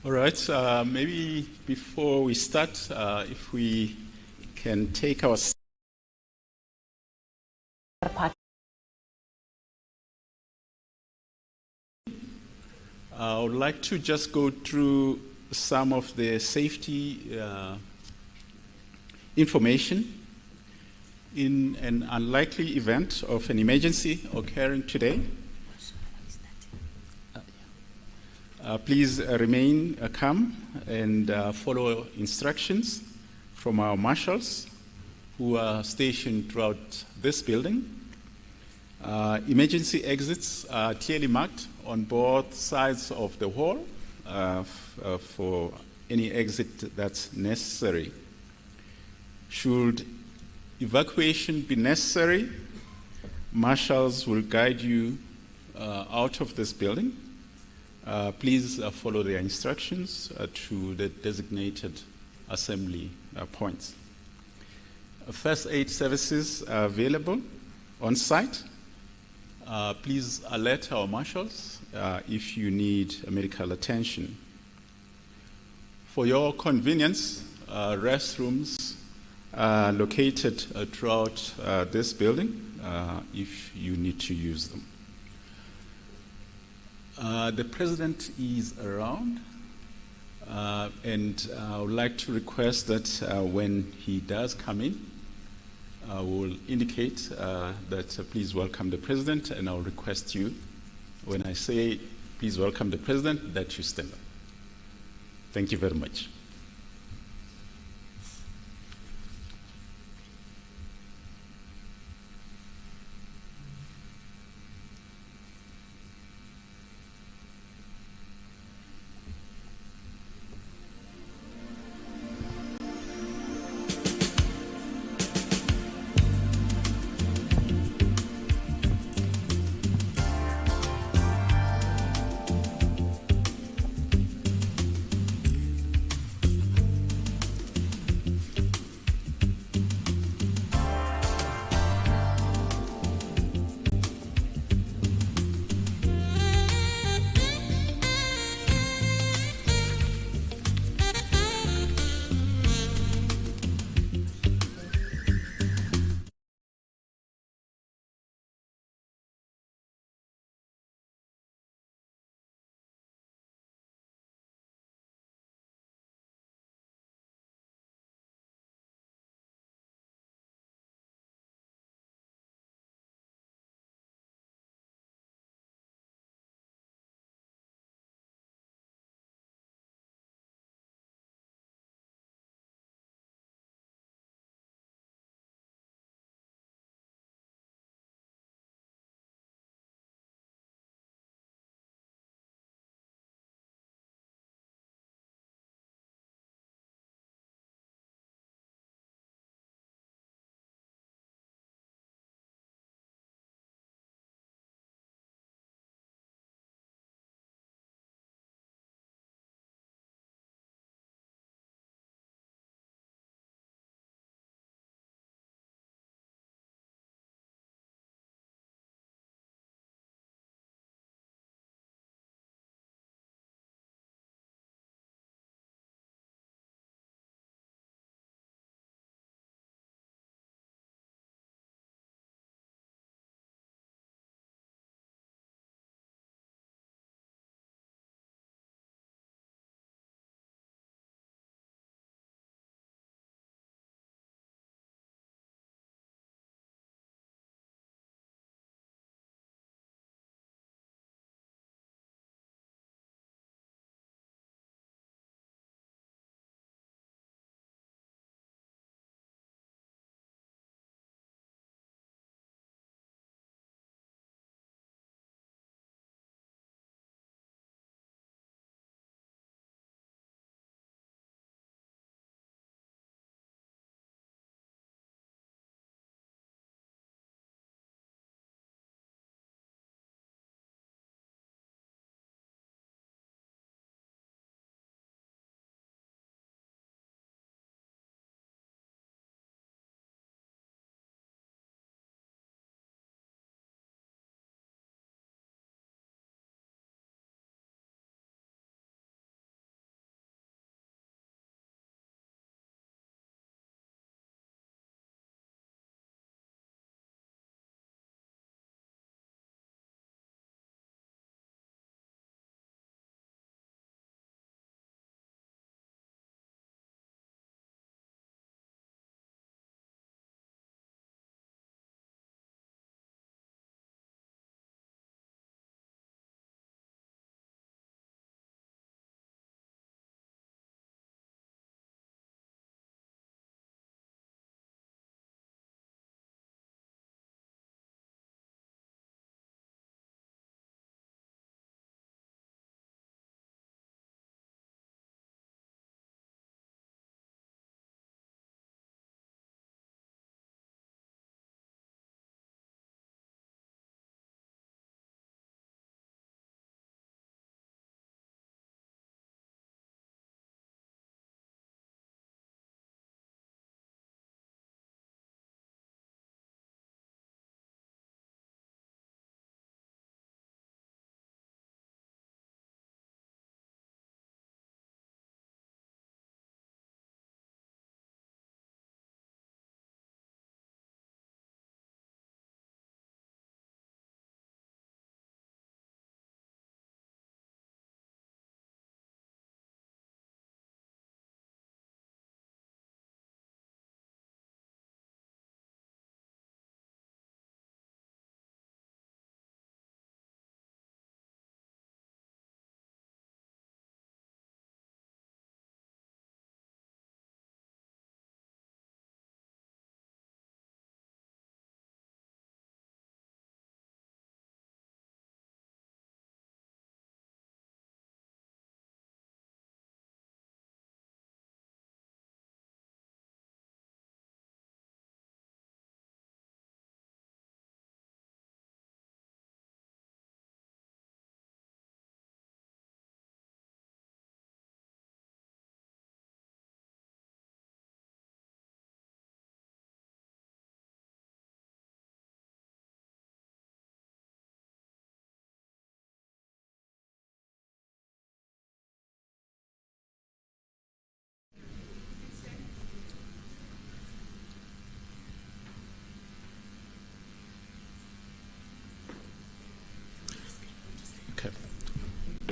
All right, maybe before we start, if we can take our... I would like to just go through some of the safety information. In an unlikely event of an emergency occurring today, please remain calm and follow instructions from our marshals who are stationed throughout this building. Emergency exits are clearly marked on both sides of the hall for any exit that's necessary. Should evacuation be necessary, marshals will guide you out of this building. Please follow their instructions to the designated assembly points. First aid services are available on site. Please alert our marshals if you need medical attention. For your convenience, restrooms are located throughout this building if you need to use them. The President is around, and I would like to request that when he does come in, we'll indicate that please welcome the President, and I'll request you, when I say please welcome the President, that you stand up. Thank you very much.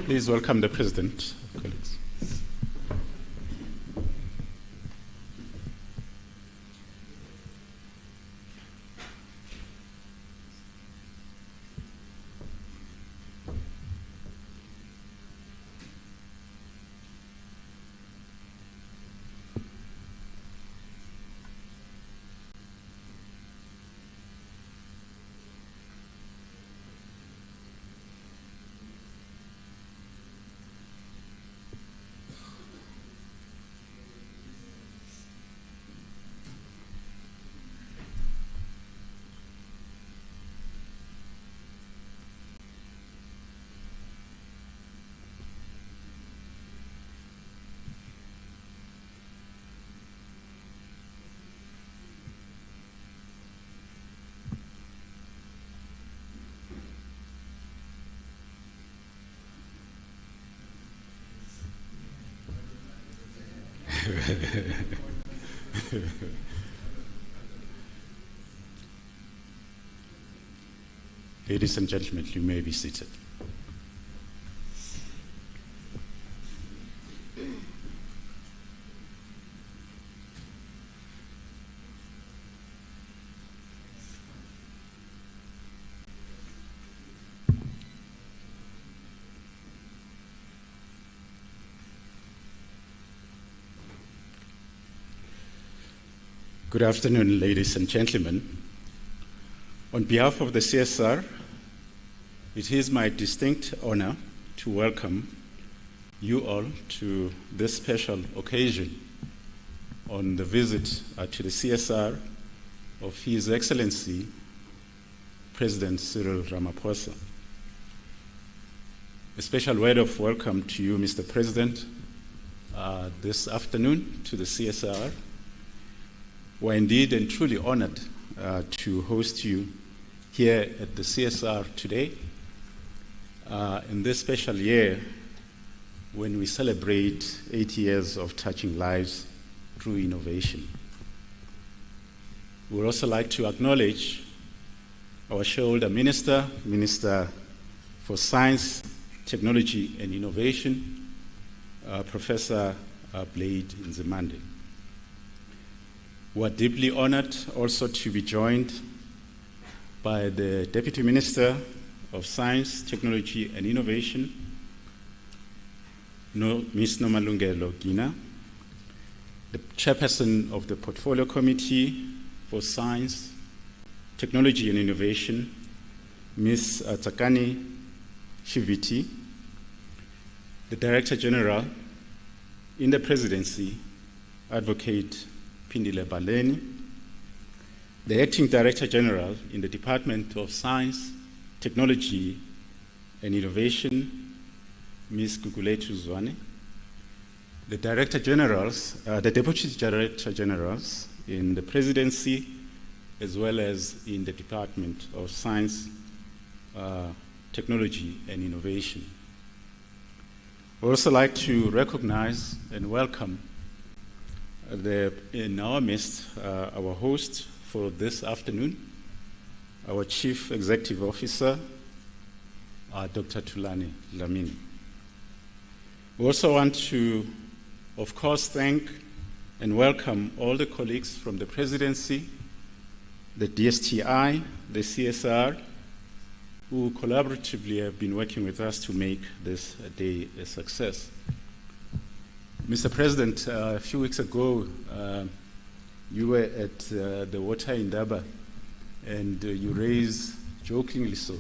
Please welcome the President, colleagues. Ladies and gentlemen, you may be seated. Good afternoon, ladies and gentlemen. On behalf of the CSIR, it is my distinct honor to welcome you all to this special occasion on the visit to the CSIR of His Excellency, President Cyril Ramaphosa. A special word of welcome to you, Mr. President, this afternoon to the CSIR. We're indeed and truly honored to host you here at the CSIR today in this special year when we celebrate 8 years of touching lives through innovation. We would also like to acknowledge our shareholder minister, Minister for Science, Technology and Innovation, Professor Blade Nzimande. We are deeply honored also to be joined by the Deputy Minister of Science, Technology and Innovation, Ms. Nomalungelo Gina, the Chairperson of the Portfolio Committee for Science, Technology and Innovation, Ms. Tsakani Shiviti, the Director General in the Presidency, Advocate Pindile Baleni, the Acting Director General in the Department of Science, Technology and Innovation, Ms. Gugulethu Zwane, the Director Generals, the Deputy Director Generals in the Presidency, as well as in the Department of Science, Technology and Innovation. We'd also like to recognize and welcome in our midst, our host for this afternoon, our Chief Executive Officer, Dr. Thulani Dlamini. We also want to, of course, thank and welcome all the colleagues from the Presidency, the DSTI, the CSIR, who collaboratively have been working with us to make this day a success. Mr. President, a few weeks ago, you were at the water in Daba, and you raised, jokingly so,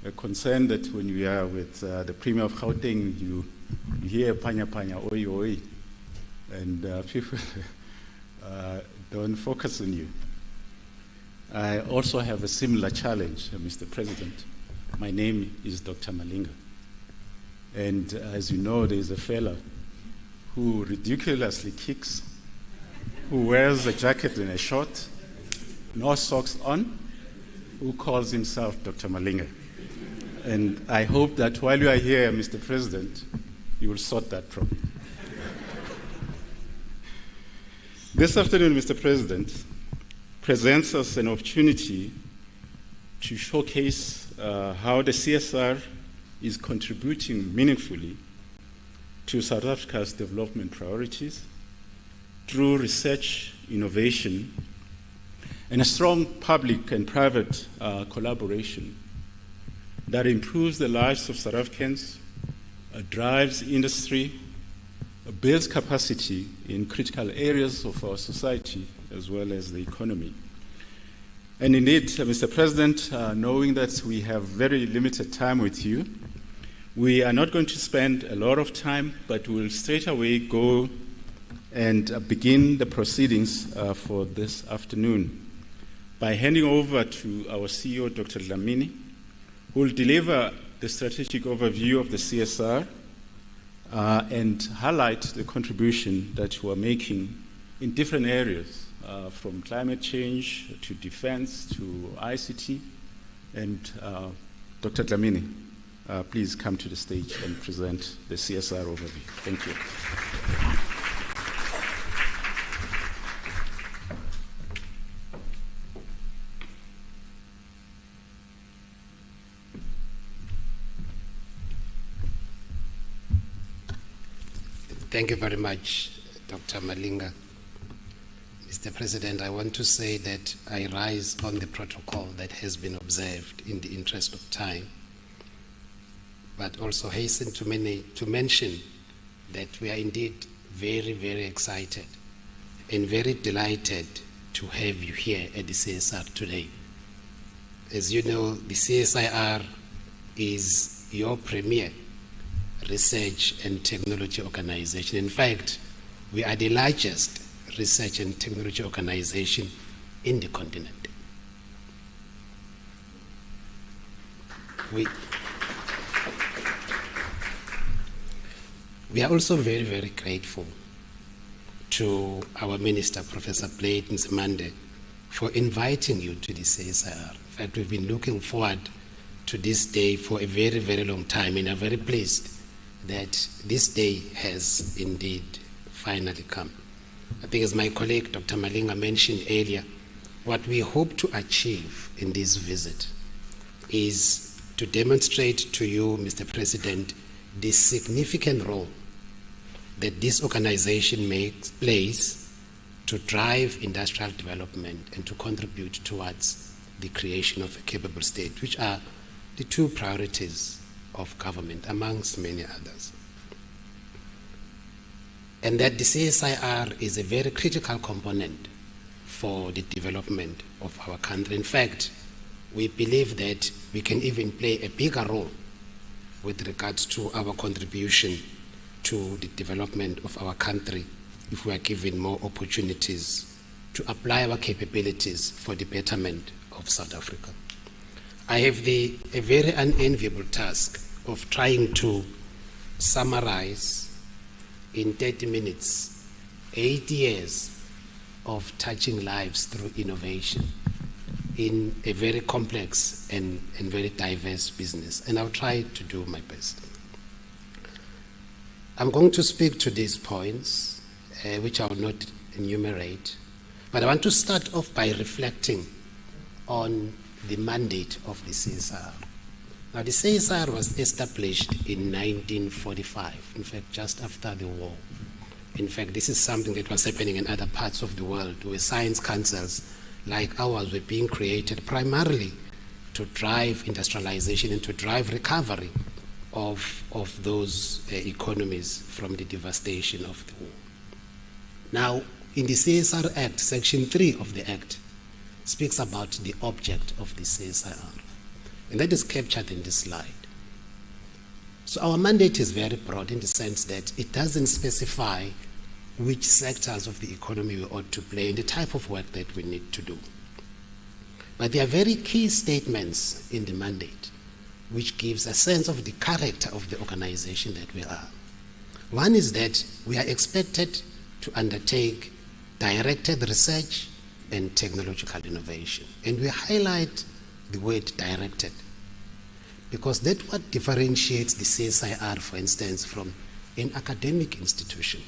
a concern that when you are with the Premier of Gauteng, you hear panya panya, oi oi, and people don't focus on you. I also have a similar challenge, Mr. President. My name is Dr. Malinga, and as you know, there is a fellow who ridiculously kicks, who wears a jacket and a short, no socks on, who calls himself Dr. Malinga. And I hope that while you are here, Mr. President, you will sort that problem. This afternoon, Mr. President, presents us an opportunity to showcase how the CSR is contributing meaningfully to South Africa's development priorities through research, innovation, and a strong public and private collaboration that improves the lives of South Africans, drives industry, builds capacity in critical areas of our society as well as the economy. And indeed, Mr. President, knowing that we have very limited time with you, we are not going to spend a lot of time, but we'll straight away go and begin the proceedings for this afternoon by handing over to our CEO, Dr. Dlamini, who will deliver the strategic overview of the CSIR and highlight the contribution that you are making in different areas, from climate change to defense to ICT. And Dr. Dlamini, please come to the stage and present the CSIR overview. Thank you. Thank you very much, Dr. Malinga. Mr. President, I want to say that I rise on the protocol that has been observed in the interest of time, but also hasten to mention that we are indeed very, very excited and very delighted to have you here at the CSIR today. As you know, the CSIR is your premier research and technology organization. In fact, we are the largest research and technology organization in the continent. We are also very, very grateful to our Minister, Professor Blade Nzimande, for inviting you to the CSIR. In fact, we've been looking forward to this day for a very, very long time, and are very pleased that this day has indeed finally come. I think, as my colleague Dr. Malinga mentioned earlier, what we hope to achieve in this visit is to demonstrate to you, Mr. President, the significant role that this organization plays to drive industrial development and to contribute towards the creation of a capable state, which are the two priorities of government, amongst many others. And that the CSIR is a very critical component for the development of our country. In fact, we believe that we can even play a bigger role with regards to our contribution to the development of our country if we are given more opportunities to apply our capabilities for the betterment of South Africa. I have a very unenviable task of trying to summarize in 30 minutes 8 years of touching lives through innovation in a very complex and very diverse business, and I'll try to do my best. I'm going to speak to these points, which I will not enumerate, but I want to start off by reflecting on the mandate of the CSIR. Now, the CSIR was established in 1945, in fact, just after the war. In fact, this is something that was happening in other parts of the world, where science councils like ours were being created primarily to drive industrialization and to drive recovery of those economies from the devastation of the war. Now, in the CSIR Act, Section 3 of the Act speaks about the object of the CSIR, and that is captured in this slide. So our mandate is very broad in the sense that it doesn't specify which sectors of the economy we ought to play and the type of work that we need to do. But there are very key statements in the mandate which gives a sense of the character of the organization that we are. One is that we are expected to undertake directed research and technological innovation. And we highlight the word directed because that's what differentiates the CSIR, for instance, from an academic institution,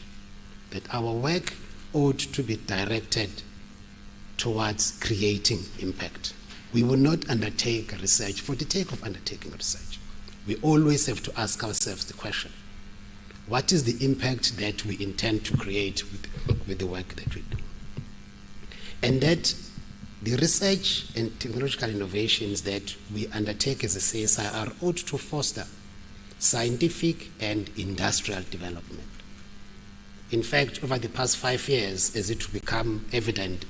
that our work ought to be directed towards creating impact. We will not undertake research for the sake of undertaking research. we always have to ask ourselves the question, what is the impact that we intend to create with the work that we do? And that the research and technological innovations that we undertake as a CSIR ought to foster scientific and industrial development. In fact, over the past 5 years, as it will become evident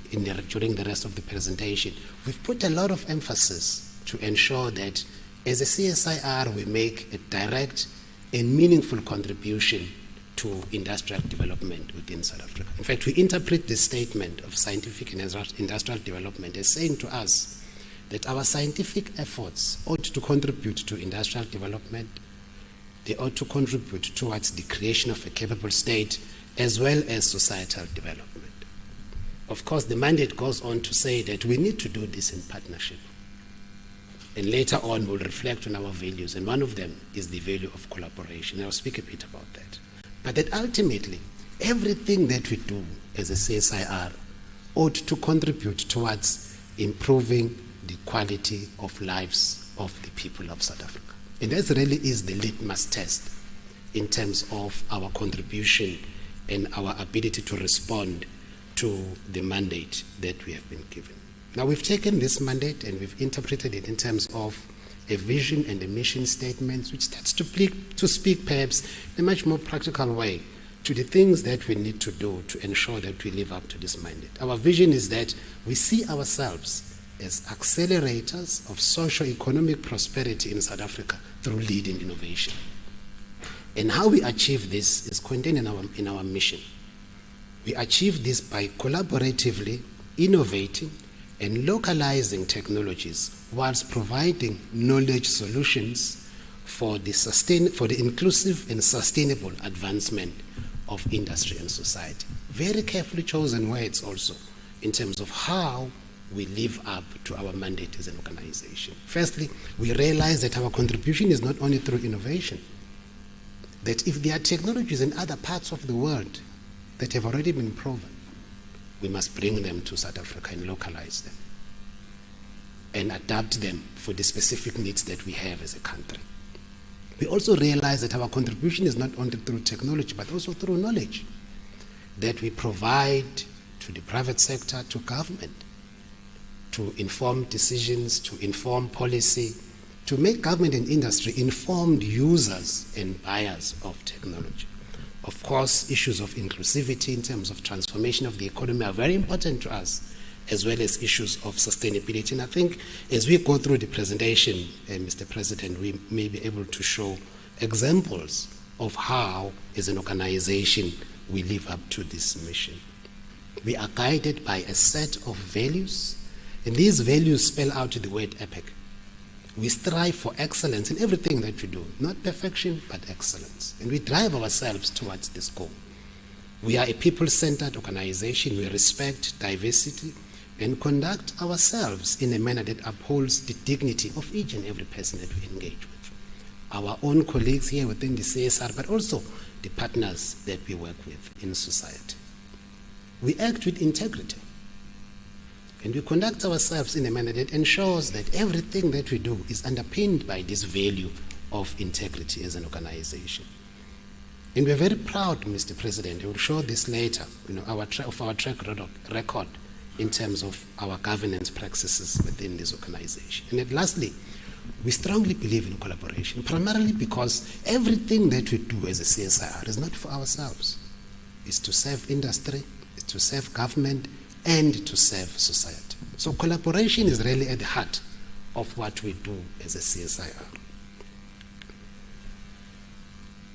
during the rest of the presentation, we've put a lot of emphasis to ensure that as a CSIR, we make a direct and meaningful contribution to industrial development within South Africa. In fact, we interpret this statement of scientific and industrial development as saying to us that our scientific efforts ought to contribute to industrial development, they ought to contribute towards the creation of a capable state as well as societal development. Of course, the mandate goes on to say that we need to do this in partnership. And later on, we'll reflect on our values, and one of them is the value of collaboration. I'll speak a bit about that. But that ultimately, everything that we do as a CSIR ought to contribute towards improving the quality of lives of the people of South Africa. And that really is the litmus test in terms of our contribution and our ability to respond to the mandate that we have been given. Now, we've taken this mandate and we've interpreted it in terms of a vision and a mission statement, which starts to speak perhaps in a much more practical way to the things that we need to do to ensure that we live up to this mandate. Our vision is that we see ourselves as accelerators of socio-economic prosperity in South Africa through leading innovation. And how we achieve this is contained in our mission. We achieve this by collaboratively innovating and localizing technologies whilst providing knowledge solutions for the inclusive and sustainable advancement of industry and society. Very carefully chosen words also in terms of how we live up to our mandate as an organization. Firstly, we realize that our contribution is not only through innovation, that if there are technologies in other parts of the world that have already been proven, we must bring them to South Africa and localize them and adapt them for the specific needs that we have as a country. We also realize that our contribution is not only through technology, but also through knowledge that we provide to the private sector, to government, to inform decisions, to inform policy, to make government and industry informed users and buyers of technology. Of course, issues of inclusivity in terms of transformation of the economy are very important to us, as well as issues of sustainability. And I think as we go through the presentation, Mr. President, we may be able to show examples of how, as an organization, we live up to this mission. We are guided by a set of values, and these values spell out the word epic. We strive for excellence in everything that we do, not perfection, but excellence. And we drive ourselves towards this goal. We are a people-centered organization. We respect diversity and conduct ourselves in a manner that upholds the dignity of each and every person that we engage with. Our own colleagues here within the CSR, but also the partners that we work with in society. We act with integrity. And we conduct ourselves in a manner that ensures that everything that we do is underpinned by this value of integrity as an organization. And we're very proud, Mr. President, we will show this later, our track record in terms of our governance practices within this organization. And then lastly, we strongly believe in collaboration, primarily because everything that we do as a CSIR is not for ourselves. It's to serve industry, it's to serve government, and to serve society. So collaboration is really at the heart of what we do as a CSIR.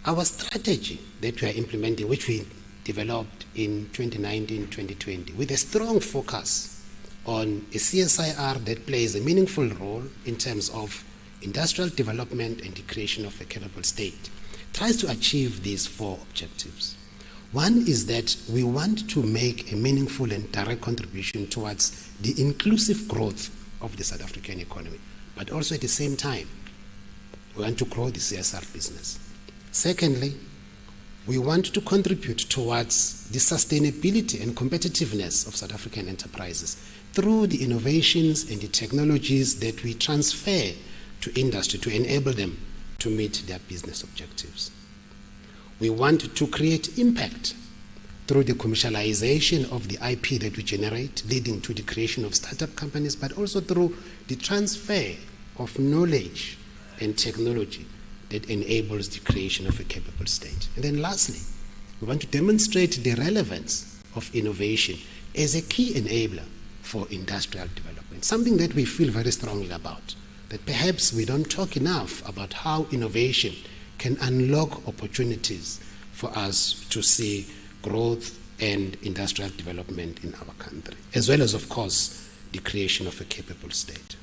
Our strategy that we are implementing, which we developed in 2019-2020, with a strong focus on a CSIR that plays a meaningful role in terms of industrial development and the creation of a capable state, tries to achieve these 4 objectives. One is that we want to make a meaningful and direct contribution towards the inclusive growth of the South African economy, but also at the same time, we want to grow the CSR business. Secondly, we want to contribute towards the sustainability and competitiveness of South African enterprises through the innovations and the technologies that we transfer to industry to enable them to meet their business objectives. We want to create impact through the commercialization of the IP that we generate, leading to the creation of startup companies, but also through the transfer of knowledge and technology that enables the creation of a capable state. And then lastly, we want to demonstrate the relevance of innovation as a key enabler for industrial development, something that we feel very strongly about, that perhaps we don't talk enough about how innovation can unlock opportunities for us to see growth and industrial development in our country, as well as, of course, the creation of a capable state.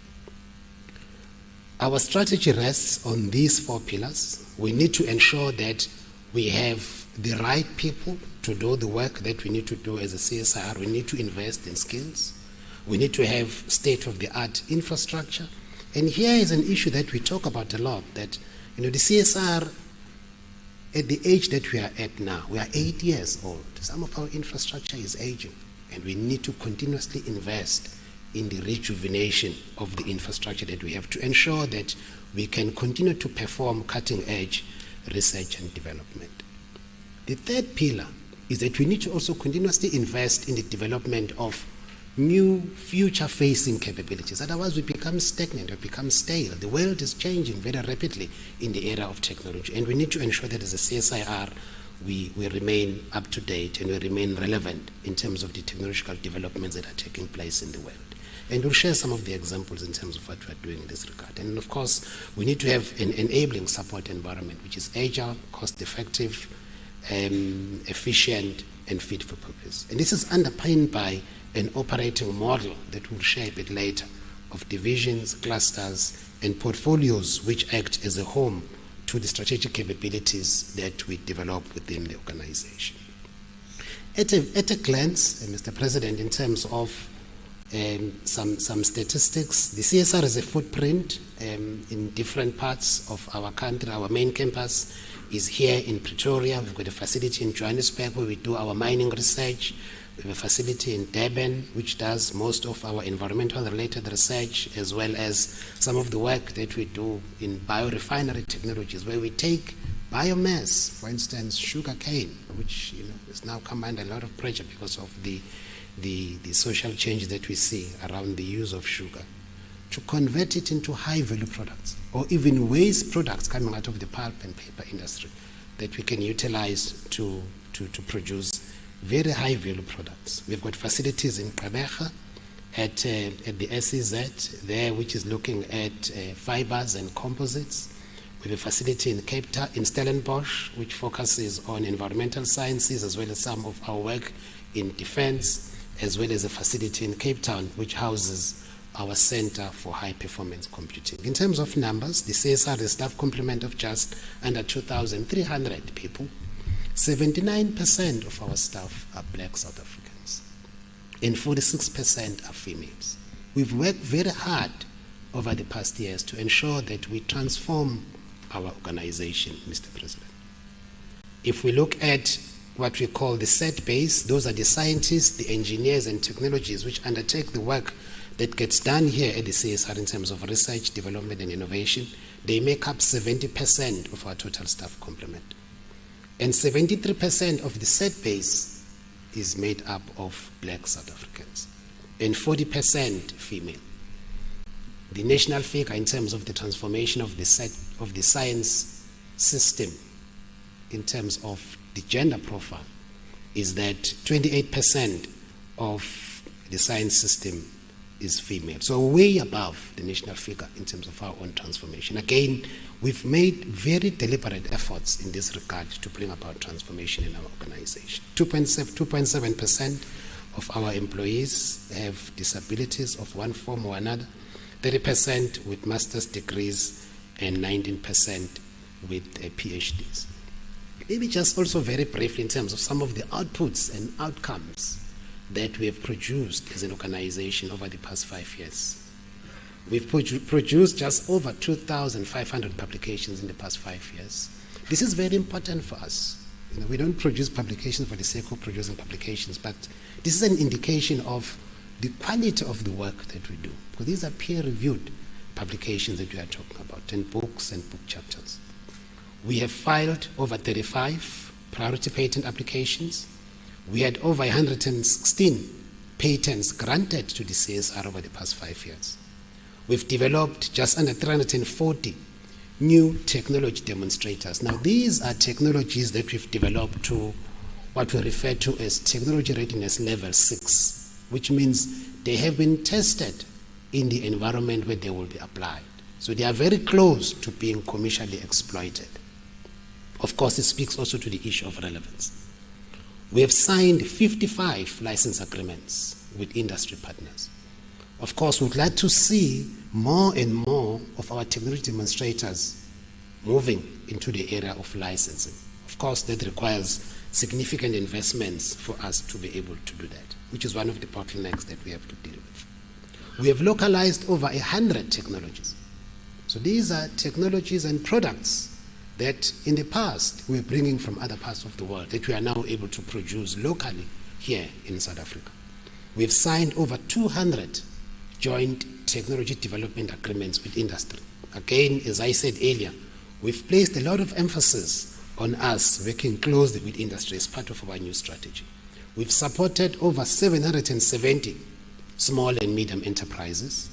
Our strategy rests on these 4 pillars. We need to ensure that we have the right people to do the work that we need to do as a CSIR. We need to invest in skills. We need to have state-of-the-art infrastructure. And here is an issue that we talk about a lot, that the CSIR, at the age that we are at now, we are 8 years old. Some of our infrastructure is aging, and we need to continuously invest in the rejuvenation of the infrastructure that we have to ensure that we can continue to perform cutting-edge research and development. The third pillar is that we need to also continuously invest in the development of new future-facing capabilities. Otherwise, we become stagnant, we become stale. The world is changing very rapidly in the era of technology, and we need to ensure that as a CSIR, we remain up to date and we remain relevant in terms of the technological developments that are taking place in the world. And we'll share some of the examples in terms of what we're doing in this regard. And of course, we need to have an enabling support environment which is agile, cost-effective, efficient, and fit for purpose. And this is underpinned by an operating model that we'll share a bit later of divisions, clusters, and portfolios which act as a home to the strategic capabilities that we develop within the organization. At a glance, Mr. President, in terms of some statistics, the CSIR has a footprint in different parts of our country. Our main campus is here in Pretoria. We've got a facility in Johannesburg where we do our mining research. We have a facility in Durban which does most of our environmental related research, as well as some of the work that we do in biorefinery technologies, where we take biomass, for instance, sugar cane, which has now come under a lot of pressure because of the social change that we see around the use of sugar, to convert it into high-value products, or even waste products coming out of the pulp and paper industry that we can utilize to produce very high-value products. We've got facilities in Gqeberha at the SEZ there, which is looking at fibers and composites. We have a facility in Cape Town, in Stellenbosch, which focuses on environmental sciences, as well as some of our work in defense, as well as a facility in Cape Town, which houses our Center for High Performance Computing. In terms of numbers, the CSIR has a staff complement of just under 2,300 people. 79% of our staff are black South Africans, and 46% are females. We've worked very hard over the past years to ensure that we transform our organization, Mr. President. If we look at what we call the set base, those are the scientists, the engineers, and technologies which undertake the work that gets done here at the CSIR in terms of research, development, and innovation. They make up 70% of our total staff complement. And 73% of the set base is made up of black South Africans, and 40% female. The national figure in terms of the transformation of the science system in terms of the gender profile is that 28% of the science system is female. So way above the national figure in terms of our own transformation. Again, we've made very deliberate efforts in this regard to bring about transformation in our organization. 2.7% of our employees have disabilities of one form or another, 30% with master's degrees, and 19% with PhDs. Maybe just also very briefly in terms of some of the outputs and outcomes that we have produced as an organization over the past 5 years. We've produced just over 2,500 publications in the past 5 years. This is very important for us. We don't produce publications for the sake of producing publications, but this is an indication of the quality of the work that we do, because these are peer-reviewed publications that we are talking about, and books and book chapters. We have filed over 35 priority patent applications. We had over 116 patents granted to the CSIR over the past 5 years. We've developed just under 340 new technology demonstrators. Now, these are technologies that we've developed to what we refer to as technology readiness level 6, which means they have been tested in the environment where they will be applied. So they are very close to being commercially exploited. Of course, it speaks also to the issue of relevance. We have signed 55 license agreements with industry partners. Of course, we'd like to see more and more of our technology demonstrators moving into the area of licensing. Of course, that requires significant investments for us to be able to do that, which is one of the bottlenecks that we have to deal with. We have localized over 100 technologies. So these are technologies and products that in the past we were bringing from other parts of the world that we are now able to produce locally here in South Africa. We have signed over 200 joint technology development agreements with industry. Again, as I said earlier, we've placed a lot of emphasis on us working closely with industry as part of our new strategy. We've supported over 770 small and medium enterprises.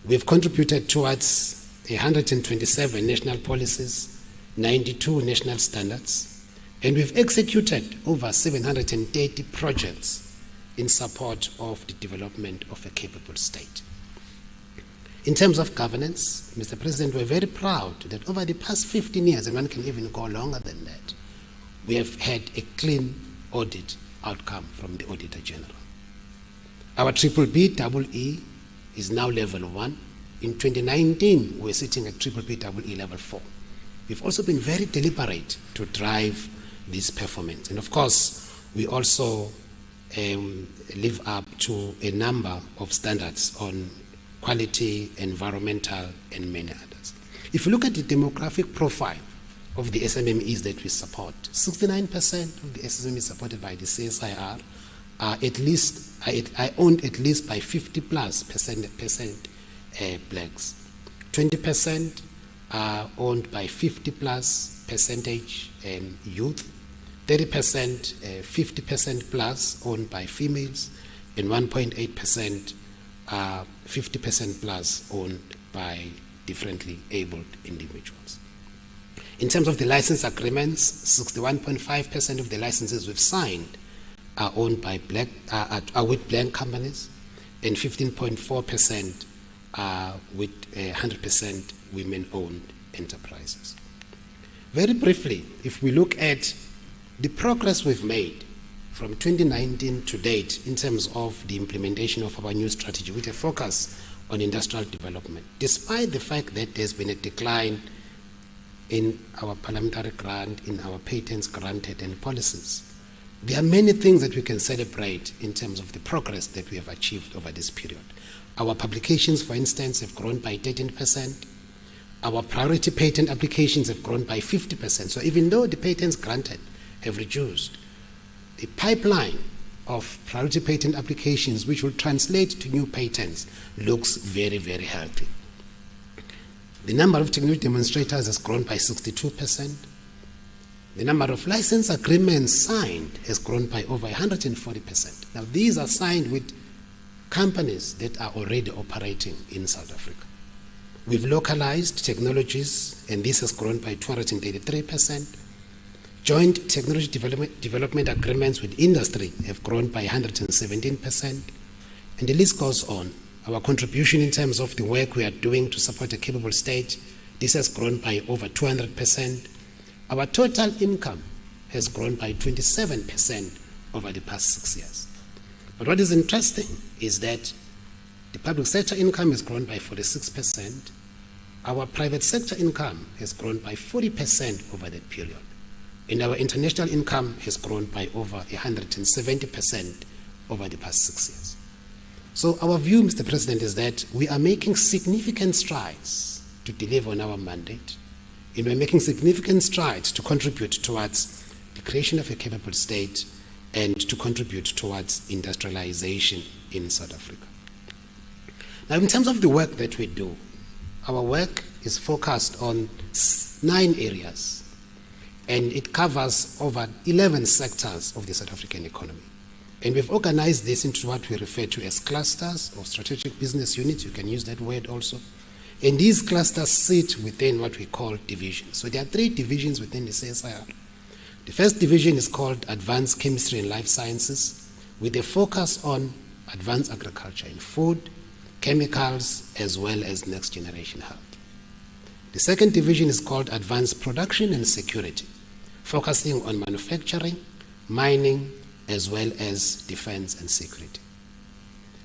We've contributed towards 127 national policies, 92 national standards, and we've executed over 730 projects in support of the development of a capable state. In terms of governance, Mr. President, we're very proud that over the past 15 years, and one can even go longer than that, we have had a clean audit outcome from the Auditor General. Our BBBEE is now level 1. In 2019, we're sitting at BBBEE level 4. We've also been very deliberate to drive this performance. And of course, we also live up to a number of standards on quality, environmental, and many others. If you look at the demographic profile of the SMMEs that we support, 69% of the SMMEs supported by the CSIR are owned at least by 50+% blacks. 20% are owned by 50+% youth. 30%, 50% plus owned by females, and 1.8% are 50% plus owned by differently abled individuals. In terms of the license agreements, 61.5% of the licenses we've signed are owned by are with black companies, and 15.4% are with 100% women-owned enterprises. Very briefly, if we look at the progress we've made from 2019 to date in terms of the implementation of our new strategy with a focus on industrial development, despite the fact that there's been a decline in our parliamentary grant, in our patents granted and policies, there are many things that we can celebrate in terms of the progress that we have achieved over this period. Our publications, for instance, have grown by 13%. Our priority patent applications have grown by 50%. So even though the patents granted have reduced, the pipeline of priority patent applications which will translate to new patents looks very, very healthy. The number of technology demonstrators has grown by 62%. The number of license agreements signed has grown by over 140%. Now, these are signed with companies that are already operating in South Africa. We've localized technologies, and this has grown by 233%. Joint technology development agreements with industry have grown by 117%. And the list goes on. Our contribution in terms of the work we are doing to support a capable state, this has grown by over 200%. Our total income has grown by 27% over the past 6 years. But what is interesting is that the public sector income has grown by 46%. Our private sector income has grown by 40% over that period. And our international income has grown by over 170% over the past 6 years. So our view, Mr. President, is that we are making significant strides to deliver on our mandate, and we're making significant strides to contribute towards the creation of a capable state and to contribute towards industrialization in South Africa. Now, in terms of the work that we do, our work is focused on 9 areas. and it covers over 11 sectors of the South African economy. And we've organized this into what we refer to as clusters or strategic business units. You can use that word also. And these clusters sit within what we call divisions. So there are 3 divisions within the CSIR. The first division is called Advanced Chemistry and Life Sciences, with a focus on advanced agriculture in food, chemicals, as well as next generation health. The second division is called Advanced Production and Security, focusing on manufacturing, mining, as well as defense and security.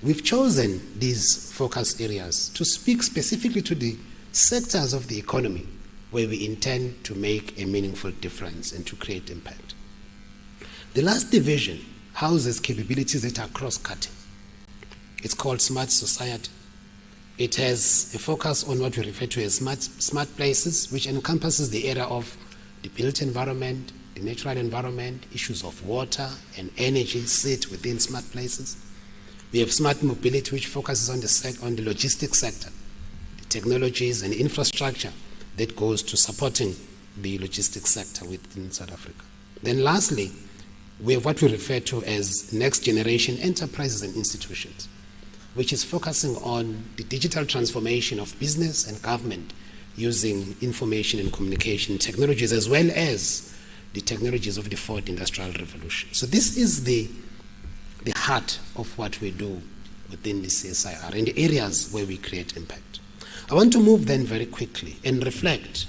We've chosen these focus areas to speak specifically to the sectors of the economy where we intend to make a meaningful difference and to create impact. The last division houses capabilities that are cross-cutting. It's called Smart Society. It has a focus on what we refer to as smart places, which encompasses the area of the built environment, the natural environment, issues of water and energy sit within smart places. We have smart mobility, which focuses on the logistics sector, the technologies and infrastructure that goes to supporting the logistics sector within South Africa. Then lastly, we have what we refer to as next generation enterprises and institutions, which is focusing on the digital transformation of business and government using information and communication technologies, as well as the technologies of the 4th Industrial Revolution. So this is the heart of what we do within the CSIR and the areas where we create impact. I want to move then very quickly and reflect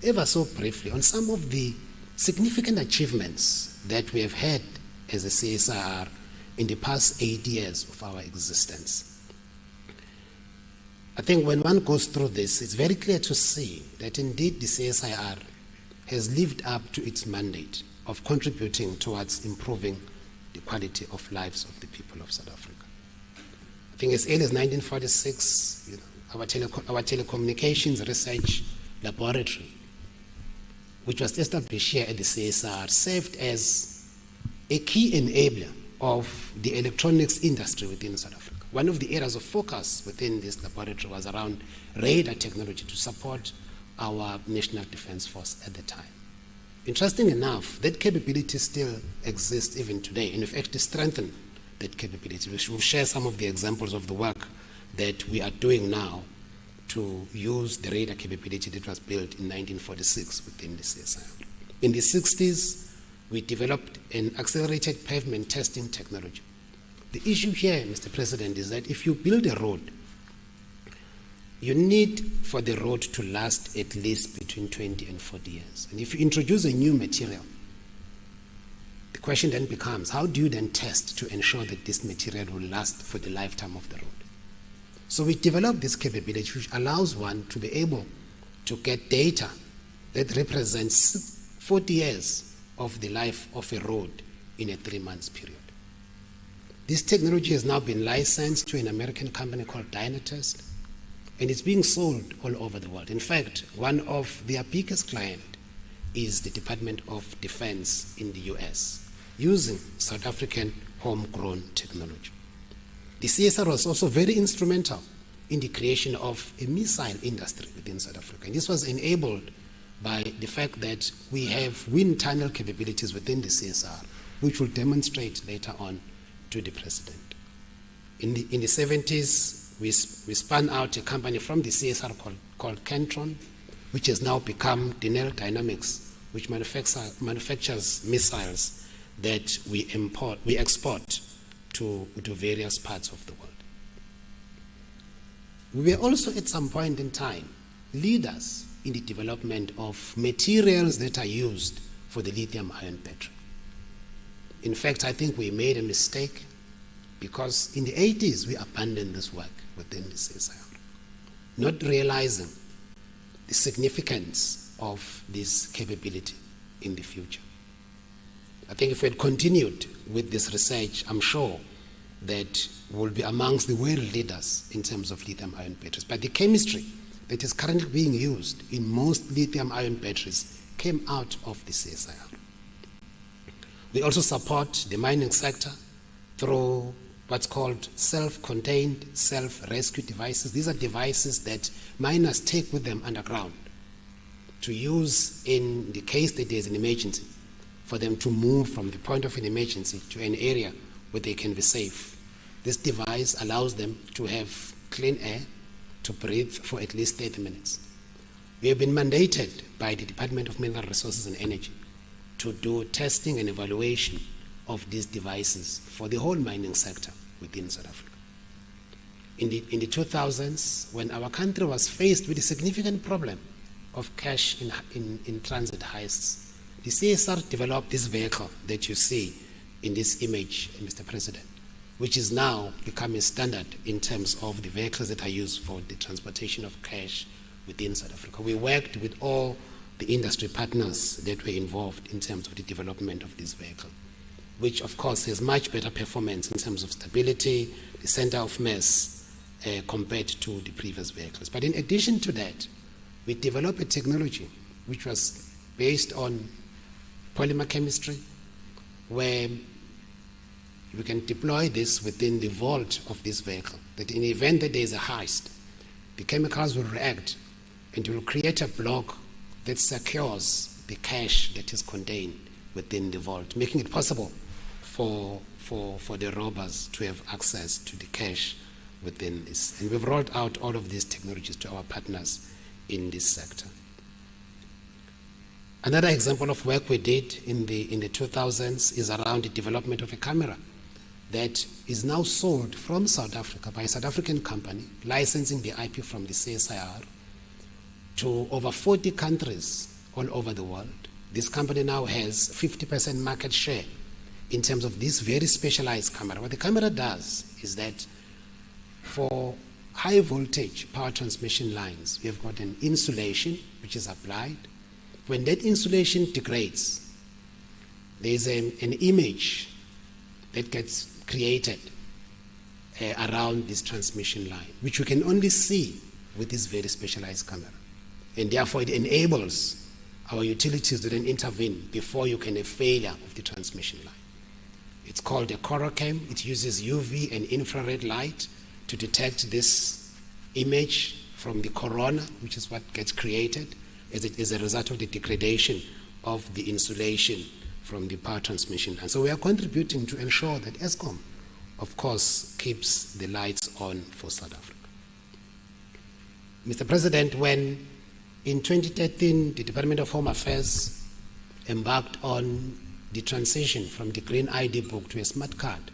ever so briefly on some of the significant achievements that we have had as a CSIR in the past 8 years of our existence. I think when one goes through this, it's very clear to see that indeed the CSIR has lived up to its mandate of contributing towards improving the quality of lives of the people of South Africa. I think as early as 1946, our telecommunications research laboratory, which was established here at the CSIR, served as a key enabler of the electronics industry within South Africa. One of the areas of focus within this laboratory was around radar technology to support our National Defence Force at the time. Interesting enough, that capability still exists even today, and we've actually strengthened that capability. We'll share some of the examples of the work that we are doing now to use the radar capability that was built in 1946 within the CSIR. In the 60s, we developed an accelerated pavement testing technology. The issue here, Mr. President, is that if you build a road, you need for the road to last at least between 20 and 40 years. And if you introduce a new material, the question then becomes, how do you then test to ensure that this material will last for the lifetime of the road? So we developed this capability which allows one to be able to get data that represents 40 years of the life of a road in a 3-month period. This technology has now been licensed to an American company called Dynatest, and it's being sold all over the world. In fact, one of their biggest clients is the Department of Defense in the US, using South African homegrown technology. The CSIR was also very instrumental in the creation of a missile industry within South Africa. And this was enabled by the fact that we have wind tunnel capabilities within the CSIR, which will demonstrate later on to the President. In the 70s, we spun out a company from the CSIR called Cantron, which has now become Denel Dynamics, which manufactures missiles that we export to various parts of the world. We were also at some point in time leaders in the development of materials that are used for the lithium-ion battery. In fact, I think we made a mistake because in the 80s we abandoned this work within the CSIR, not realizing the significance of this capability in the future. I think if we had continued with this research, I'm sure that we'll be amongst the world leaders in terms of lithium-ion batteries. But the chemistry that is currently being used in most lithium-ion batteries came out of the CSIR. We also support the mining sector through what's called self-contained, self-rescue devices. These are devices that miners take with them underground to use in the case that there's an emergency, for them to move from the point of an emergency to an area where they can be safe. This device allows them to have clean air to breathe for at least 30 minutes. We have been mandated by the Department of Mineral Resources and Energy to do testing and evaluation of these devices for the whole mining sector within South Africa. In the 2000s, when our country was faced with a significant problem of cash in transit heists, the CSIR developed this vehicle that you see in this image, Mr. President, which is now becoming standard in terms of the vehicles that are used for the transportation of cash within South Africa. We worked with all the industry partners that were involved in terms of the development of this vehicle, which of course has much better performance in terms of stability, the center of mass, compared to the previous vehicles. But in addition to that, we developed a technology which was based on polymer chemistry, where we can deploy this within the vault of this vehicle, that in the event that there is a heist, the chemicals will react and will create a block that secures the cash that is contained within the vault, making it possible for the robbers to have access to the cash within this. And we've rolled out all of these technologies to our partners in this sector. Another example of work we did in the 2000s is around the development of a camera that is now sold from South Africa by a South African company, licensing the IP from the CSIR to over 40 countries all over the world. This company now has 50% market share in terms of this very specialized camera. What the camera does is that for high voltage power transmission lines, we have got an insulation which is applied. When that insulation degrades, there is an image that gets created around this transmission line, which we can only see with this very specialized camera. And therefore it enables our utilities to then intervene before you can have failure of the transmission line. It's called a CoroCam. It uses UV and infrared light to detect this image from the corona, which is what gets created as a result of the degradation of the insulation from the power transmission line. So we are contributing to ensure that Eskom, of course, keeps the lights on for South Africa. Mr. President, when in 2013 the Department of Home Affairs embarked on the transition from the Green ID book to a smart card,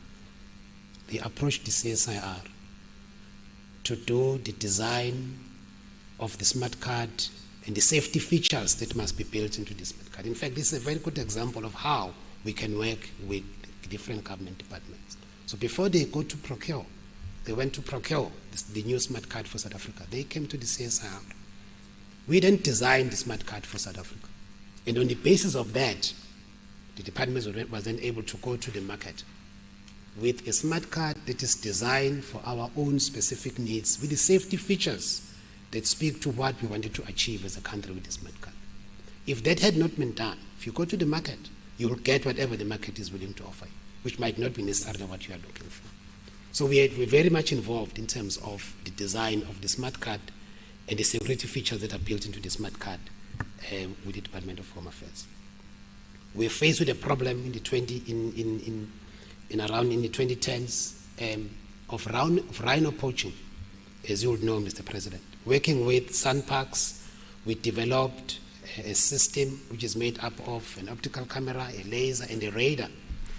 they approached the CSIR to do the design of the smart card and the safety features that must be built into the smart card. In fact, this is a very good example of how we can work with different government departments. So before they go to procure, they went to procure the new smart card for South Africa. They came to the CSIR. We then designed the smart card for South Africa. And on the basis of that, the department was then able to go to the market with a smart card that is designed for our own specific needs, with the safety features that speak to what we wanted to achieve as a country with the smart card. If that had not been done, if you go to the market, you will get whatever the market is willing to offer you, which might not be necessarily what you are looking for. So we're very much involved in terms of the design of the smart card and the security features that are built into the smart card with the Department of Home Affairs. We're faced with a problem in the 2010s of rhino poaching, as you would know, Mr. President. Working with SANParks, we developed a system which is made up of an optical camera, a laser, and a radar.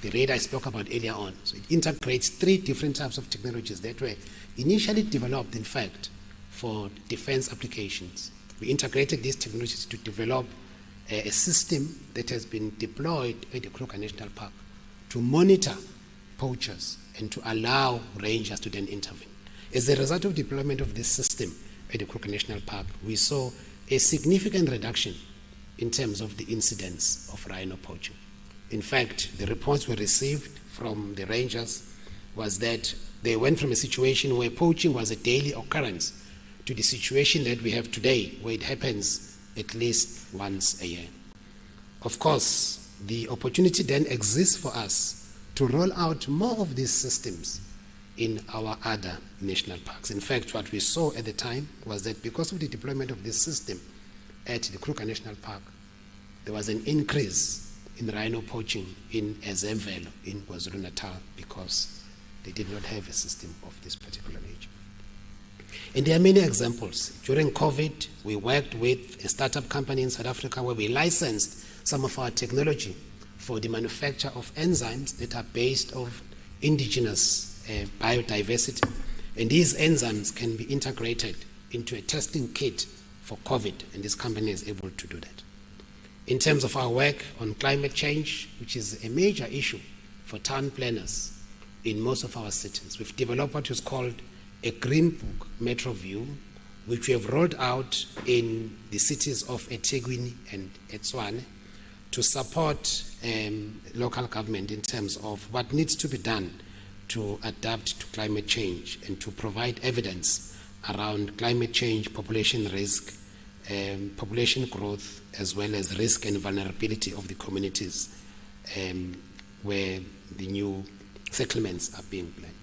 The radar I spoke about earlier on. So it integrates 3 different types of technologies that were initially developed, in fact, for defense applications. We integrated these technologies to develop a system that has been deployed at the Kruger National Park to monitor poachers and to allow rangers to then intervene. As a result of deployment of this system at the Kruger National Park, we saw a significant reduction in terms of the incidence of rhino poaching. In fact, the reports we received from the rangers was that they went from a situation where poaching was a daily occurrence to the situation that we have today, where it happens at least once a year. Of course, the opportunity then exists for us to roll out more of these systems in our other national parks. In fact, what we saw at the time was that because of the deployment of this system, at the Kruger National Park, there was an increase in rhino poaching in Ezemvelo in KwaZulu-Natal because they did not have a system of this particular nature. And there are many examples. During COVID, we worked with a startup company in South Africa where we licensed some of our technology for the manufacture of enzymes that are based on indigenous biodiversity. And these enzymes can be integrated into a testing kit for COVID, and this company is able to do that. In terms of our work on climate change, which is a major issue for town planners in most of our cities, we've developed what is called a Green Book Metro View, which we have rolled out in the cities of eThekwini and eTshwane to support local government in terms of what needs to be done to adapt to climate change and to provide evidence around climate change, population risk, population growth, as well as risk and vulnerability of the communities where the new settlements are being planned.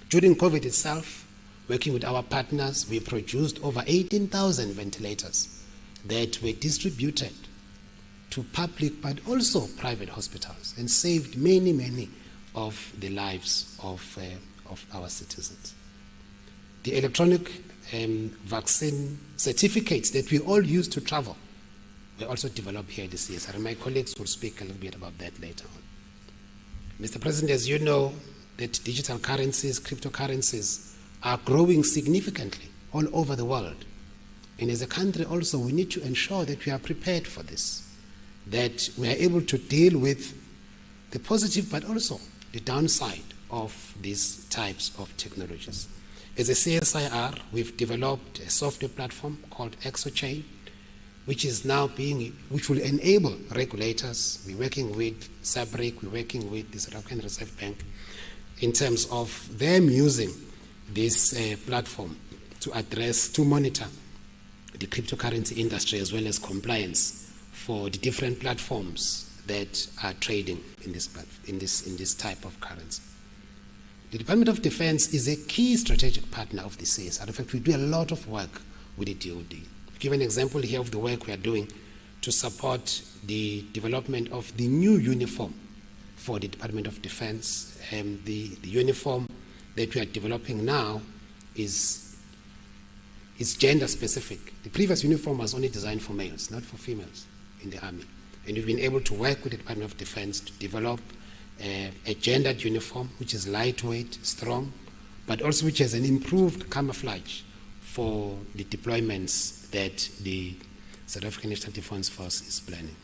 During COVID itself, working with our partners, we produced over 18,000 ventilators that were distributed to public but also private hospitals and saved many, many of the lives of our citizens. The electronic vaccine certificates that we all use to travel were also developed here at the CSIR, and my colleagues will speak a little bit about that later on. Mr. President, as you know, that digital currencies, cryptocurrencies are growing significantly all over the world. And as a country also, we need to ensure that we are prepared for this, that we are able to deal with the positive but also the downside of these types of technologies. As a CSIR, we've developed a software platform called ExoChain, which will enable regulators. We're working with SABRIC, we're working with the South African Reserve Bank in terms of them using this platform to monitor the cryptocurrency industry as well as compliance for the different platforms that are trading in this type of currency. The Department of Defense is a key strategic partner of the CSIR. In fact, we do a lot of work with the DoD. I'll give an example here of the work we are doing to support the development of the new uniform for the Department of Defense. The uniform that we are developing now is gender specific. The previous uniform was only designed for males, not for females in the Army. And we've been able to work with the Department of Defense to develop a gendered uniform which is lightweight, strong, but also which has an improved camouflage for the deployments that the South African National Defence Force is planning.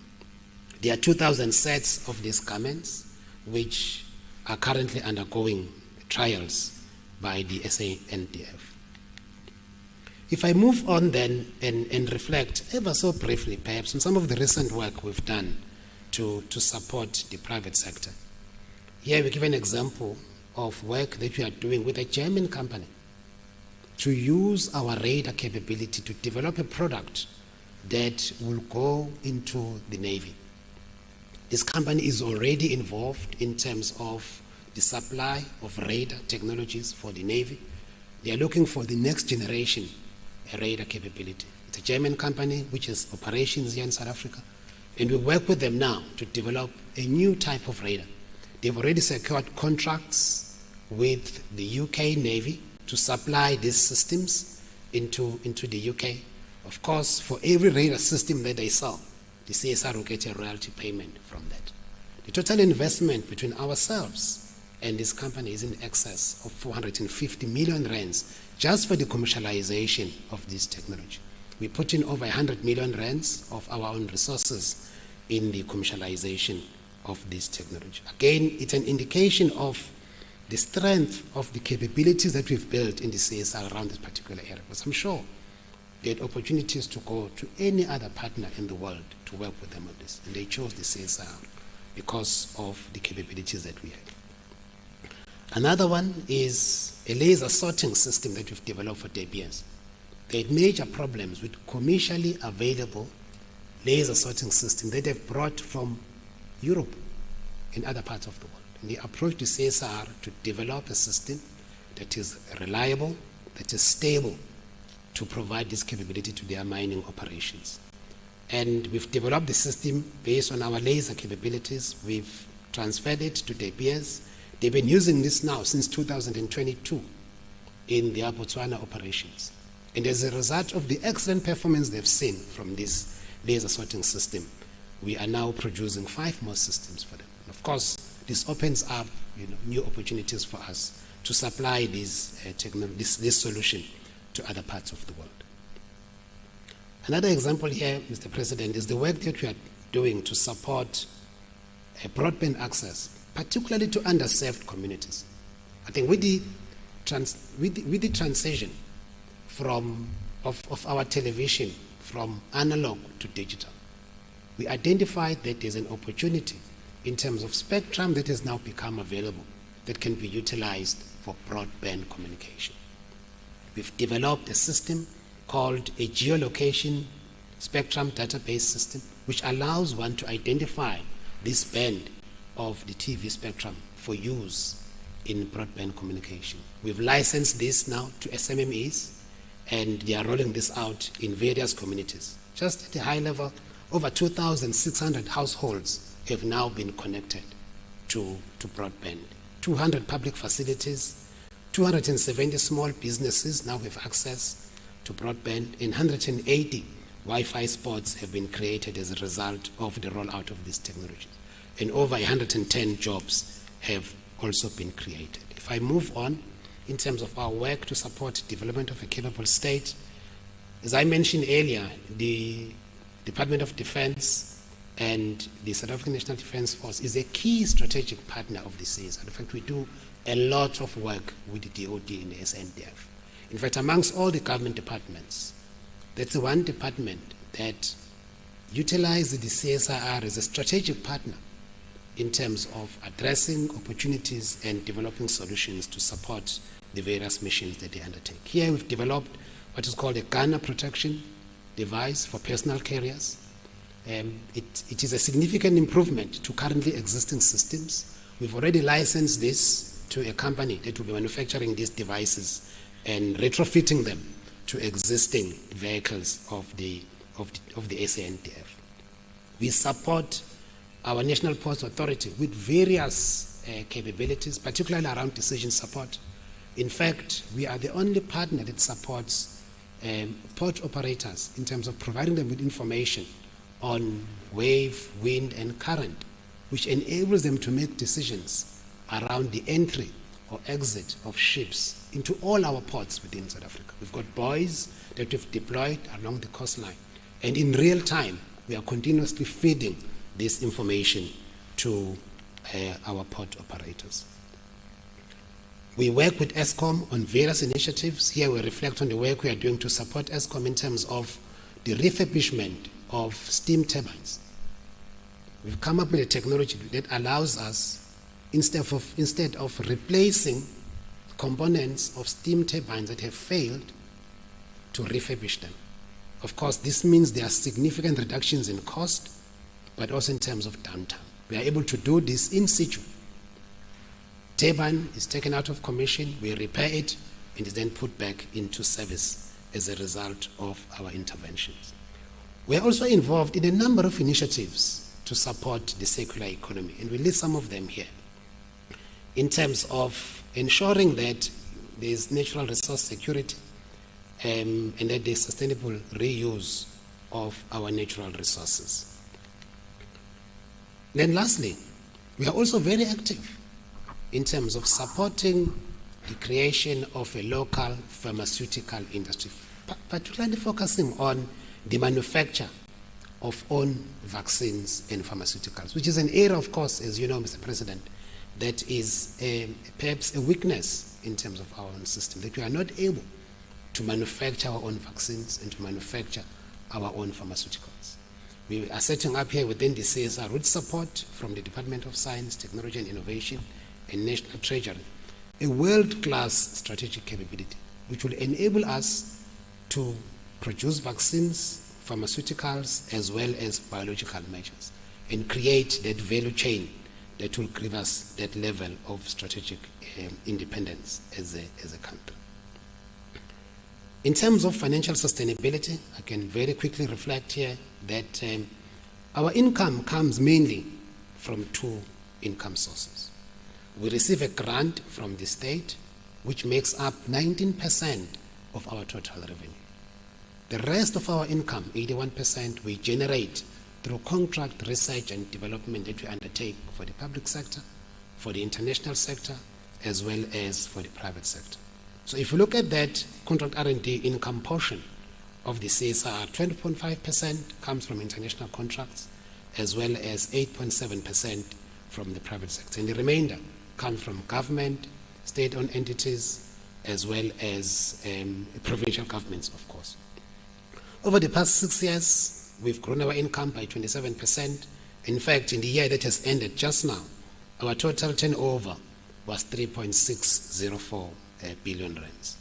There are 2,000 sets of these garments which are currently undergoing trials by the SANDF. If I move on then and reflect ever so briefly perhaps on some of the recent work we've done to support the private sector. Here we give an example of work that we are doing with a German company to use our radar capability to develop a product that will go into the Navy. This company is already involved in terms of the supply of radar technologies for the Navy. They are looking for the next generation radar capability. It's a German company which has operations here in South Africa, and we work with them now to develop a new type of radar. They've already secured contracts with the UK Navy to supply these systems into the UK. Of course, for every radar system that they sell, the CSIR will get a royalty payment from that. The total investment between ourselves and this company is in excess of 450 million rands just for the commercialization of this technology. We put in over 100 million rands of our own resources in the commercialization of this technology. Again, it's an indication of the strength of the capabilities that we've built in the CSIR around this particular area. Because I'm sure they had opportunities to go to any other partner in the world to work with them on this. And they chose the CSIR because of the capabilities that we have. Another one is a laser sorting system that we've developed for De Beers. They had major problems with commercially available laser sorting systems that they've brought from Europe and other parts of the world. And they approached the CSIR to develop a system that is reliable, that is stable, to provide this capability to their mining operations. And we've developed the system based on our laser capabilities. We've transferred it to De Beers. They've been using this now since 2022 in their Botswana operations. And as a result of the excellent performance they've seen from this laser sorting system, we are now producing 5 more systems for them. Of course, this opens up new opportunities for us to supply this solution to other parts of the world. Another example here, Mr. President, is the work that we are doing to support broadband access, particularly to underserved communities. I think with the transition of our television from analog to digital, we identified that there's an opportunity in terms of spectrum that has now become available that can be utilized for broadband communication. We've developed a system called a geolocation spectrum database system, which allows one to identify this band of the TV spectrum for use in broadband communication. We've licensed this now to SMMEs, and they are rolling this out in various communities. Just at a high level, over 2,600 households have now been connected to broadband. 200 public facilities, 270 small businesses now have access to broadband, and 180 Wi-Fi spots have been created as a result of the rollout of this technology. And over 110 jobs have also been created. If I move on, in terms of our work to support development of a capable state, as I mentioned earlier, the Department of Defense and the South African National Defense Force is a key strategic partner of the CSIR. In fact, we do a lot of work with the DOD and the SNDF. In fact, amongst all the government departments, that's the one department that utilizes the CSIR as a strategic partner in terms of addressing opportunities and developing solutions to support the various missions that they undertake. Here we've developed what is called a gunner protection device for personal carriers. It is a significant improvement to currently existing systems. We've already licensed this to a company that will be manufacturing these devices and retrofitting them to existing vehicles of the SANDF. We support our National Ports Authority with various capabilities, particularly around decision support. In fact, we are the only partner that supports port operators in terms of providing them with information on wave, wind, and current, which enables them to make decisions around the entry or exit of ships into all our ports within South Africa. We've got buoys that we've deployed along the coastline, and in real time, we are continuously feeding this information to our port operators. We work with Eskom on various initiatives. Here we reflect on the work we are doing to support Eskom in terms of the refurbishment of steam turbines. We've come up with a technology that allows us, instead of replacing components of steam turbines that have failed, to refurbish them. Of course, this means there are significant reductions in cost, but also in terms of downtime. We are able to do this in situ. Turbine is taken out of commission, we repair it, and is then put back into service as a result of our interventions. We are also involved in a number of initiatives to support the circular economy, and we list some of them here. In terms of ensuring that there is natural resource security and that there is sustainable reuse of our natural resources. Then lastly, we are also very active in terms of supporting the creation of a local pharmaceutical industry, particularly focusing on the manufacture of own vaccines and pharmaceuticals, which is an area, of course, as you know, Mr. President, that is perhaps a weakness in terms of our own system, that we are not able to manufacture our own vaccines and to manufacture our own pharmaceuticals. We are setting up here within the CSIR, with support from the Department of Science, Technology and Innovation and National Treasury, a world-class strategic capability which will enable us to produce vaccines, pharmaceuticals, as well as biological measures, and create that value chain that will give us that level of strategic independence as a country. In terms of financial sustainability, I can very quickly reflect here that our income comes mainly from two income sources. We receive a grant from the state, which makes up 19% of our total revenue. The rest of our income, 81%, we generate through contract research and development that we undertake for the public sector, for the international sector, as well as for the private sector. So if you look at that contract R&D income portion of the CSIR, 20.5% comes from international contracts, as well as 8.7% from the private sector. And the remainder comes from government, state-owned entities, as well as provincial governments, of course. Over the past 6 years, we've grown our income by 27%. In fact, in the year that has ended just now, our total turnover was 3.604 billion rands.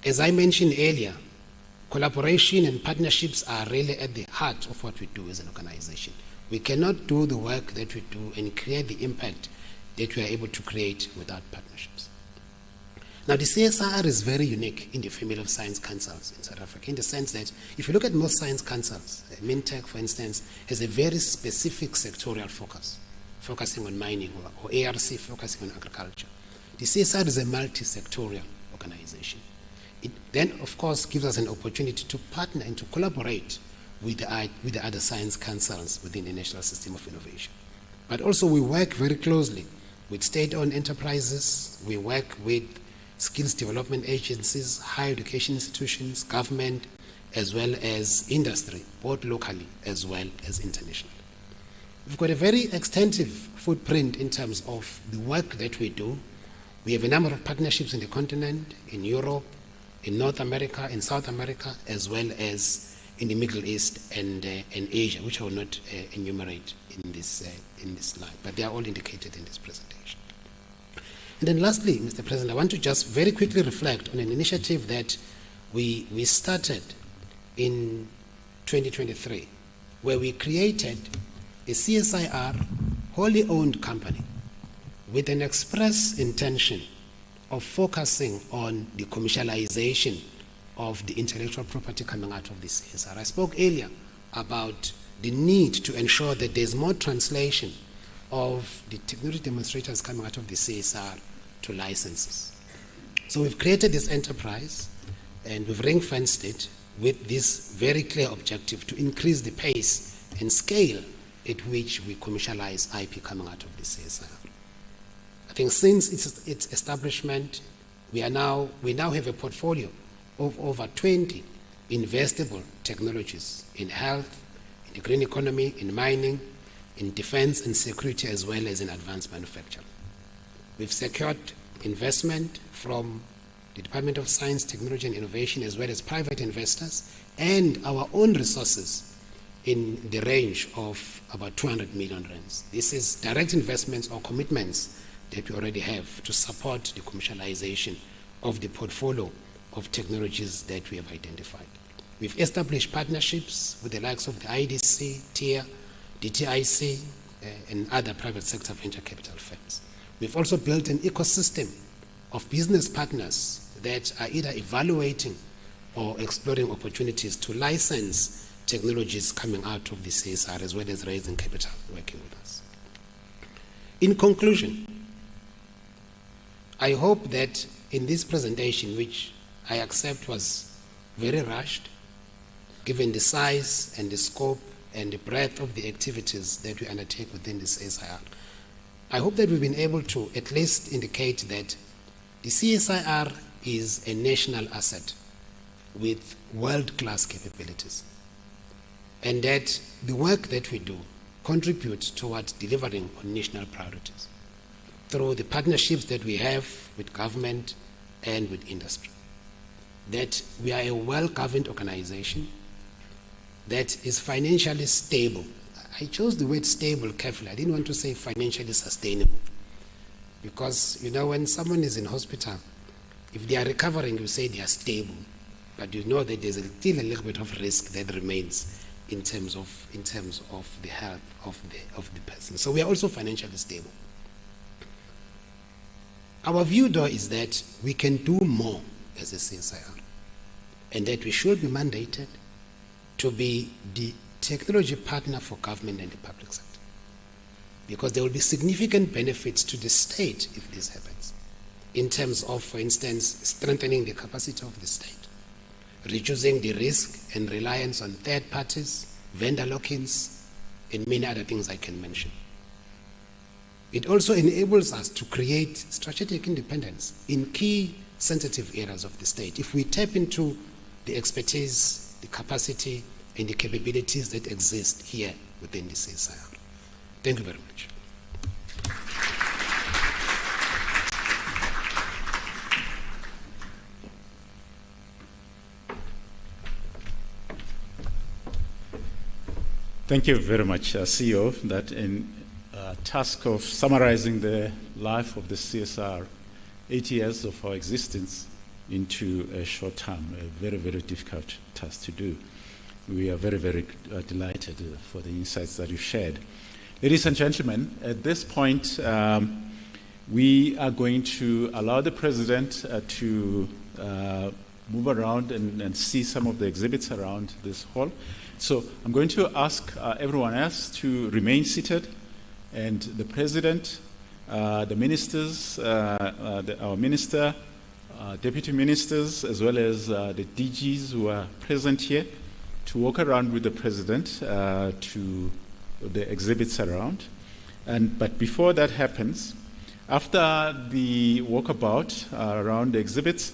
As I mentioned earlier, collaboration and partnerships are really at the heart of what we do as an organization. We cannot do the work that we do and create the impact that we are able to create without partnerships. Now, the CSIR is very unique in the family of science councils in South Africa, in the sense that if you look at most science councils, MinTech, for instance, has a very specific sectorial focus, focusing on mining, or ARC focusing on agriculture. The CSIR is a multi-sectorial organization. It then, of course, gives us an opportunity to partner and to collaborate with the other science councils within the National System of Innovation. But also we work very closely with state-owned enterprises, we work with skills development agencies, higher education institutions, government, as well as industry, both locally as well as internationally. We've got a very extensive footprint in terms of the work that we do. We have a number of partnerships in the continent, in Europe, in North America, in South America, as well as in the Middle East and Asia, which I will not enumerate in this slide, but they are all indicated in this presentation. And then lastly, Mr. President, I want to just very quickly reflect on an initiative that we started in 2023, where we created a CSIR wholly owned company with an express intention of focusing on the commercialization of the intellectual property coming out of the CSIR. I spoke earlier about the need to ensure that there's more translation of the technology demonstrators coming out of the CSIR to licenses. So we've created this enterprise and we've ring-fenced it with this very clear objective to increase the pace and scale at which we commercialize IP coming out of the CSIR. I think since its establishment, we now have a portfolio of over 20 investable technologies in health, in the green economy, in mining, in defense and security, as well as in advanced manufacturing. We've secured investment from the Department of Science, Technology and Innovation, as well as private investors, and our own resources in the range of about 200 million rands. This is direct investments or commitments that we already have to support the commercialization of the portfolio of technologies that we have identified. We've established partnerships with the likes of the IDC, TIA, DTIC, and other private sector venture capital firms. We've also built an ecosystem of business partners that are either evaluating or exploring opportunities to license technologies coming out of the CSIR, as well as raising capital working with us. In conclusion, I hope that in this presentation, which I accept was very rushed, given the size and the scope and the breadth of the activities that we undertake within the CSIR, I hope that we've been able to at least indicate that the CSIR is a national asset with world-class capabilities, and that the work that we do contributes towards delivering on national priorities through the partnerships that we have with government and with industry. That we are a well-governed organization that is financially stable. I chose the word stable carefully. I didn't want to say financially sustainable. Because, you know, when someone is in hospital, if they are recovering, you say they are stable. But you know that there's still a little bit of risk that remains in terms of the health of the person. So we are also financially stable. Our view, though, is that we can do more as a CSIR, and that we should be mandated to be the technology partner for government and the public sector, because there will be significant benefits to the state if this happens, in terms of, for instance, strengthening the capacity of the state, reducing the risk and reliance on third parties, vendor lock-ins, and many other things I can mention. It also enables us to create strategic independence in key sensitive areas of the state if we tap into the expertise, the capacity, and the capabilities that exist here within the CSIR. Thank you very much. Thank you very much, CEO, that in task of summarizing the life of the CSR, 8 years of our existence into a short time, a very, very difficult task to do. We are very, very delighted for the insights that you shared. Ladies and gentlemen, at this point, we are going to allow the President to move around and see some of the exhibits around this hall. So I'm going to ask everyone else to remain seated, and the President, the ministers, our minister, deputy ministers, as well as the DGs who are present here, to walk around with the President to the exhibits around. But before that happens, after the walkabout around the exhibits,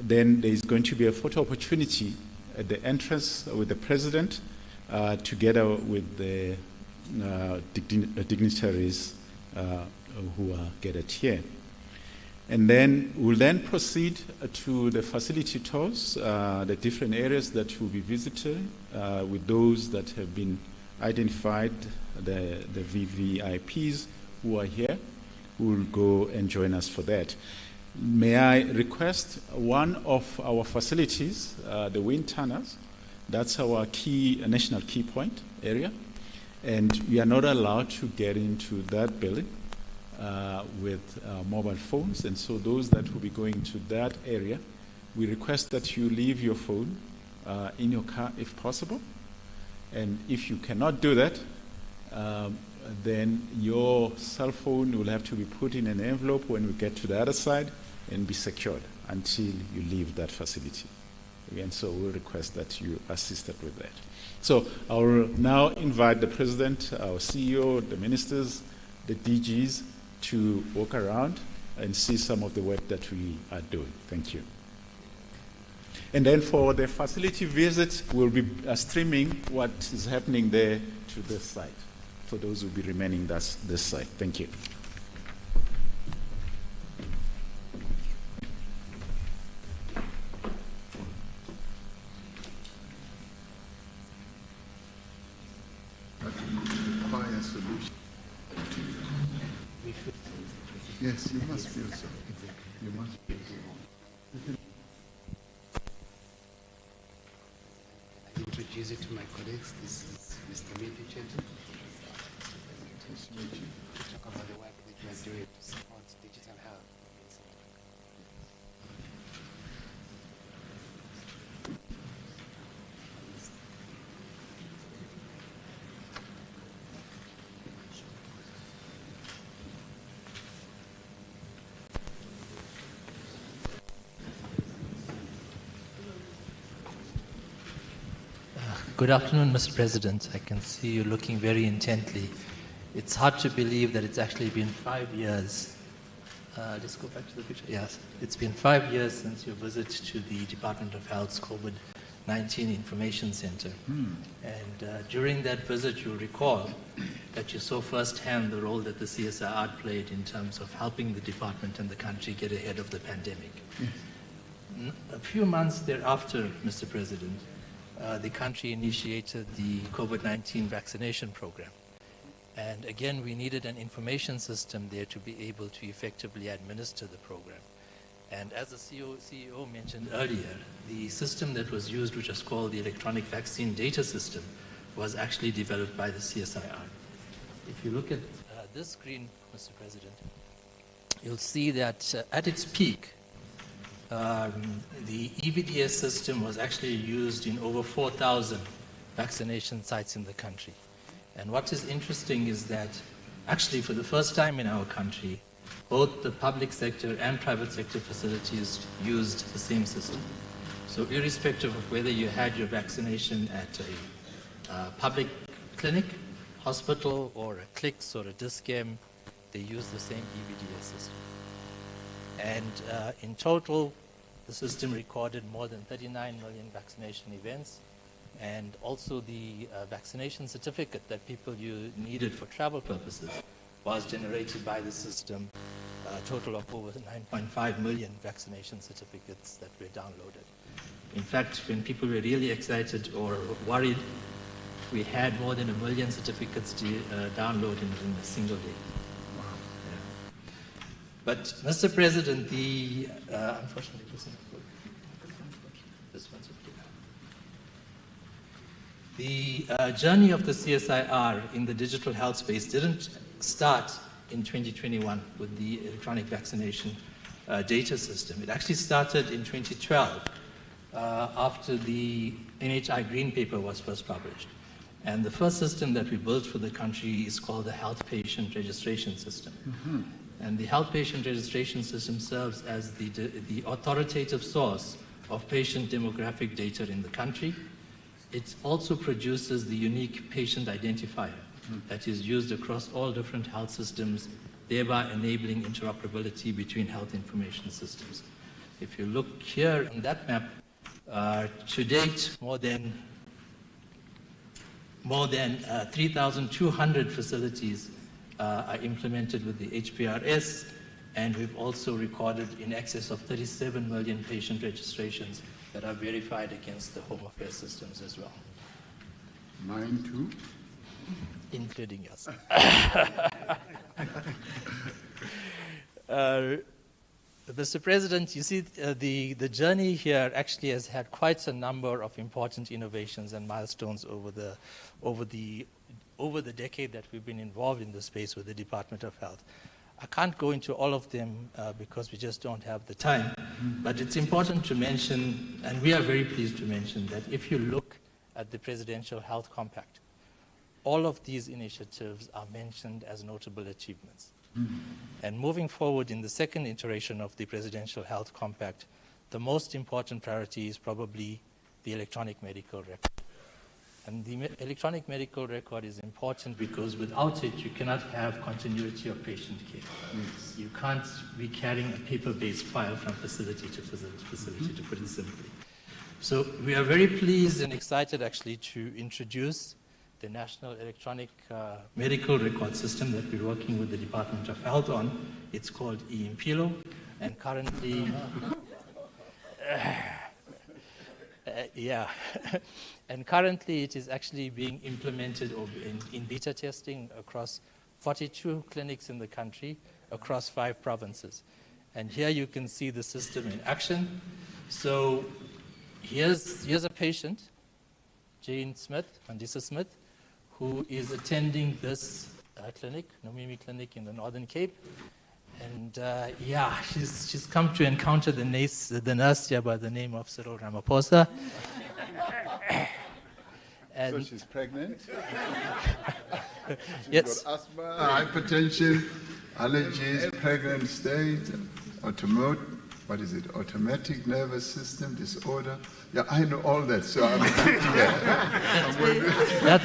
then there's going to be a photo opportunity at the entrance with the President, together with the dignitaries who are gathered here. And then we'll then proceed to the facility tours, the different areas that we'll be visiting with those that have been identified, the VVIPs who are here, who will go and join us for that. May I request one of our facilities, the wind tunnels, that's our key, national key point area, and we are not allowed to get into that building with mobile phones, and so those that will be going to that area, we request that you leave your phone in your car if possible, and if you cannot do that, then your cell phone will have to be put in an envelope when we get to the other side and be secured until you leave that facility. Again, so we'll request that you assist us with that. So I will now invite the President, our CEO, the ministers, the DGs to walk around and see some of the work that we are doing. Thank you. And then for the facility visit, we'll be streaming what is happening there to this site, for those who will be remaining this site. Thank you. Yes, you must feel so. You must feel so. I introduce you to my colleagues. This is Mr. Millicent. Nice to meet you. To talk about the work that you are doing to support digital health. Good afternoon, Mr. President. I can see you looking very intently. It's hard to believe that it's actually been 5 years. Let's go back to the picture. Yes, it's been 5 years since your visit to the Department of Health's COVID-19 Information Center. And during that visit, you'll recall that you saw firsthand the role that the CSIR played in terms of helping the department and the country get ahead of the pandemic. Yes. A few months thereafter, Mr. President, the country initiated the COVID-19 vaccination program. And again, we needed an information system there to be able to effectively administer the program. And as the CEO mentioned earlier, the system that was used, which is called the Electronic Vaccine Data System, was actually developed by the CSIR. If you look at this screen, Mr. President, you'll see that at its peak, the EVDS system was actually used in over 4,000 vaccination sites in the country. And what is interesting is that actually for the first time in our country, both the public sector and private sector facilities used the same system. So irrespective of whether you had your vaccination at a public clinic, hospital, or a CLICS or a DISCEM, they use the same EVDS system. And in total, the system recorded more than 39 million vaccination events, and also the vaccination certificate that people needed for travel purposes was generated by the system, a total of over 9.5 million vaccination certificates that were downloaded. In fact, when people were really excited or worried, we had more than 1 million certificates downloaded in a single day. Wow. Yeah. But, Mr. President, unfortunately, this one's okay. The journey of the CSIR in the digital health space didn't start in 2021 with the electronic vaccination data system. It actually started in 2012 after the NHI Green Paper was first published. And the first system that we built for the country is called the Health Patient Registration System. Mm-hmm. And the Health Patient Registration System serves as the authoritative source of patient demographic data in the country. It also produces the unique patient identifier that is used across all different health systems, thereby enabling interoperability between health information systems. If you look here on that map, to date, more than 3,200 facilities are implemented with the HPRS, and we've also recorded in excess of 37 million patient registrations that are verified against the Home Affairs systems as well. Mine too? Including us. Mr. President, you see the journey here actually has had quite a number of important innovations and milestones over the decade that we've been involved in the space with the Department of Health. I can't go into all of them because we just don't have the time, but it's important to mention, and we are very pleased to mention, that if you look at the Presidential Health Compact, all of these initiatives are mentioned as notable achievements. Mm-hmm. And moving forward in the second iteration of the Presidential Health Compact, the most important priority is probably the electronic medical record. And the electronic medical record is important because without it, you cannot have continuity of patient care. Yes. You can't be carrying a paper-based file from facility to facility, mm-hmm. to put it simply. So we are very pleased and excited actually to introduce the National Electronic Medical Record System that we're working with the Department of Health on. It's called eImpilo, and currently, and currently it is actually being implemented or in beta testing across 42 clinics in the country, across 5 provinces. And here you can see the system in action. So here's a patient, Jane Smith, Mandisa Smith, who is attending this clinic, Nomimi Clinic in the Northern Cape. And she's come to encounter the nurse here by the name of Cyril Ramaphosa. So she's pregnant? Yes. Got asthma, hypertension, allergies, pregnant state, automatic nervous system disorder. Yeah, I know all that, so I'm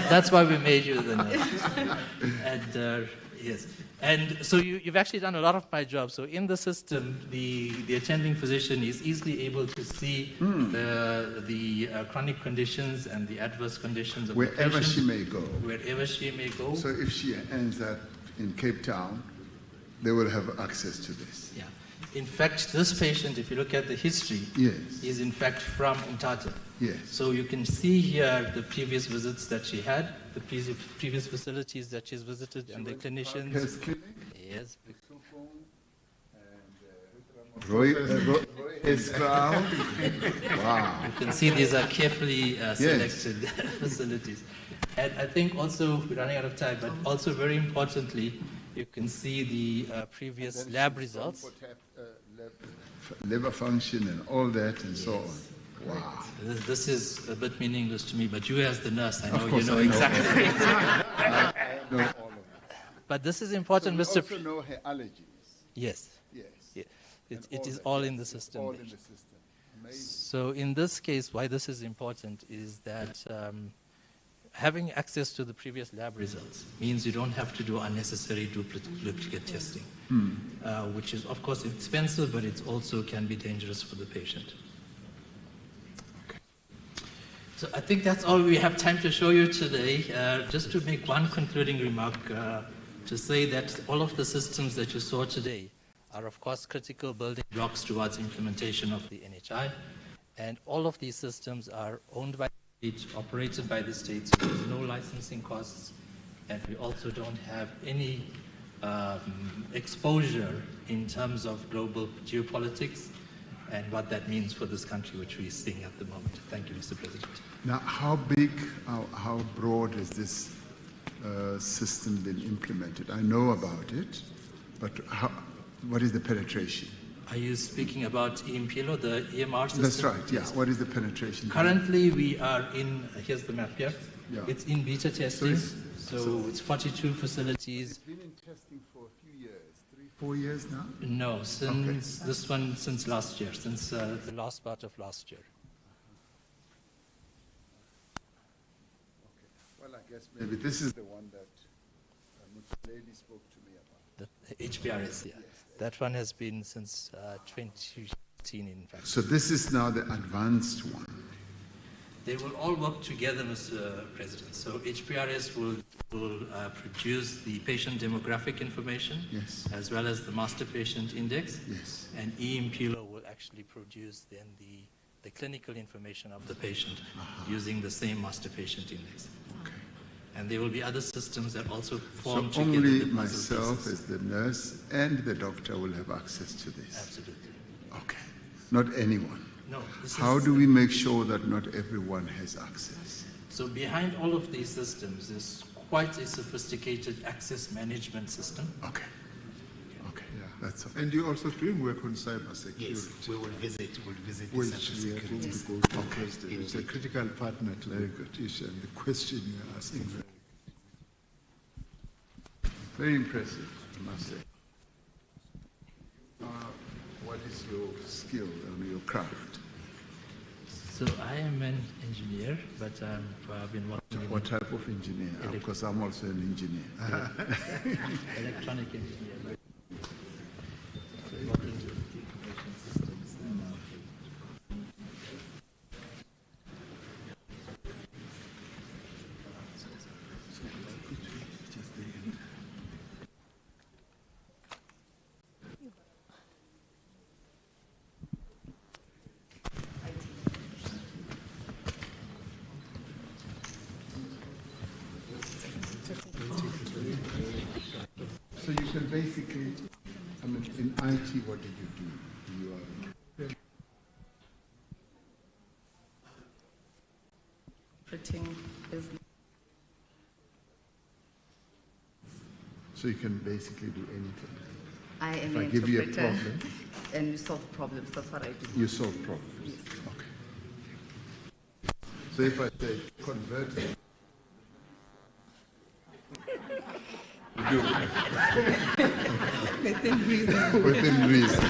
that's why we made you the nurse. And yes, and so you've actually done a lot of my job. So in the system, the attending physician is easily able to see the chronic conditions and the adverse conditions of the patient. Wherever she may go. Wherever she may go. So if she ends up in Cape Town, they will have access to this. Yeah. In fact, this patient, if you look at the history, yes, is in fact from Umtata. Yes. So you can see here the previous visits that she had, the previous facilities that she's visited, and the clinicians. Yes. Roy is crown. Wow. You can see these are carefully selected facilities. And I think also, we're running out of time, but also very importantly, You can see the previous lab results. Liver function and all that and so on. Wow. This is a bit meaningless to me, but you as the nurse, I know you course know I know. exactly. I know all of that. But this is important, So Mr. we also know her allergies. Yes. Yes. Yeah. And It is that, all yes, in the it's system. all there. in the system. Amazing. So in this case, why this is important is that having access to the previous lab results means you don't have to do unnecessary duplicate testing, which is of course expensive, but it also can be dangerous for the patient. So I think that's all we have time to show you today. Just to make one concluding remark, to say that all of the systems that you saw today are of course critical building blocks towards implementation of the NHI. And all of these systems are owned by the state, operated by the state, so there's no licensing costs. And we also don't have any exposure in terms of global geopolitics and what that means for this country, which we're seeing at the moment. Thank you, Mr. President. Now, how big, how broad has this system been implemented? I know about it, but what is the penetration? Are you speaking about EMPLO, the EMR system? That's right, yeah. What is the penetration? Currently, we are in, here's the map here. Yeah. It's in beta testing. So It's 42 facilities. It's been in testing for a few years, 3-4 years now? No, since this one, since last year, since the last part of last year. Okay. Well, I guess maybe this is the one that the lady spoke to me about. The HPRS, yeah. That one has been since 2015, in fact. So this is now the advanced one. They will all work together, Mr. President. So HPRS will produce the patient demographic information, Yes. as well as the master patient index. Yes. And EMPLO will actually produce then the clinical information of the patient using the same master patient index. Okay. And there will be other systems that also So form together only the puzzle myself pieces. as the nurse and the doctor will have access to this? Absolutely. Okay. Not anyone? No. This How is, do we make sure that not everyone has access? So behind all of these systems is quite a sophisticated access management system. Okay. Okay. Yeah. That's okay. And you're also doing work on cybersecurity. Yes, we'll visit the Which we are going to cybersecurity. go to President. It's a critical partner to the petition. The question you're asking. Very impressive, I must say. What is your skill and your craft? So I am an engineer, but I've been working in What type of engineer? Because I'm also an engineer. electronic engineer. So working with information systems. So you can basically, I mean, in IT, what do you do? You are Interpreting business. so you can basically do anything. I am If an I give you a interpreter, problem, and you solve problems. That's what I do. you solve problems. Yes. Okay. So if I say convert it, you do Within reason. within reason.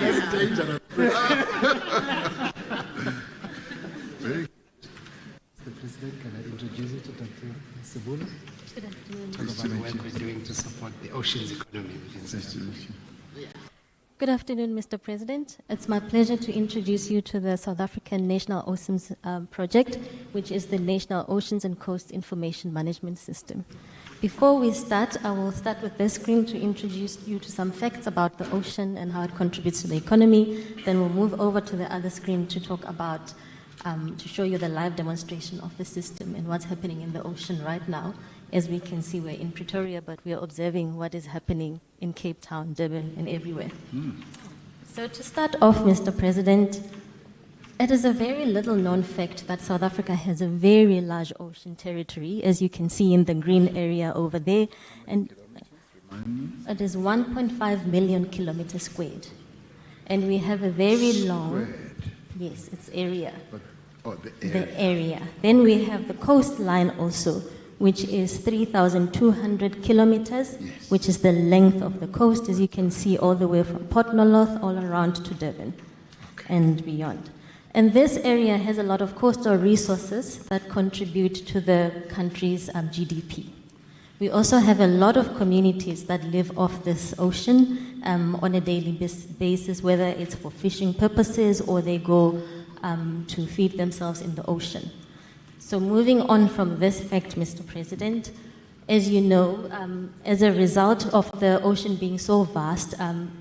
That's dangerous. Very Mr. President, can I introduce you to Dr. Sebula? Good afternoon. Talk about the work we're doing to support the oceans economy within South nice to meet you. Good afternoon, Mr. President. It's my pleasure to introduce you to the South African National Oceans Project, which is the National Oceans and Coast Information Management System. Before we start, I will start with this screen to introduce you to some facts about the ocean and how it contributes to the economy. Then we'll move over to the other screen to talk about, to show you the live demonstration of the system and what's happening in the ocean right now. As we can see, we're in Pretoria, but we are observing what is happening in Cape Town, Durban, and everywhere. So to start off, Mr. President, It is a very little known fact that South Africa has a very large ocean territory, as you can see in the green area over there. And it is 1.5 million kilometers squared. And we have a very long, yes, it's area. The area. Then we have the coastline also, which is 3,200 kilometers, which is the length of the coast, as you can see, all the way from Port Noloth all around to Durban and beyond. And this area has a lot of coastal resources that contribute to the country's GDP. We also have a lot of communities that live off this ocean on a daily basis, whether it's for fishing purposes or they go to feed themselves in the ocean. So moving on from this fact, Mr. President, as you know, as a result of the ocean being so vast,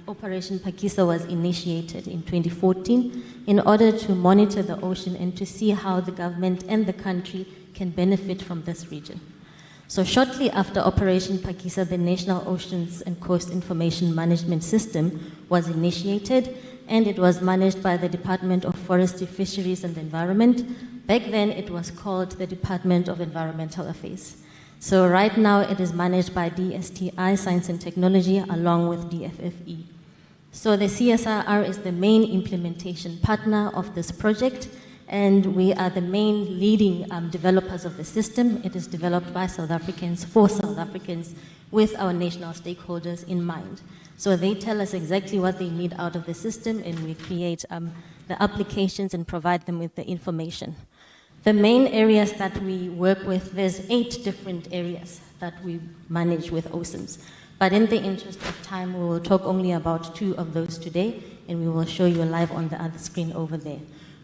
Operation Phakisa was initiated in 2014 in order to monitor the ocean and to see how the government and the country can benefit from this region. So shortly after Operation Phakisa, the National Oceans and Coast Information Management System was initiated, and it was managed by the Department of Forestry, Fisheries and Environment. Back then, it was called the Department of Environmental Affairs. So right now, it is managed by DSTI, Science and Technology, along with DFFE. So the CSIR is the main implementation partner of this project, and we are the main leading developers of the system. It is developed by South Africans, for South Africans, with our national stakeholders in mind. So they tell us exactly what they need out of the system, and we create the applications and provide them with the information. The main areas that we work with, there's 8 different areas that we manage with OSIMs. But in the interest of time, we will talk only about 2 of those today, and we will show you live on the other screen over there.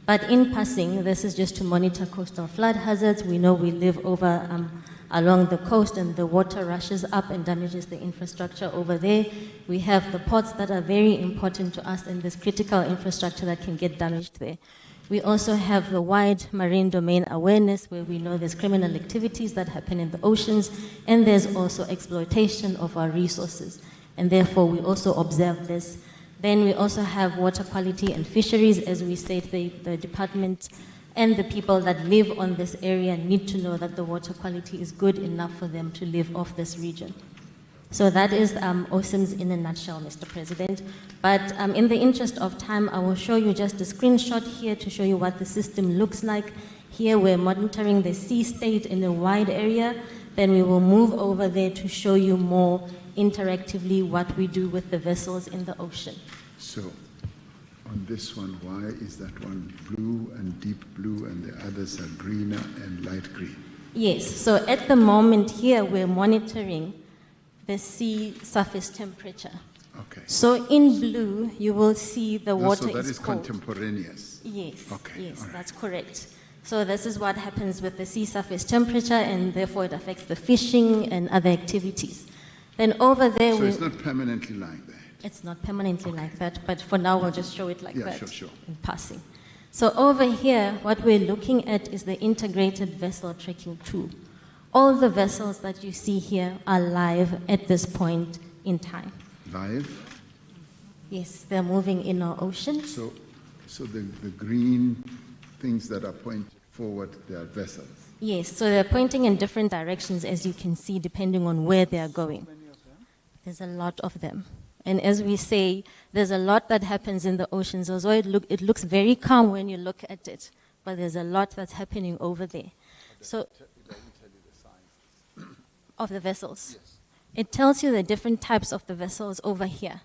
But in passing, this is just to monitor coastal flood hazards. We know we live over along the coast, and the water rushes up and damages the infrastructure over there. We have the ports that are very important to us, and there's critical infrastructure that can get damaged there. We also have the wide marine domain awareness, where we know there's criminal activities that happen in the oceans, and there's also exploitation of our resources, and therefore we also observe this. Then we also have water quality and fisheries. As we said, the department and the people that live on this area need to know that the water quality is good enough for them to live off this region. So that is OSIMs in a nutshell, Mr. President. But in the interest of time, I will show you just a screenshot here to show you what the system looks like. Here we're monitoring the sea state in a wide area. Then we will move over there to show you more interactively what we do with the vessels in the ocean. So, on this one, why is that one blue and deep blue and the others are greener and light green? Yes, so at the moment here we're monitoring the sea surface temperature. Okay. So in blue you will see the water so that is is cold. Contemporaneous? Yes, okay. Yes, right. That's correct. So this is what happens with the sea surface temperature, and therefore it affects the fishing and other activities. Then over there so it's not permanently like that? It's not permanently like that, but for now we'll just show it like that sure. in passing. So over here, what we're looking at is the integrated vessel tracking tool. All the vessels that you see here are live at this point in time. Live? Yes, they're moving in our ocean. So the green things that are pointing forward, they are vessels? Yes, so they're pointing in different directions, as you can see, depending on where they are going. There's a lot of them. And as we say, there's a lot that happens in the oceans. Although it looks very calm when you look at it, but there's a lot that's happening over there. So, of the vessels. Yes. It tells you the different types of the vessels over here.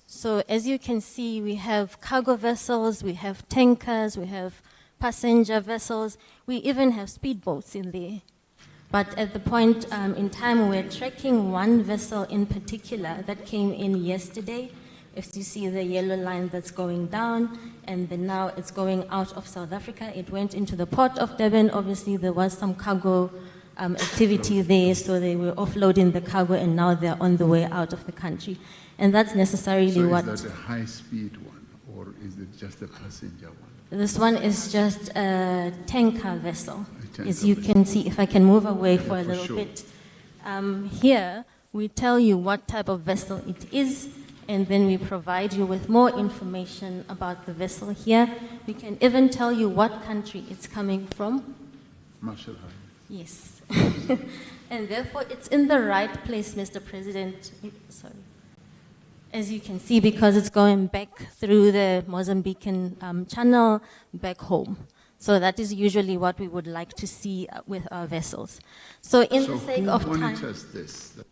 So as you can see, we have cargo vessels, we have tankers, we have passenger vessels, we even have speedboats in there. But at the point in time, we're tracking one vessel in particular that came in yesterday. If you see the yellow line that's going down, and then now it's going out of South Africa. It went into the port of Durban. Obviously, there was some cargo activity there, so they were offloading the cargo, and now they're on the way out of the country. And that's necessarily what... So is that a high-speed one, or is it just a passenger one? This one is just a tanker vessel. As you can see, if I can move away for a little bit. Here, we tell you what type of vessel it is, and then we provide you with more information about the vessel here. We can even tell you what country it's coming from. Marshall High. Yes. And therefore, it's in the right place, Mr. President. Sorry. As you can see, because it's going back through the Mozambican channel back home. So that is usually what we would like to see with our vessels. So in the sake of time... who monitors this? The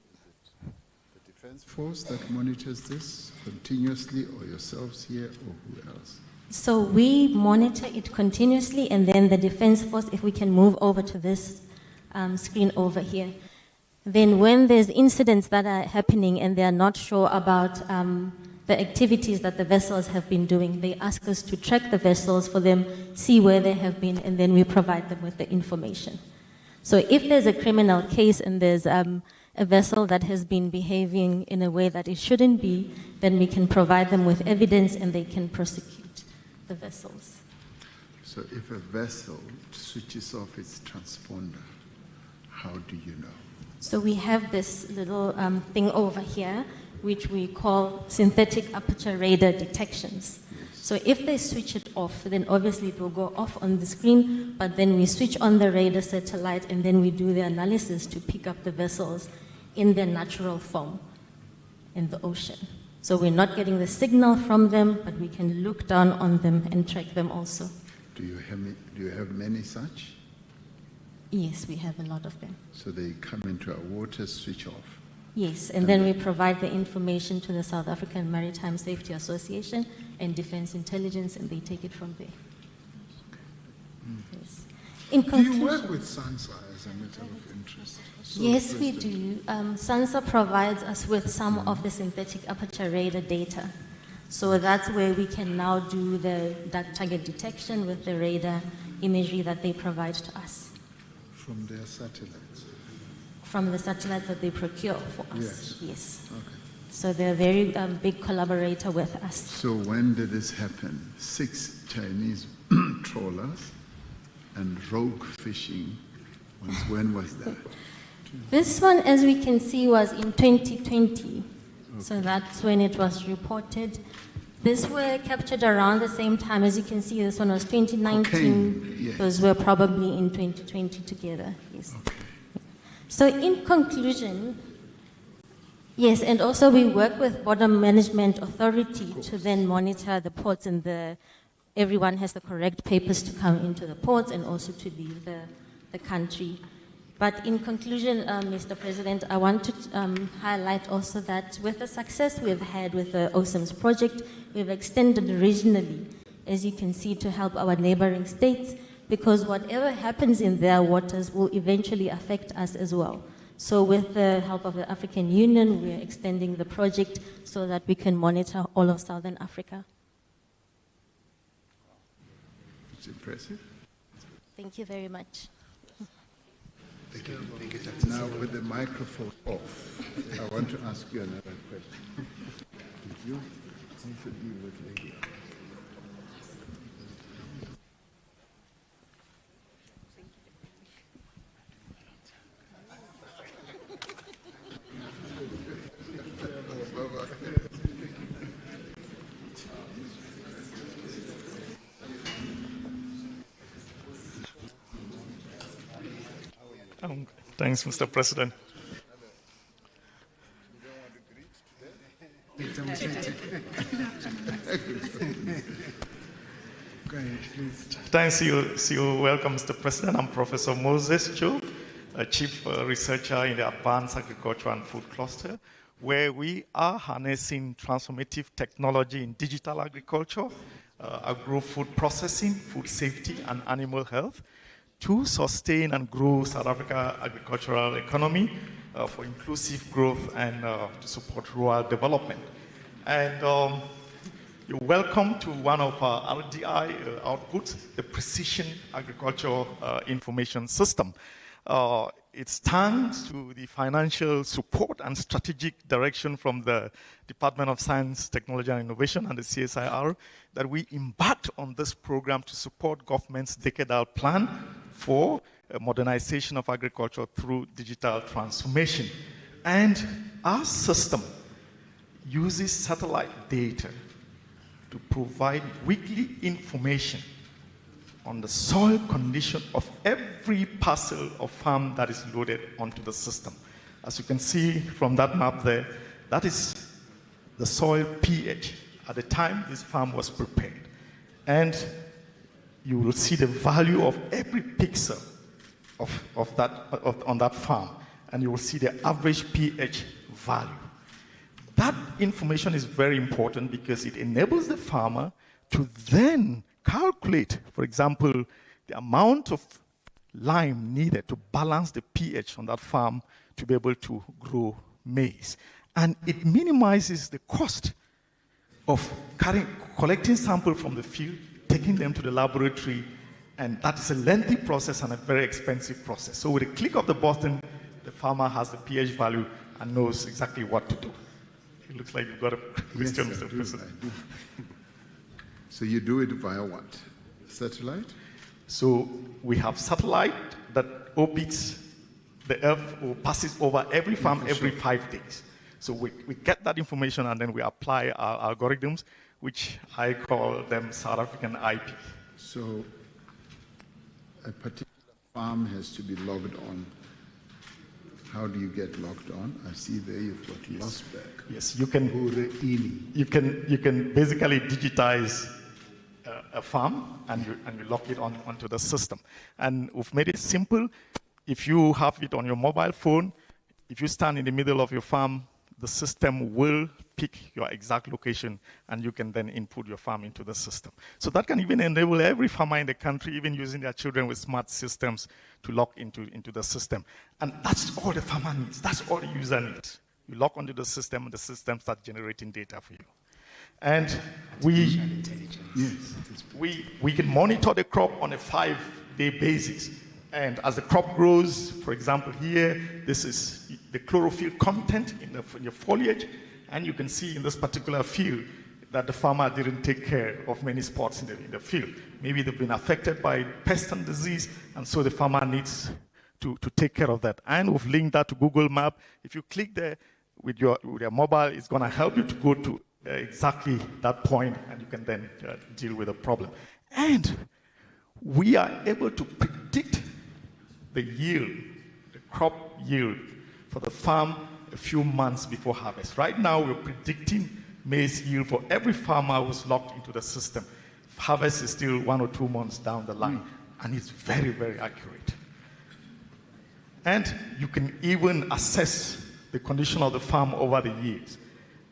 Defense Force that monitors this continuously, or yourselves here, or who else? So we monitor it continuously, and then the Defense Force, if we can move over to this screen over here, then when there's incidents that are happening and they are not sure about the activities that the vessels have been doing, they ask us to track the vessels for them, see where they have been, and then we provide them with the information. So if there's a criminal case and there's a vessel that has been behaving in a way that it shouldn't be, then we can provide them with evidence and they can prosecute the vessels. So if a vessel switches off its transponder, how do you know? So we have this little thing over here, which we call synthetic aperture radar detections. So if they switch it off, then obviously it will go off on the screen, but then we switch on the radar satellite and then we do the analysis to pick up the vessels in their natural form in the ocean. So we're not getting the signal from them, but we can look down on them and track them also. Do you have many such? Yes, we have a lot of them. So they come into our water, switch off? Yes, and then we provide the information to the South African Maritime Safety Association and Defense Intelligence, and they take it from there. Yes. In Do you conclusion, work with SANSA as a matter of interest? yes, we do. SANSA provides us with some of the synthetic aperture radar data. So that's where we can now do the dark target detection with the radar imagery that they provide to us. From their satellites? From the satellites that they procure for us. Yes. Yes. Okay. So they're a very big collaborator with us. So when did this happen? 6 Chinese trawlers and rogue fishing. When was that? This one, as we can see, was in 2020. So that's when it was reported. These were captured around the same time. As you can see, this one was 2019. Cocaine, yes. Those were probably in 2020 together. Yes. Okay. So in conclusion, yes, and also we work with Border Management Authority to then monitor the ports and everyone has the correct papers to come into the ports and also to leave the country. But in conclusion, Mr. President, I want to highlight also that with the success we've had with the OSIMS project, we've extended regionally, as you can see, to help our neighboring states, because whatever happens in their waters will eventually affect us as well. So with the help of the African Union, we're extending the project so that we can monitor all of Southern Africa. It's impressive. Thank you very much. Thank you. Now, with the microphone off, I want to ask you another question. Did you interview with Lydia? Thanks, Mr. President. Thanks, you welcome, Mr. President. I'm Professor Moses Cho, a chief researcher in the Advanced Agriculture and Food Cluster, where we are harnessing transformative technology in digital agriculture, agro-food processing, food safety, and animal health to sustain and grow South Africa's agricultural economy for inclusive growth and to support rural development. And you're welcome to one of our RDI outputs, the Precision Agriculture Information System. It's thanks to the financial support and strategic direction from the Department of Science, Technology and Innovation and the CSIR that we embarked on this program to support government's decadal plan for modernization of agriculture through digital transformation. And our system uses satellite data to provide weekly information on the soil condition of every parcel of farm that is loaded onto the system. As you can see from that map there, that is the soil pH at the time this farm was prepared. And you will see the value of every pixel on that farm, and you will see the average pH value. That information is very important because it enables the farmer to then calculate, for example, the amount of lime needed to balance the pH on that farm to be able to grow maize. And it minimizes the cost of collecting samples from the field, taking them to the laboratory, and that is a lengthy process and a very expensive process. So with a click of the button, the farmer has the pH value and knows exactly what to do. It looks like you've got a question, Yes, Mr. President. I do. So you do it via what? Satellite? So we have satellite that orbits the Earth or passes over every farm every 5 days. So we get that information and then we apply our algorithms, which I call them South African IP. So a particular farm has to be logged on. How do you get logged on? I see there you've got Losberg. Yes, you can basically digitize a farm and you log it onto the system. And we've made it simple. If you have it on your mobile phone, if you stand in the middle of your farm, the system will pick your exact location and you can then input your farm into the system. So that can even enable every farmer in the country, even using their children with smart systems, to log into the system. And that's all the farmer needs. That's all the user needs. You log onto the system and the system starts generating data for you. And we can monitor the crop on a 5-day basis. And as the crop grows, for example, here, this is the chlorophyll content in your foliage. And you can see in this particular field that the farmer didn't take care of many spots in the field. Maybe they've been affected by pest and disease, and so the farmer needs to take care of that. And we've linked that to Google Map. If you click there with your mobile, it's going to help you to go to exactly that point, and you can then deal with the problem. And we are able to predict the yield, the crop yield for the farm a few months before harvest. Right now, we're predicting maize yield for every farmer who's logged into the system. Harvest is still 1 or 2 months down the line, and it's very, very accurate. And you can even assess the condition of the farm over the years.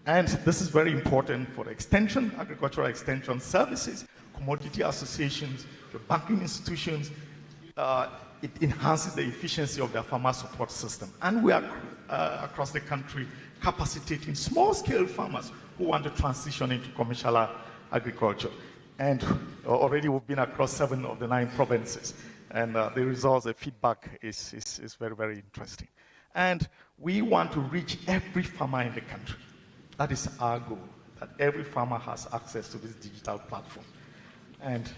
And this is very important for the extension, agricultural extension services, commodity associations, the banking institutions. It enhances the efficiency of their farmer support system. And we are across the country capacitating small-scale farmers who want to transition into commercial agriculture. And already we've been across 7 of the 9 provinces. And the results, the feedback is very, very interesting. And we want to reach every farmer in the country. That is our goal, that every farmer has access to this digital platform. And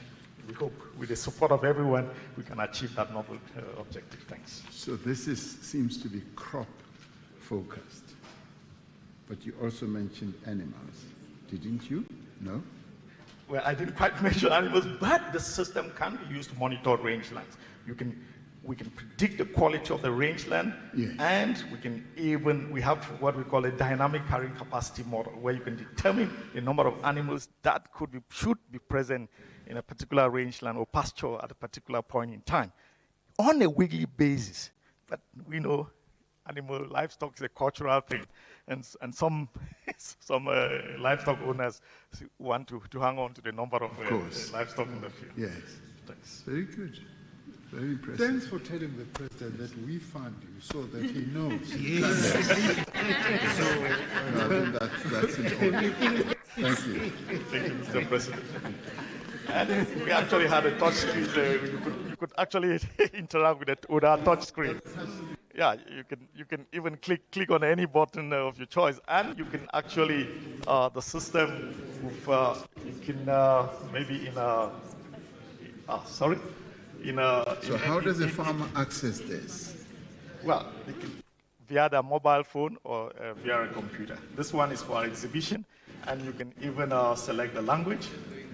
we hope with the support of everyone, we can achieve that noble objective. Thanks. So this seems to be crop focused, but you also mentioned animals, didn't you? No? Well, I didn't quite mention animals, but the system can be used to monitor rangelands. We can predict the quality of the rangeland, yes. And we have what we call a dynamic carrying capacity model, where you can determine the number of animals that should be present in a particular rangeland or pasture at a particular point in time on a weekly basis. But we know livestock is a cultural thing, and some livestock owners want to hang on to the number of livestock in the field. Yes. Thanks. Very good. Very impressive. Thanks for telling the president that we fund you so that he knows. Yes. So that's important. Thank you. Thank you, Mr. President. And we actually had a touch screen. You could actually interact with our touch screen. Yeah, you can even click on any button of your choice, and you can actually the system. You can maybe in a sorry. So how does a farmer access this? Well, they can via their mobile phone or via a computer. This one is for our exhibition, and you can even select the language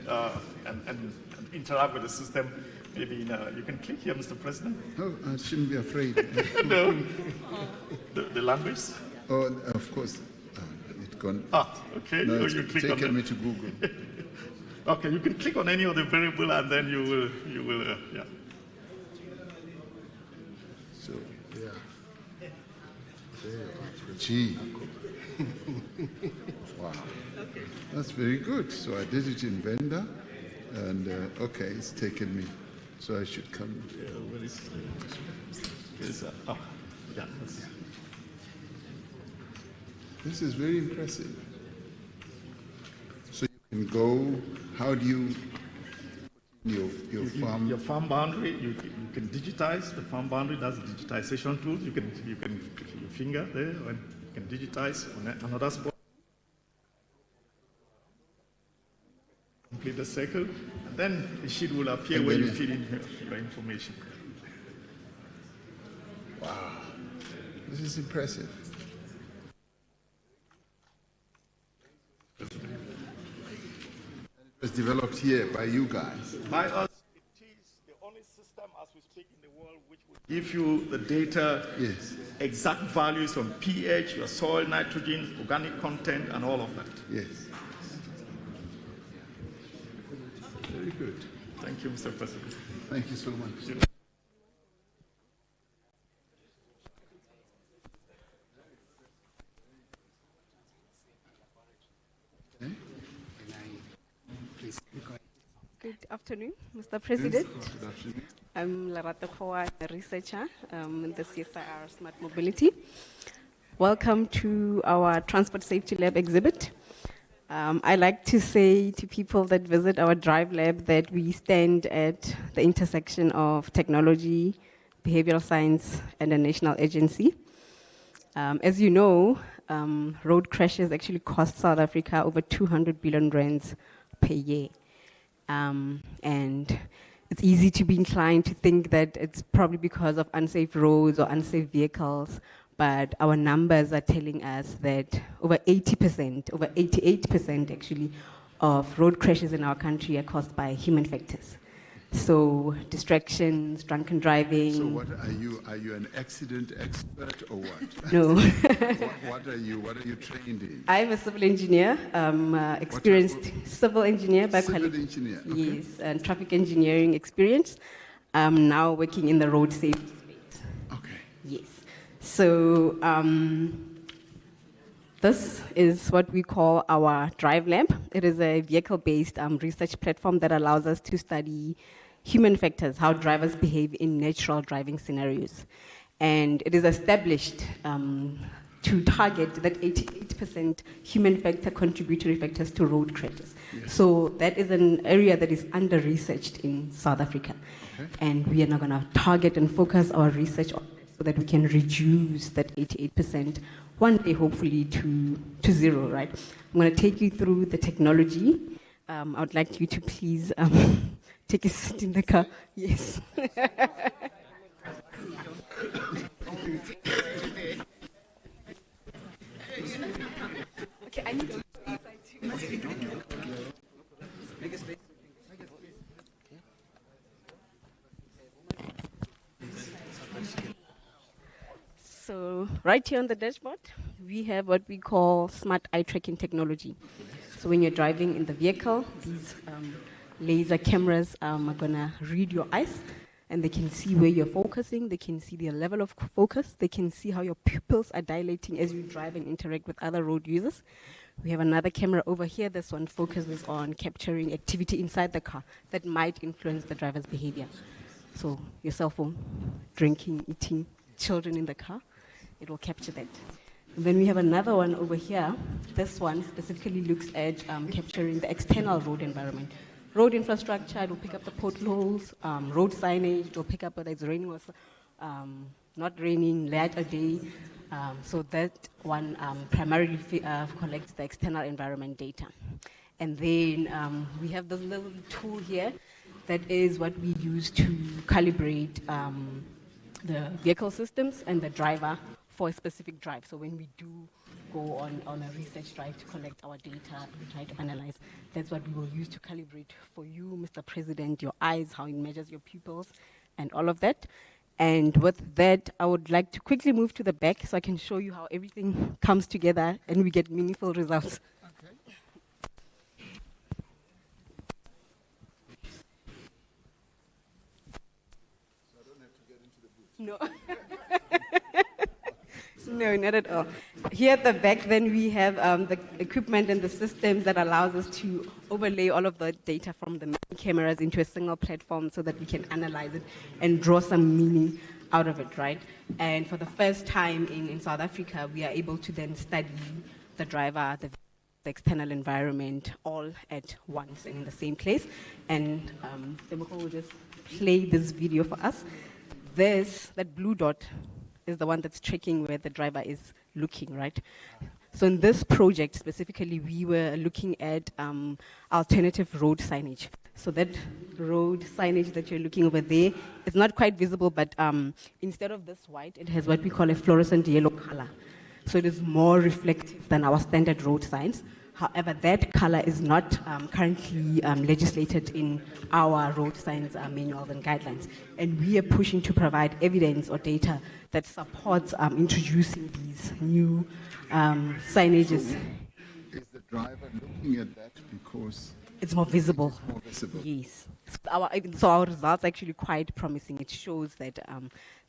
and interact with the system. Maybe you can click here, Mr. President. Oh, I shouldn't be afraid. No, the language. Oh, of course. It's gone. Okay. No, you click on taken me to Google. Okay, you can click on any of the variable, and then you will, yeah. So, yeah. Gee. Wow. That's very good. So I did it in Venda, and okay, it's taken me. So I should come. Where is yeah. This is very impressive. So you can go. How do you your farm? Your farm boundary. You can digitize the farm boundary. That's the digitization tool. You can click your finger there, and you can digitize on another spot. Complete the circle, and then a sheet will appear where you fill in your information. Wow, this is impressive. It was developed here by you guys. By us, it is the only system as we speak in the world which will give you the data, Yes. exact values on pH, your soil nitrogen, organic content, and all of that. Yes. Very good. Thank you, Mr. President. Thank you so much. Good afternoon, Mr. President. Good afternoon. I'm Larato Khoa, a researcher in the CSIR Smart Mobility. Welcome to our Transport Safety Lab exhibit. I like to say to people that visit our Drive Lab that we stand at the intersection of technology, behavioral science, and a national agency. As you know, road crashes actually cost South Africa over 200 billion rands per year. And it's easy to be inclined to think that it's probably because of unsafe roads or unsafe vehicles, but our numbers are telling us that over 80%, over 88% actually, of road crashes in our country are caused by human factors. So distractions, drunken driving. So what are you? Are you an accident expert or what? No. What are you? What are you trained in? I'm a civil engineer, experienced civil engineer by Civil engineer. Okay. Yes, and traffic engineering experience. I'm now working in the road safety space. Okay. Yes. So this is what we call our Drive Lab. It is a vehicle-based research platform that allows us to study human factors, how drivers behave in natural driving scenarios. And it is established to target that 88% human factor contributory factors to road crashes. Yes. So that is an area that is under-researched in South Africa. Okay. And we are now going to target and focus our research on it so that we can reduce that 88% one day, hopefully, to zero, right? I'm going to take you through the technology. I would like you to please take a seat in the car. Yes. Okay, I need to make a space. So right here on the dashboard, we have what we call smart eye tracking technology. So when you're driving in the vehicle, these laser cameras are going to read your eyes, and they can see where you're focusing, they can see the level of focus, they can see how your pupils are dilating as you drive and interact with other road users. We have another camera over here. This one focuses on capturing activity inside the car that might influence the driver's behavior. So your cell phone, drinking, eating, children in the car, it will capture that. And then we have another one over here. This one specifically looks at capturing the external road environment. Road infrastructure, it will pick up the potholes, road signage, it will pick up whether it's raining or not raining, light or day. So that one primarily collects the external environment data. And then we have this little tool here that is what we use to calibrate the vehicle systems and the driver for a specific drive. So when we do go on a research drive to collect our data, we try to analyze. That's what we will use to calibrate for you, Mr. President, your eyes, how it measures your pupils, and all of that. And with that, I would like to quickly move to the back so I can show you how everything comes together and we get meaningful results. Okay. So I don't have to get into the booth. No. No, not at all. Here at the back, then we have the equipment and the systems that allows us to overlay all of the data from the cameras into a single platform so that we can analyze it and draw some meaning out of it, right? And for the first time in South Africa, we are able to then study the driver, the external environment, all at once and in the same place. And Temoko will just play this video for us. That blue dot is the one that's tracking where the driver is looking, right? So in this project specifically, we were looking at alternative road signage. So that road signage that you're looking over there is not quite visible, but instead of this white, it has what we call a fluorescent yellow color. So it is more reflective than our standard road signs. However, that color is not currently legislated in our road signs manuals and guidelines. And we are pushing to provide evidence or data that supports introducing these new signages. So is the driver looking at that because it's more visible? It's more visible. Yes. So our results are actually quite promising. It shows that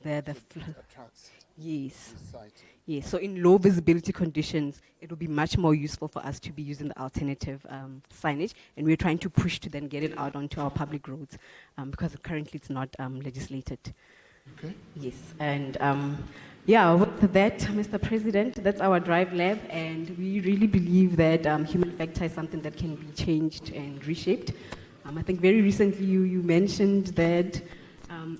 the attracts. Yes. Sighting. Yes. So in low visibility conditions, it will be much more useful for us to be using the alternative signage, and we're trying to push to then get it out onto our public roads because currently it's not legislated. Okay. Yes. And yeah, with that, Mr. President, that's our drive lab, and we really believe that human factor is something that can be changed and reshaped. I think very recently you mentioned that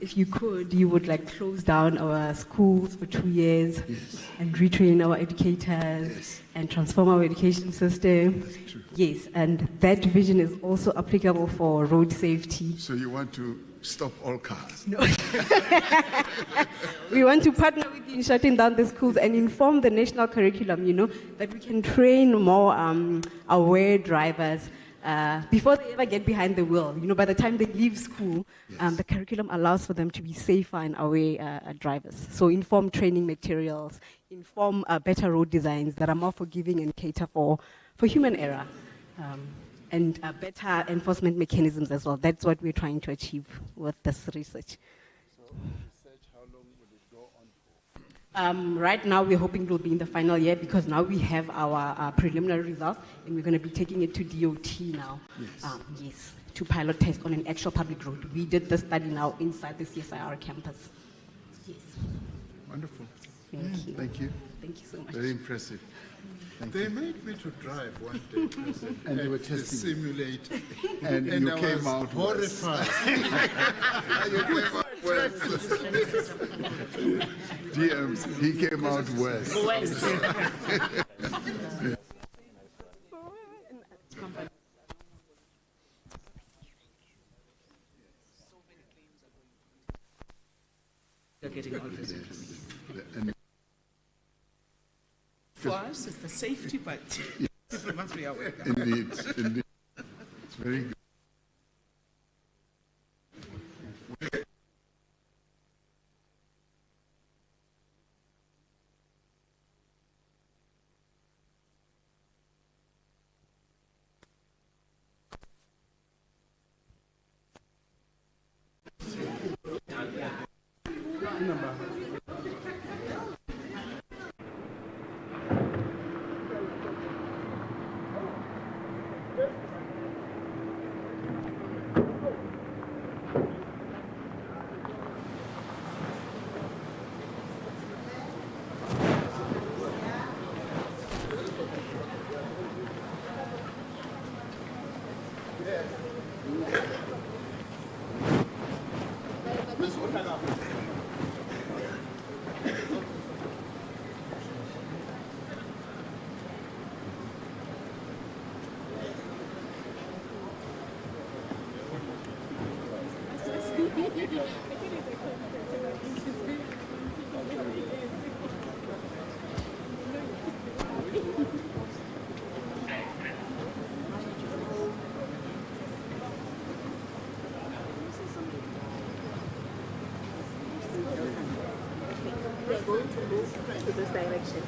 if you could, you would like close down our schools for 2 years and retrain our educators and transform our education system. Yes, and that vision is also applicable for road safety. So you want to stop all cars? No. We want to partner with you in shutting down the schools and inform the national curriculum, that we can train more aware drivers before they ever get behind the wheel. By the time they leave school, the curriculum allows for them to be safer and aware drivers. So inform training materials, inform better road designs that are more forgiving and cater for human error. And better enforcement mechanisms as well. That's what we're trying to achieve with this research. So research, how long will it go on for? Right now, we're hoping it will be in the final year because now we have our preliminary results and we're going to be taking it to DOT now. Yes, to pilot test on an actual public road. We did the study now inside the CSIR campus. Yes. Wonderful. Thank you. Thank you. Thank you so much. Very impressive. They made me to drive one day, President, And they were at the testing. simulator. And you I came was out worse. horrified. You came out worse. GMs, he came out worse. You're getting all this information. And For us, it's the safety, but people must be aware. indeed, indeed. It's very good. going to move to this direction.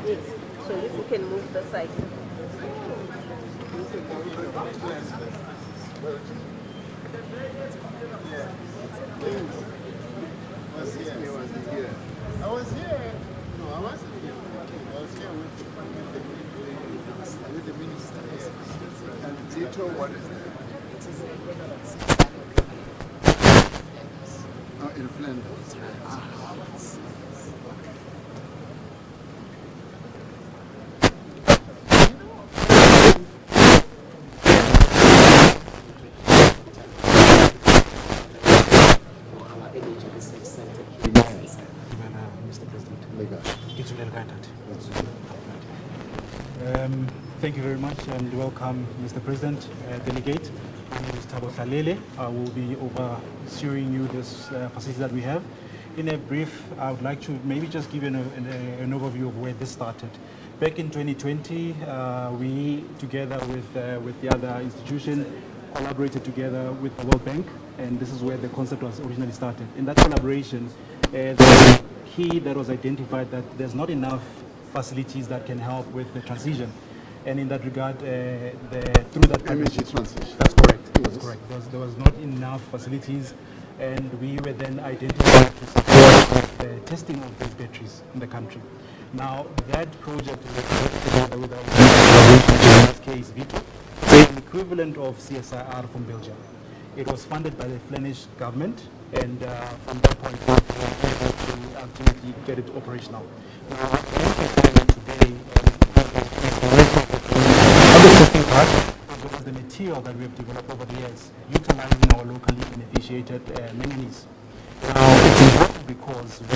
Yes. So if you can move the side. I was here. No, I wasn't here. I was here with the minister. And Tito, what is that? Oh, in Flanders. Mr. President. Thank you very much and welcome, Mr. President, delegate. My name is Thabo Hlalele. I will be overseeing you this facility that we have. In a brief, I would like to maybe just give you an overview of where this started. Back in 2020, we, together with the other institution, collaborated together with the World Bank, and this is where the concept was originally started. In that collaboration, the key that was identified that there's not enough facilities that can help with the transition. And in that regard, through that energy transition. That's correct. Yes. That's correct. There was not enough facilities, and we were then identified to support the testing of these batteries in the country. Now, that project was together with our in this case, Vito, the equivalent of CSIR from Belgium. It was funded by the Flemish government, and from that point on, we were able to ultimately get it operational. Now, today, as well as the material that we have developed over the years, utilizing our locally beneficiated manganese. Now, it's important because we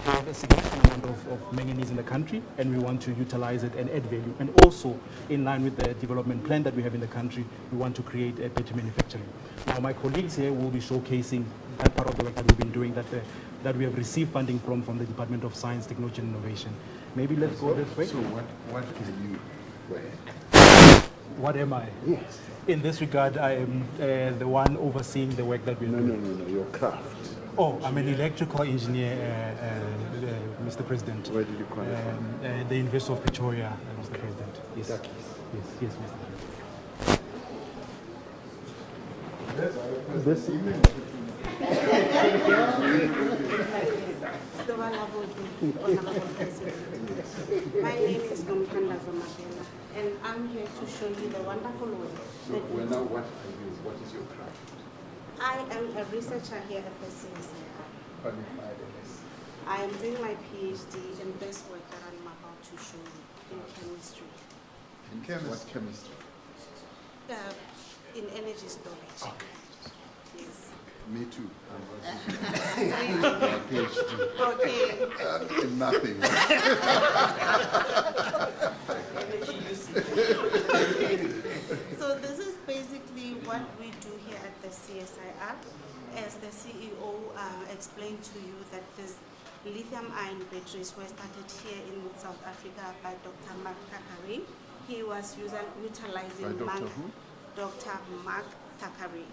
have a significant amount of manganese in the country, and we want to utilize it and add value. And also, in line with the development plan that we have in the country, we want to create a battery manufacturing. Now, my colleagues here will be showcasing that part of the work that we've been doing, that we have received funding from the Department of Science, Technology and Innovation. Maybe let's go this way. So what can you wear? What am I? Yes. In this regard, I am the one overseeing the work that we're doing. No, your craft. Oh, I'm an electrical engineer, Mr. President. Where did you qualify? The University of Pretoria, Mr. President. Yes. Exactly. Yes, Mr. President. This My name is Walkabout, and I'm here to show you the wonderful work. So, well, now what are you? What is your craft? I am a researcher here at the CSIR. Qualified as? I am doing my PhD in this work that I'm about to show you in chemistry. In chemistry? What chemistry? In energy storage. Okay. Yes. Me too. I'm also my PhD. Okay. In nothing. So this is basically what we do here at the CSIR. As the CEO explained to you that this lithium-ion batteries were started here in South Africa by Dr. Mark Thakare. He was utilizing Dr. Mark Thakare.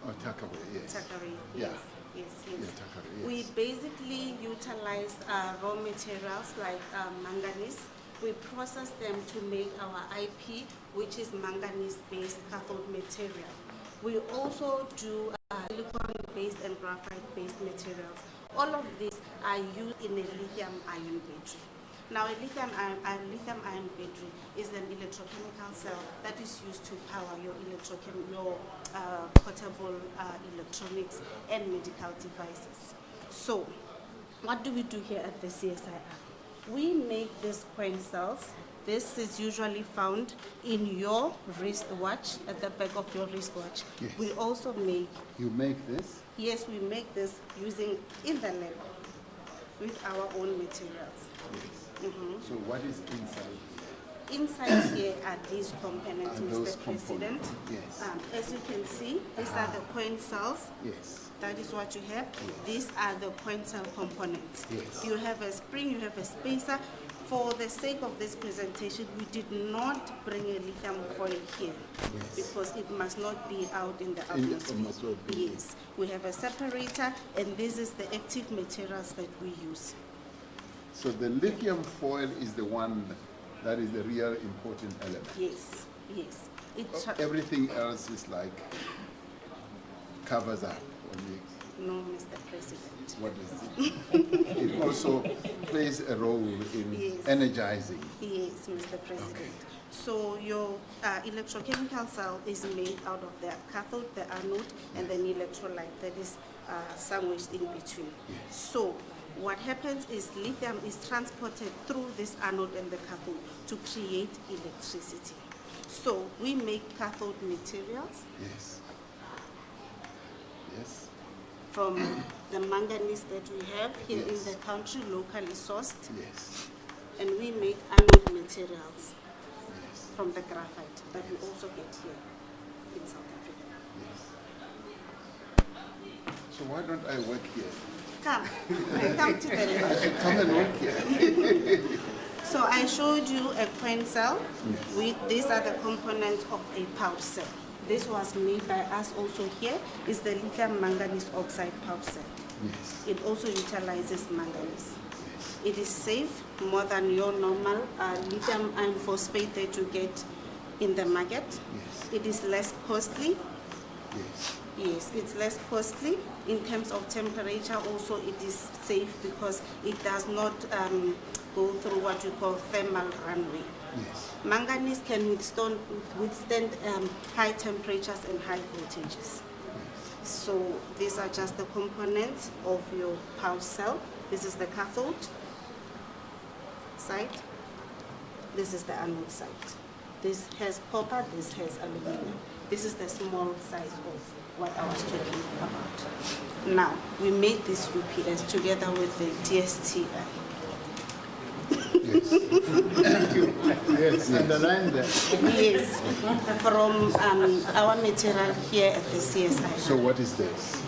Oh, Thakare, yes. Thakare, yes. Yes. Yeah, Thakare, yes. We basically utilize raw materials like manganese. We process them to make our IP, which is manganese-based cathode material. We also do silicon-based and graphite-based materials. All of these are used in a lithium-ion battery. Now, a lithium-ion battery is an electrochemical cell that is used to power your portable electronics and medical devices. So, what do we do here at the CSIR? We make these coin cells. This is usually found in your wristwatch, at the back of your wristwatch. Yes. We also make... You make this? Yes, we make this using in the lab with our own materials. Yes. Mm-hmm. So what is inside? Inside here are these components, And Mr. President. Yes. As you can see, these are the coin cells. Yes. That is what you have. Yes. These are the coin cell components. Yes. You have a spring, you have a spacer. For the sake of this presentation, we did not bring a lithium foil here because it must not be out in the atmosphere. Yes, we have a separator, and this is the active materials that we use. So the lithium foil is the one that is the real important element. Yes, yes. Everything else is like covers up. No, Mr. President. What is it? It also plays a role in energizing. Yes, Mr. President. So your electrochemical cell is made out of the cathode, the anode, and then electrolyte that is sandwiched in between. So what happens is lithium is transported through this anode and the cathode to create electricity. So we make cathode materials. Yes. Yes. From the manganese that we have here in the country, locally sourced. Yes. And we make anode materials from the graphite that we also get here in South Africa. Yes. So why don't I work here? Come. Come to the lab. I should come and work here. So I showed you a coin cell. These are the components of a pouch cell. This was made by us also here, is the lithium manganese oxide pouch cell. Yes. It also utilizes manganese. It is safe, more than your normal lithium iron phosphate that you get in the market. Yes. It is less costly. Yes. Yes, it's less costly. In terms of temperature also it is safe because it does not go through what we call thermal runaway. Yes. Manganese can withstand high temperatures and high voltages. So these are just the components of your pouch cell. This is the cathode side. This is the anode side. This has copper, this has aluminum. This is the small size of what I was talking about. Now, we made this UPS together with the DSTI. Yes. Thank you. Yes, underline that. Yes, from our material here at the CSIR. So what is this?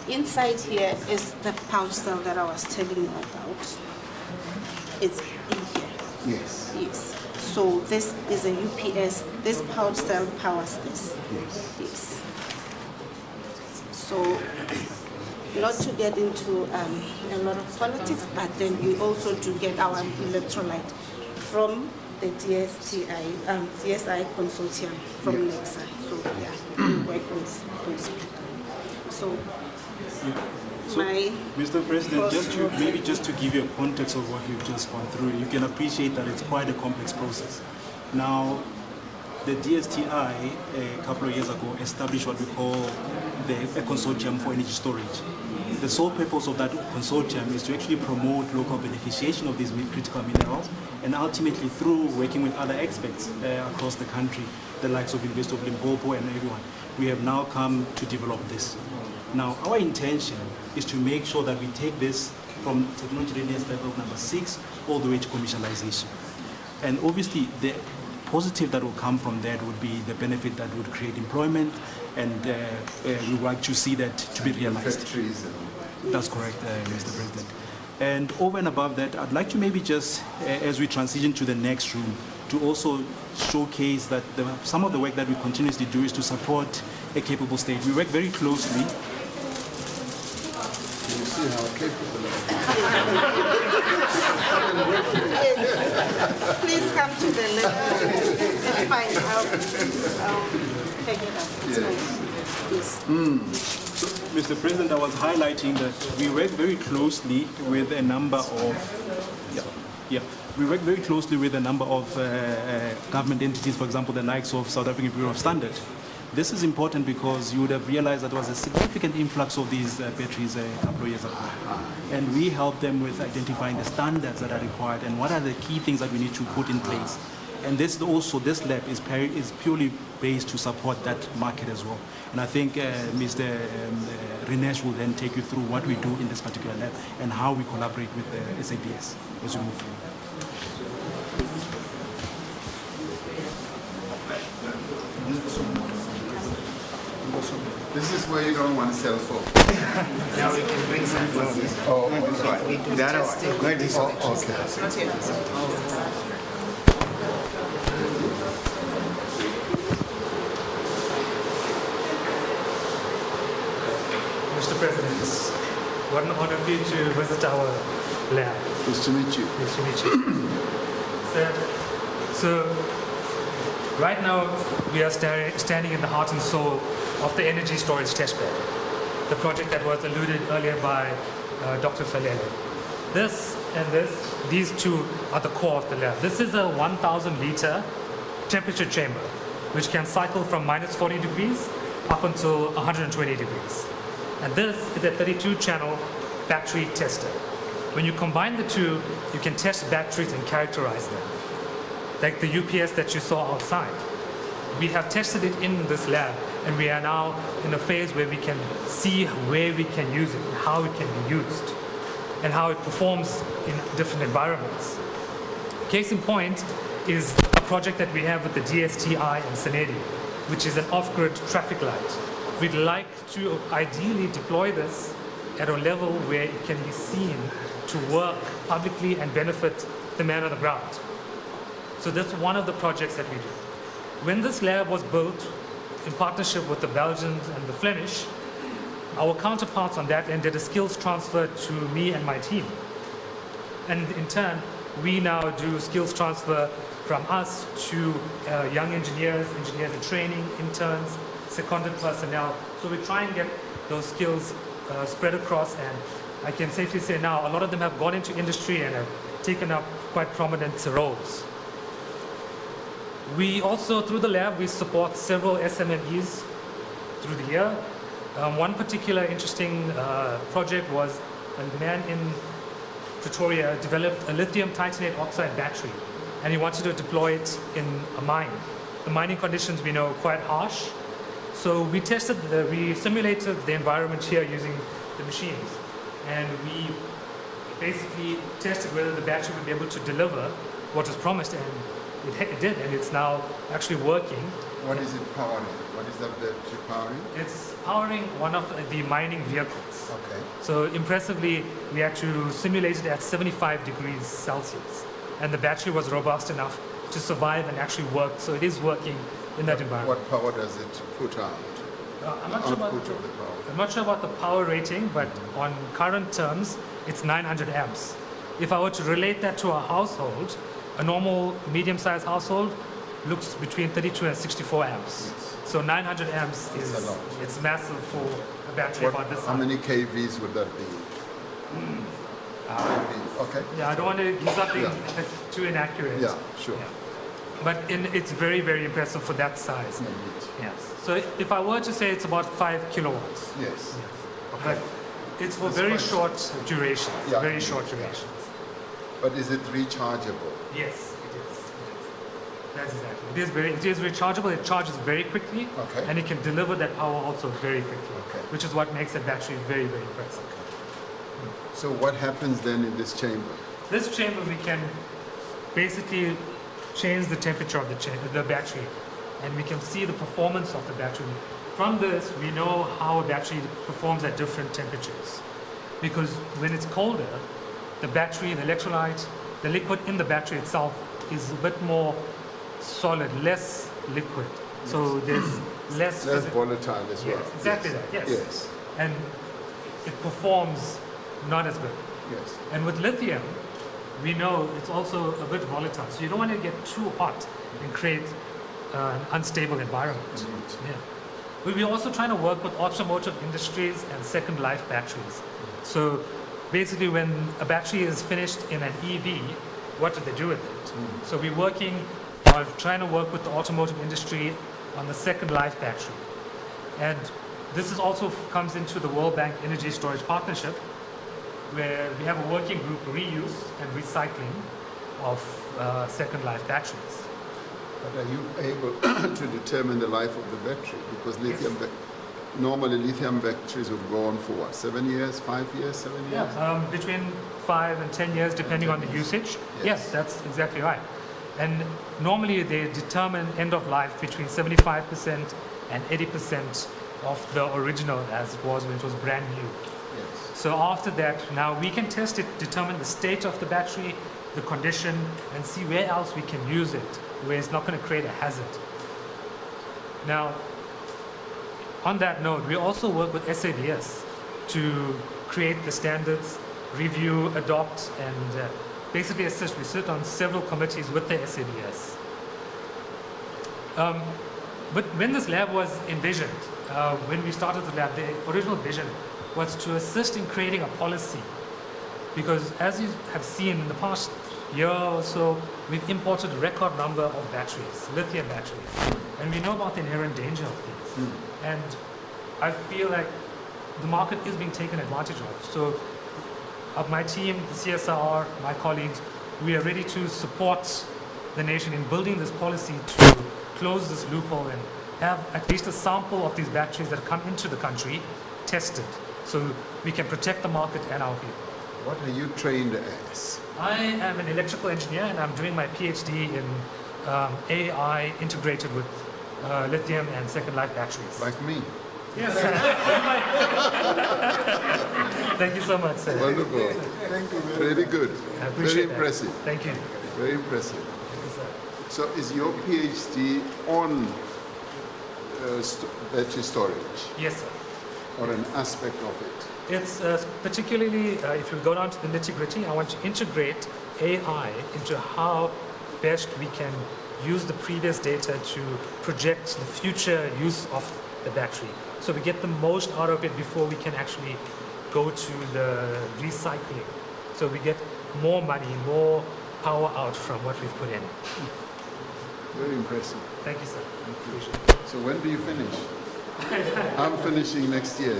Inside here is the pouch cell that I was telling you about. It's in here. Yes. Yes. So this is a UPS. This pouch cell powers this. Yes. Yes. So not to get into a lot of politics, but then we also do get our electrolyte from the CSI consortium from Nexa. So yeah, we work with those people. So, Mr. President, just to give you a context of what we've just gone through, you can appreciate that it's quite a complex process. Now, the DSTI a couple of years ago established what we call a consortium for energy storage. The sole purpose of that consortium is to actually promote local beneficiation of these critical minerals, and ultimately through working with other experts across the country, the likes of University of Limpopo and everyone, we have now come to develop this. Now, our intention is to make sure that we take this from technology readiness level number 6 all the way to commercialization. And obviously, the positive that will come from that would be the benefit that would create employment, and we would like to see that to be realized. That's correct, Mr. President. And over and above that, I'd like to maybe just, as we transition to the next room, to also showcase that some of the work that we continuously do is to support a capable state. We work very closely. You see how capable Please come to the left. It's fine. I'll take it up. It's fine. Yes. So, Mr. President, I was highlighting that we work very closely with a number of, we work very closely with a number of government entities, for example, the likes of South African Bureau of Standard. This is important because you would have realized that there was a significant influx of these batteries a couple of years ago. And we help them with identifying the standards that are required and what are the key things that we need to put in place. And this lab is purely based to support that market as well. And I think Mr. Rinesh will then take you through what we do in this particular lab and how we collaborate with the SABS as we move forward. This is where you don't want to sell for. Now we can bring some glasses. Oh, We do testing. okay. Mr. President, what an honor for you to visit our lab. Nice to meet you. Nice to meet you. So, right now we are standing in the heart and soul of the energy storage testbed, the project that was alluded earlier by Dr. Falele. This and these two are the core of the lab. This is a 1,000 liter temperature chamber, which can cycle from minus 40 degrees up until 120 degrees. And this is a 32 channel battery tester. When you combine the two, you can test batteries and characterize them, like the UPS that you saw outside. We have tested it in this lab, and we are now in a phase where we can see where we can use it, and how it can be used, and how it performs in different environments. Case in point is a project that we have with the DSTI in Senedi, which is an off-grid traffic light. We'd like to ideally deploy this at a level where it can be seen to work publicly and benefit the man on the ground. So that's one of the projects that we do. When this lab was built in partnership with the Belgians and the Flemish, our counterparts on that end did a skills transfer to me and my team. And in turn, we now do skills transfer from us to young engineers, engineers in training, interns, seconded personnel. So we try and get those skills spread across, and I can safely say now a lot of them have gone into industry and have taken up quite prominent roles. We also, through the lab, we support several SMMEs through the year. One particular interesting project was a man in Pretoria developed a lithium titanate oxide battery, and he wanted to deploy it in a mine. The mining conditions we know are quite harsh, so we simulated the environment here using the machines, and we basically tested whether the battery would be able to deliver what was promised, and it did, and it's now actually working. What is it powering? What is that battery powering? It's powering one of the mining vehicles. Okay. So impressively, we actually simulated at 75 degrees Celsius, and the battery was robust enough to survive and actually work. So it is working in that environment. What power does it put out? I'm not sure about the power rating, but on current terms, it's 900 amps. If I were to relate that to a household, a normal medium-sized household looks between 32 and 64 amps. Yes. So 900 amps is a lot. It's massive for a battery about this size. How many kVs would that be? Okay. Yeah, I don't want to give something too inaccurate. Yeah, sure. Yeah. But it's very, very impressive for that size. Yes. So if I were to say it's about 5 kilowatts. Yes. Okay. But it's for very short durations. Yeah. Very short durations. But is it rechargeable? Yes, it is. That's exactly. It is rechargeable. It charges very quickly, and it can deliver that power also very quickly, which is what makes the battery very, very impressive. So what happens then in this chamber? This chamber, we can basically change the temperature of the battery, and we can see the performance of the battery. From this, we know how a battery performs at different temperatures, because when it's colder, the battery, the electrolyte, the liquid in the battery itself is a bit more solid, less liquid. Yes. So there's less volatile as well. Yes, exactly that. Yes. Yes. And it performs not as good. Yes. And with lithium, we know it's also a bit volatile. So you don't want to get too hot and create an unstable environment. Mm-hmm. Yeah. But we're also trying to work with automotive industries and second life batteries. So basically, when a battery is finished in an EV, what do they do with it? So we're working on trying to work with the automotive industry on the second life battery. And this is also comes into the World Bank Energy Storage Partnership, where we have a working group, reuse and recycling of second life batteries. But are you able to determine the life of the battery? Because lithium, normally lithium batteries would go on for what, 7 years, 5 years, 7 years? Yeah, between 5 and 10 years, depending on the usage. Yes, that's exactly right. And normally they determine end of life between 75% and 80% of the original as it was when it was brand new. Yes. So after that, now we can test it, determine the state of the battery, the condition, and see where else we can use it, where it's not going to create a hazard. Now, on that note, we also work with SADS to create the standards, review, adopt, and basically assist. We sit on several committees with the SADS. But when this lab was envisioned, when we started the lab, the original vision was to assist in creating a policy. Because as you have seen in the past year or so, we've imported a record number of batteries, lithium batteries. And we know about the inherent danger of these. And I feel like the market is being taken advantage of. So my team, the CSIR, my colleagues, we are ready to support the nation in building this policy to close this loophole and have at least a sample of these batteries that come into the country tested so we can protect the market and our people. What are you trained as? I am an electrical engineer and I'm doing my PhD in AI integrated with lithium and second life batteries. Like me? Yes. Thank you so much, sir. Wonderful. Thank you. Very good. I appreciate Very that. impressive. Thank you. Very impressive. Thank you, sir. So is your PhD on battery storage? Yes, sir. Or an aspect of it? It's particularly, if you go down to the nitty-gritty, I want to integrate AI into how best we can use the previous data to project the future use of the battery. So we get the most out of it before we can actually go to the recycling. So we get more money, more power out from what we've put in. Very impressive. Thank you, sir. Appreciate it. So when do you finish? I'm finishing next year.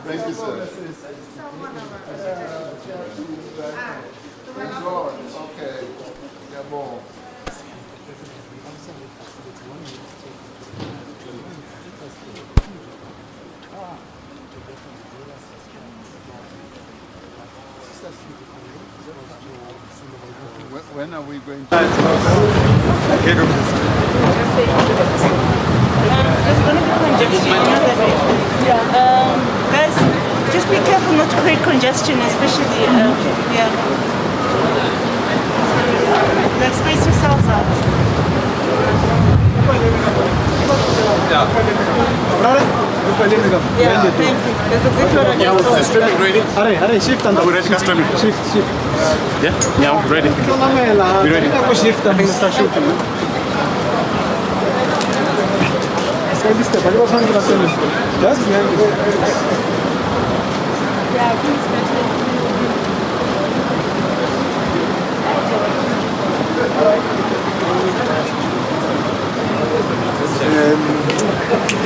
Thank you, sir. Okay. Yeah, more. When are we going to... There's going to be congestion. Guys, just be careful not to create congestion, especially, yeah. Like, space yourselves out. Yeah, thank you. There's a big one. Yeah, the streaming ready? Hurry, shift and we're ready to streaming. Shift. Yeah, ready. You ready? Shift and start shooting. Yes?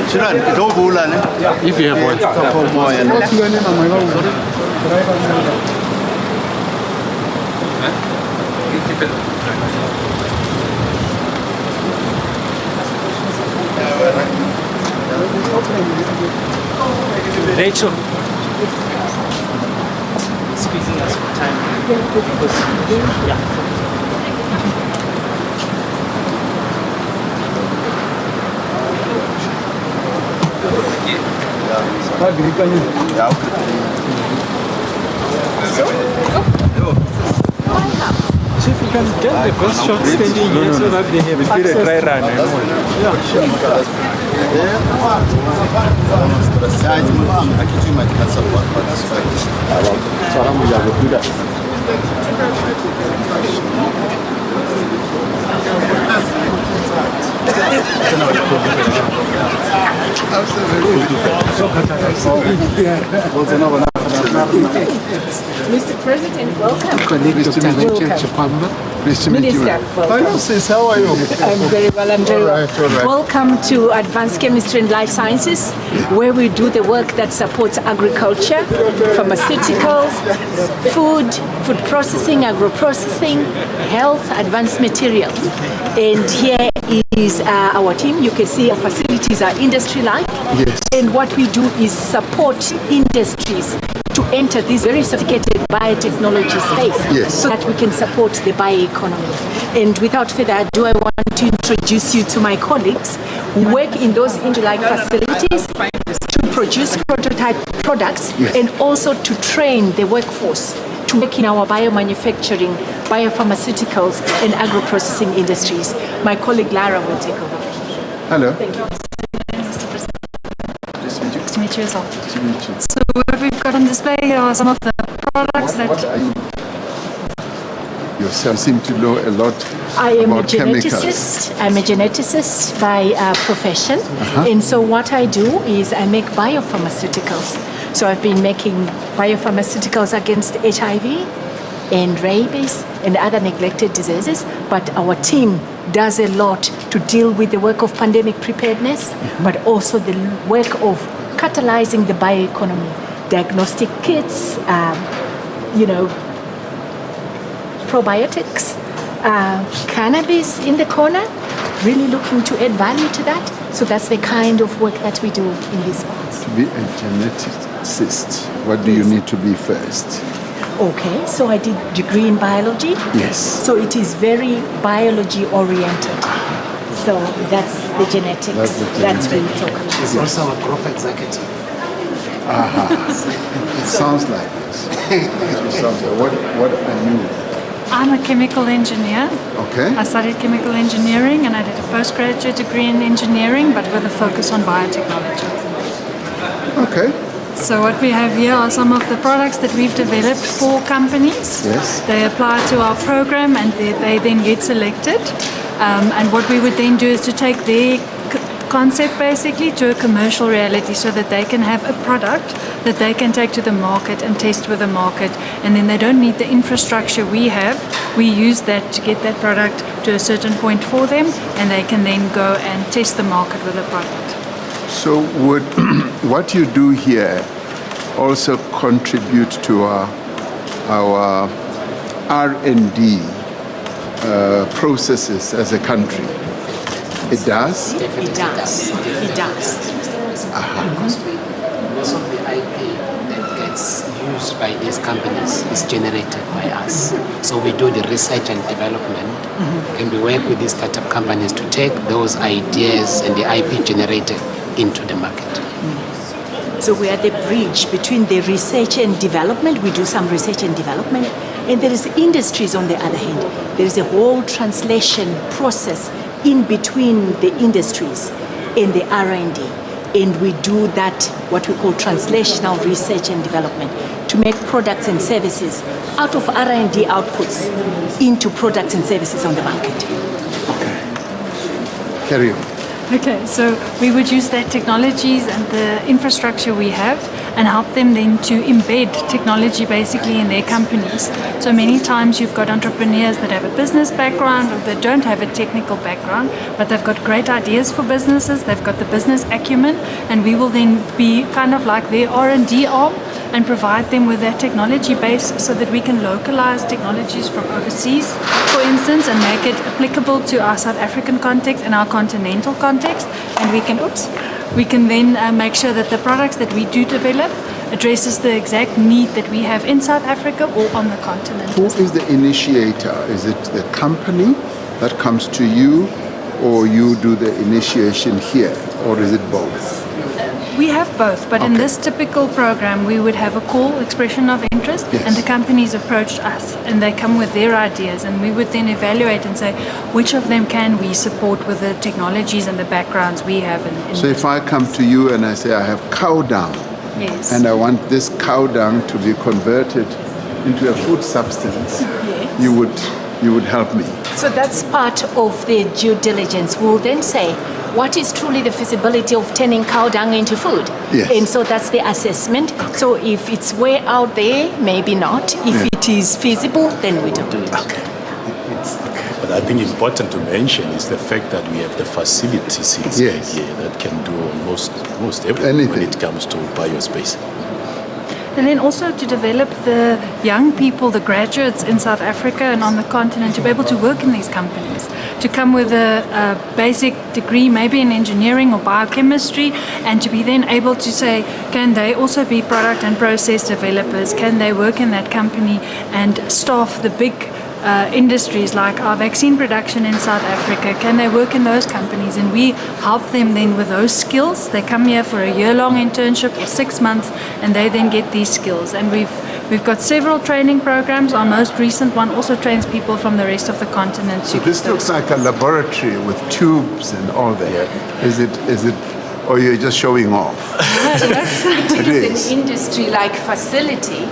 Shiran, go Bulan. If you have one. Rachel, squeezing us for time. Yeah. See if you can get the best shot standing here so that they have a dry run. Yeah, sure. Mr. President, welcome. Nice to meet you. Minister, welcome. Hello, sis. How are you? I'm very well. I'm very well. All right. Welcome to Advanced Chemistry and Life Sciences, where we do the work that supports agriculture, pharmaceuticals, food processing, agro-processing, health, advanced materials. And here is is our team. You can see our facilities are industry-like. Yes. And what we do is support industries to enter this very sophisticated biotechnology space, yes, so that we can support the bioeconomy. And without further ado, I want to introduce you to my colleagues who work in those industry-like facilities to produce prototype products, yes, and also to train the workforce to work in our biomanufacturing, biopharmaceuticals, and agro-processing industries. My colleague Lara will take over. Hello. Thank you. Nice to meet you as well. Nice to meet you. So what we've got on display here are some of the products What are you? Yourself seem to know a lot I am about a chemicals. geneticist. I'm a geneticist by profession. And so what I do is I make biopharmaceuticals. So I've been making biopharmaceuticals against HIV and rabies and other neglected diseases. But our team does a lot to deal with the work of pandemic preparedness, but also the work of catalyzing the bioeconomy, diagnostic kits, probiotics, cannabis in the corner, really looking to add value to that. So that's the kind of work that we do in these parts. To be a geneticist, what do you need to be first? Okay, so I did degree in biology. Yes. So it is very biology oriented. So that's the genetics that we talk about. She's also a group executive. It sounds like this. What are you? I'm a chemical engineer. Okay. I studied chemical engineering and I did a postgraduate degree in engineering, but with a focus on biotechnology. Okay. So what we have here are some of the products that we've developed for companies. Yes. They apply to our program and they then get selected. And what we would then do is to take their concept basically to a commercial reality so that they can have a product that they can take to the market and test with the market. And then they don't need the infrastructure we have. We use that to get that product to a certain point for them, and they can then go and test the market with the product. So would what you do here also contribute to our R&D processes as a country? It does? It does. It does. Because most of the IP that gets used by these companies is generated by us. So we do the research and development, and we work with these startup companies to take those ideas and the IP generated into the market. So we are the bridge between the research and development. We do some research and development. And there is industries on the other hand. There is a whole translation process in between the industries and the R&D. And we do that, what we call translational research and development, to make products and services out of R&D outputs into products and services on the market. Okay. Carry on. Okay, so we would use that technologies and the infrastructure we have and help them then to embed technology basically in their companies. So many times you've got entrepreneurs that have a business background or that don't have a technical background, but they've got great ideas for businesses, they've got the business acumen, and we will then be kind of like their R&D arm and provide them with that technology base so that we can localize technologies from overseas, for instance, and make it applicable to our South African context and our continental context. And we can then make sure that the products that we do develop addresses the exact need that we have in South Africa or on the continent. Who is the initiator? Is it the company that comes to you, or you do the initiation here, or is it both? We have both, but in this typical program, we would have a call, expression of interest, and the companies approach us, and they come with their ideas, and we would then evaluate and say, which of them can we support with the technologies and the backgrounds we have. So if I come to you and I say I have cow dung, and I want this cow dung to be converted into a food substance, you would help me. So that's part of the due diligence. We'll then say, what is truly the feasibility of turning cow dung into food? Yes. And so that's the assessment. So if it's way out there, maybe not. If it is feasible, then we do it. But I think important to mention is the fact that we have the facilities inside here that can do almost everything when it comes to biospace. and then also to develop the young people, the graduates in South Africa and on the continent to be able to work in these companies, to come with a basic degree, maybe in engineering or biochemistry, and to be then able to say, can they also be product and process developers? Can they work in that company and staff the big industries like our vaccine production in South Africa? Can they work in those companies? And we help them then with those skills. They come here for a year-long internship or 6 months, and they then get these skills. And we've got several training programs. Our most recent one also trains people from the rest of the continent. So this looks like a laboratory with tubes and all that. Is it, or you're just showing off? It is an industry-like facility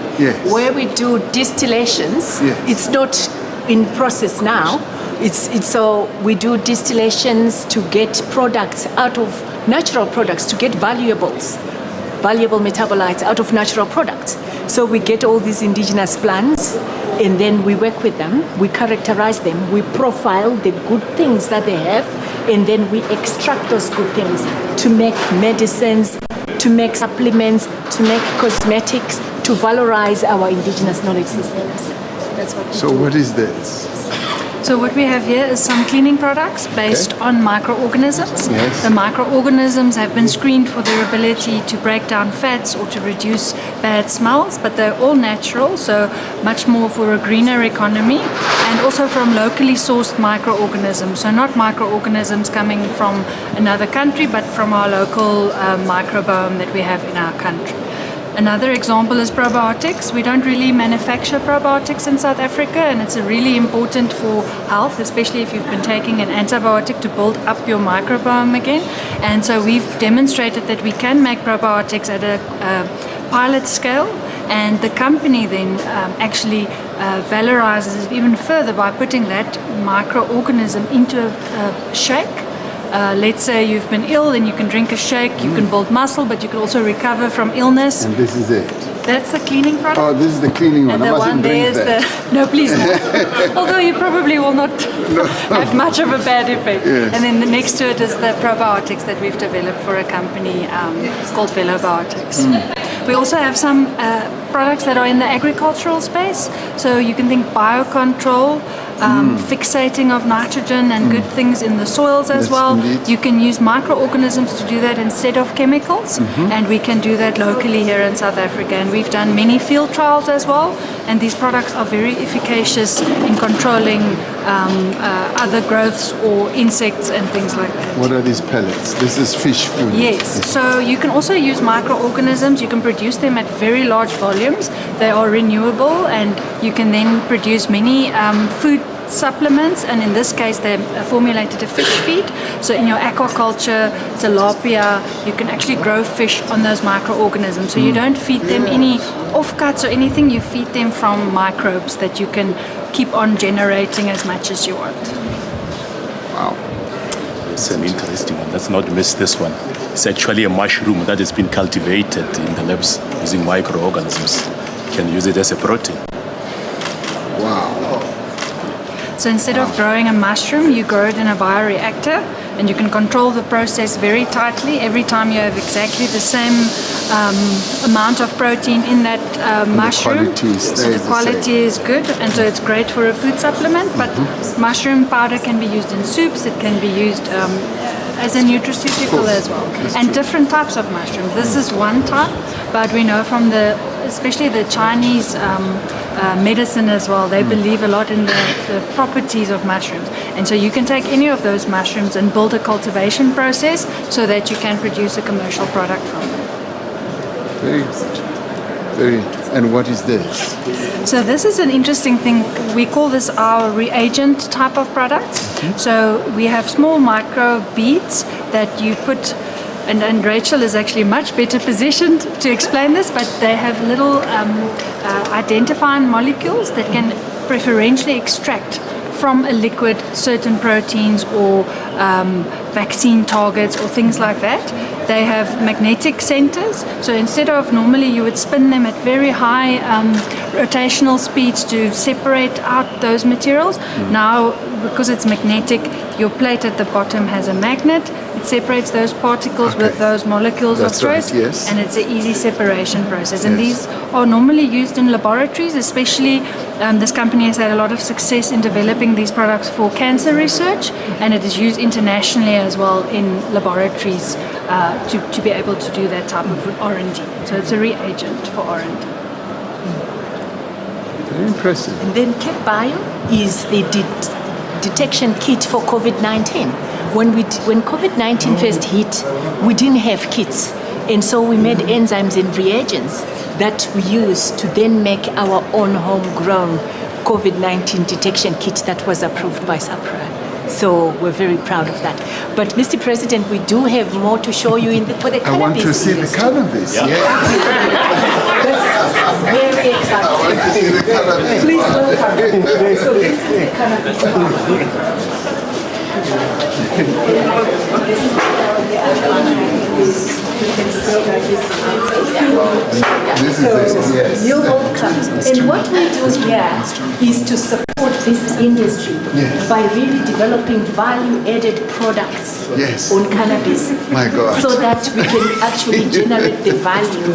where we do distillations. It's not in process now. So we do distillations to get products out of natural products, to get valuable metabolites out of natural products. So we get all these indigenous plants, and then we work with them, we characterize them, we profile the good things that they have, and then we extract those good things to make medicines, to make supplements, to make cosmetics, to valorize our indigenous knowledge systems. That's what we do. So what is this? So what we have here is some cleaning products based on microorganisms. Yes. The microorganisms have been screened for their ability to break down fats or to reduce bad smells, but they're all natural, so much more for a greener economy, and also from locally sourced microorganisms. So not microorganisms coming from another country, but from our local microbiome that we have in our country. Another example is probiotics. We don't really manufacture probiotics in South Africa, and it's really important for health, especially if you've been taking an antibiotic, to build up your microbiome again. And so we've demonstrated that we can make probiotics at a pilot scale, and the company then actually valorizes it even further by putting that microorganism into a shake. Let's say you've been ill and you can drink a shake, you can build muscle, but you can also recover from illness. And this is it? That's the cleaning product. Oh, this is the cleaning one. And the one there is no, please not. Although you probably will not have much of a bad effect. Yes. And then the next to it is the probiotics that we've developed for a company called Velobiotics. We also have some products that are in the agricultural space. So you can think biocontrol, fixating of nitrogen and good things in the soils as well. Indeed. You can use microorganisms to do that instead of chemicals, and we can do that locally here in South Africa. And we've done many field trials as well, and these products are very efficacious in controlling other growths or insects and things like that. What are these pellets? This is fish food. Yes, so you can also use microorganisms. You can produce them at very large volumes. They are renewable, and you can then produce many food supplements, and in this case they're formulated to fish feed. So in your aquaculture, tilapia, you can actually grow fish on those microorganisms. So you don't feed them any offcuts or anything, you feed them from microbes that you can keep on generating as much as you want. Wow. It's an interesting one. Let's not miss this one. It's actually a mushroom that has been cultivated in the labs using microorganisms. You can use it as a protein. Wow. So instead of growing a mushroom, you grow it in a bioreactor, and you can control the process very tightly. Every time you have exactly the same amount of protein in that mushroom, the quality is good, and so it's great for a food supplement. But mushroom powder can be used in soups, it can be used as a nutraceutical as well, and different types of mushrooms. This is one type, but we know from especially the Chinese medicine as well, they believe a lot in the properties of mushrooms. And so you can take any of those mushrooms and build a cultivation process so that you can produce a commercial product from them. Very good. Very interesting. And what is this? So this is an interesting thing. We call this our reagent type of product. So we have small micro beads that you put, and Rachel is actually much better positioned to explain this, but they have little identifying molecules that can preferentially extract from a liquid certain proteins or vaccine targets or things like that. They have magnetic centers, so instead of normally you would spin them at very high rotational speeds to separate out those materials, now because it's magnetic, your plate at the bottom has a magnet. It separates those particles with those molecules of stress, and it's an easy separation process. And these are normally used in laboratories, especially this company has had a lot of success in developing these products for cancer research, and it is used internationally as well in laboratories to be able to do that type of R&D. So it's a reagent for R&D. Very impressive. And then Cap Bio is a detection kit for COVID-19. When COVID-19 first hit, we didn't have kits. And so we made enzymes and reagents that we use to then make our own homegrown COVID-19 detection kit that was approved by SAPRA. So we're very proud of that. But Mr. President, we do have more to show you for the cannabis. I want to see the cannabis. Yeah. That's very exciting. I want to see the cannabis. Please welcome. So this is the cannabis. You're welcome. And what we do here is to support this industry by really developing value-added products on cannabis. My God. So that we can actually generate the value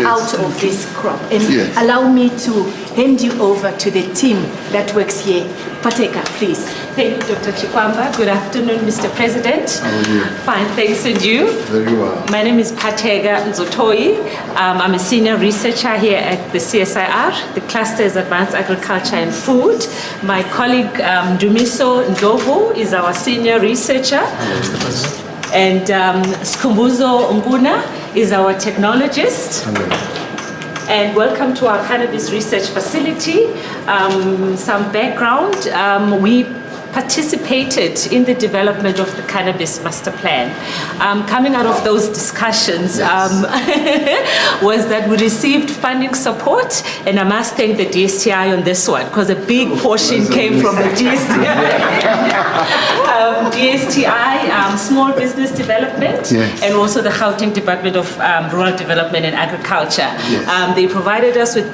out of this crop. And allow me to hand you over to the team that works here. Pateka, please. Thank you, Dr. Chikwamba. Good afternoon, Mr. President. How are you? Fine, thanks, and you? Very well. My name is Patega Nzotoi. I'm a senior researcher here at the CSIR. The cluster is Advanced Agriculture and Food. My colleague Dumiso Ndlovu is our senior researcher. And Skumbuzo Nguna is our technologist. And welcome to our cannabis research facility. Some background, we participated in the development of the Cannabis Master Plan. Coming out of those discussions was that we received funding support, and I must thank the DSTI on this one, because a big portion came from the DSTI. DSTI, Small Business Development, and also the Gauteng Department of Rural Development and Agriculture. They provided us with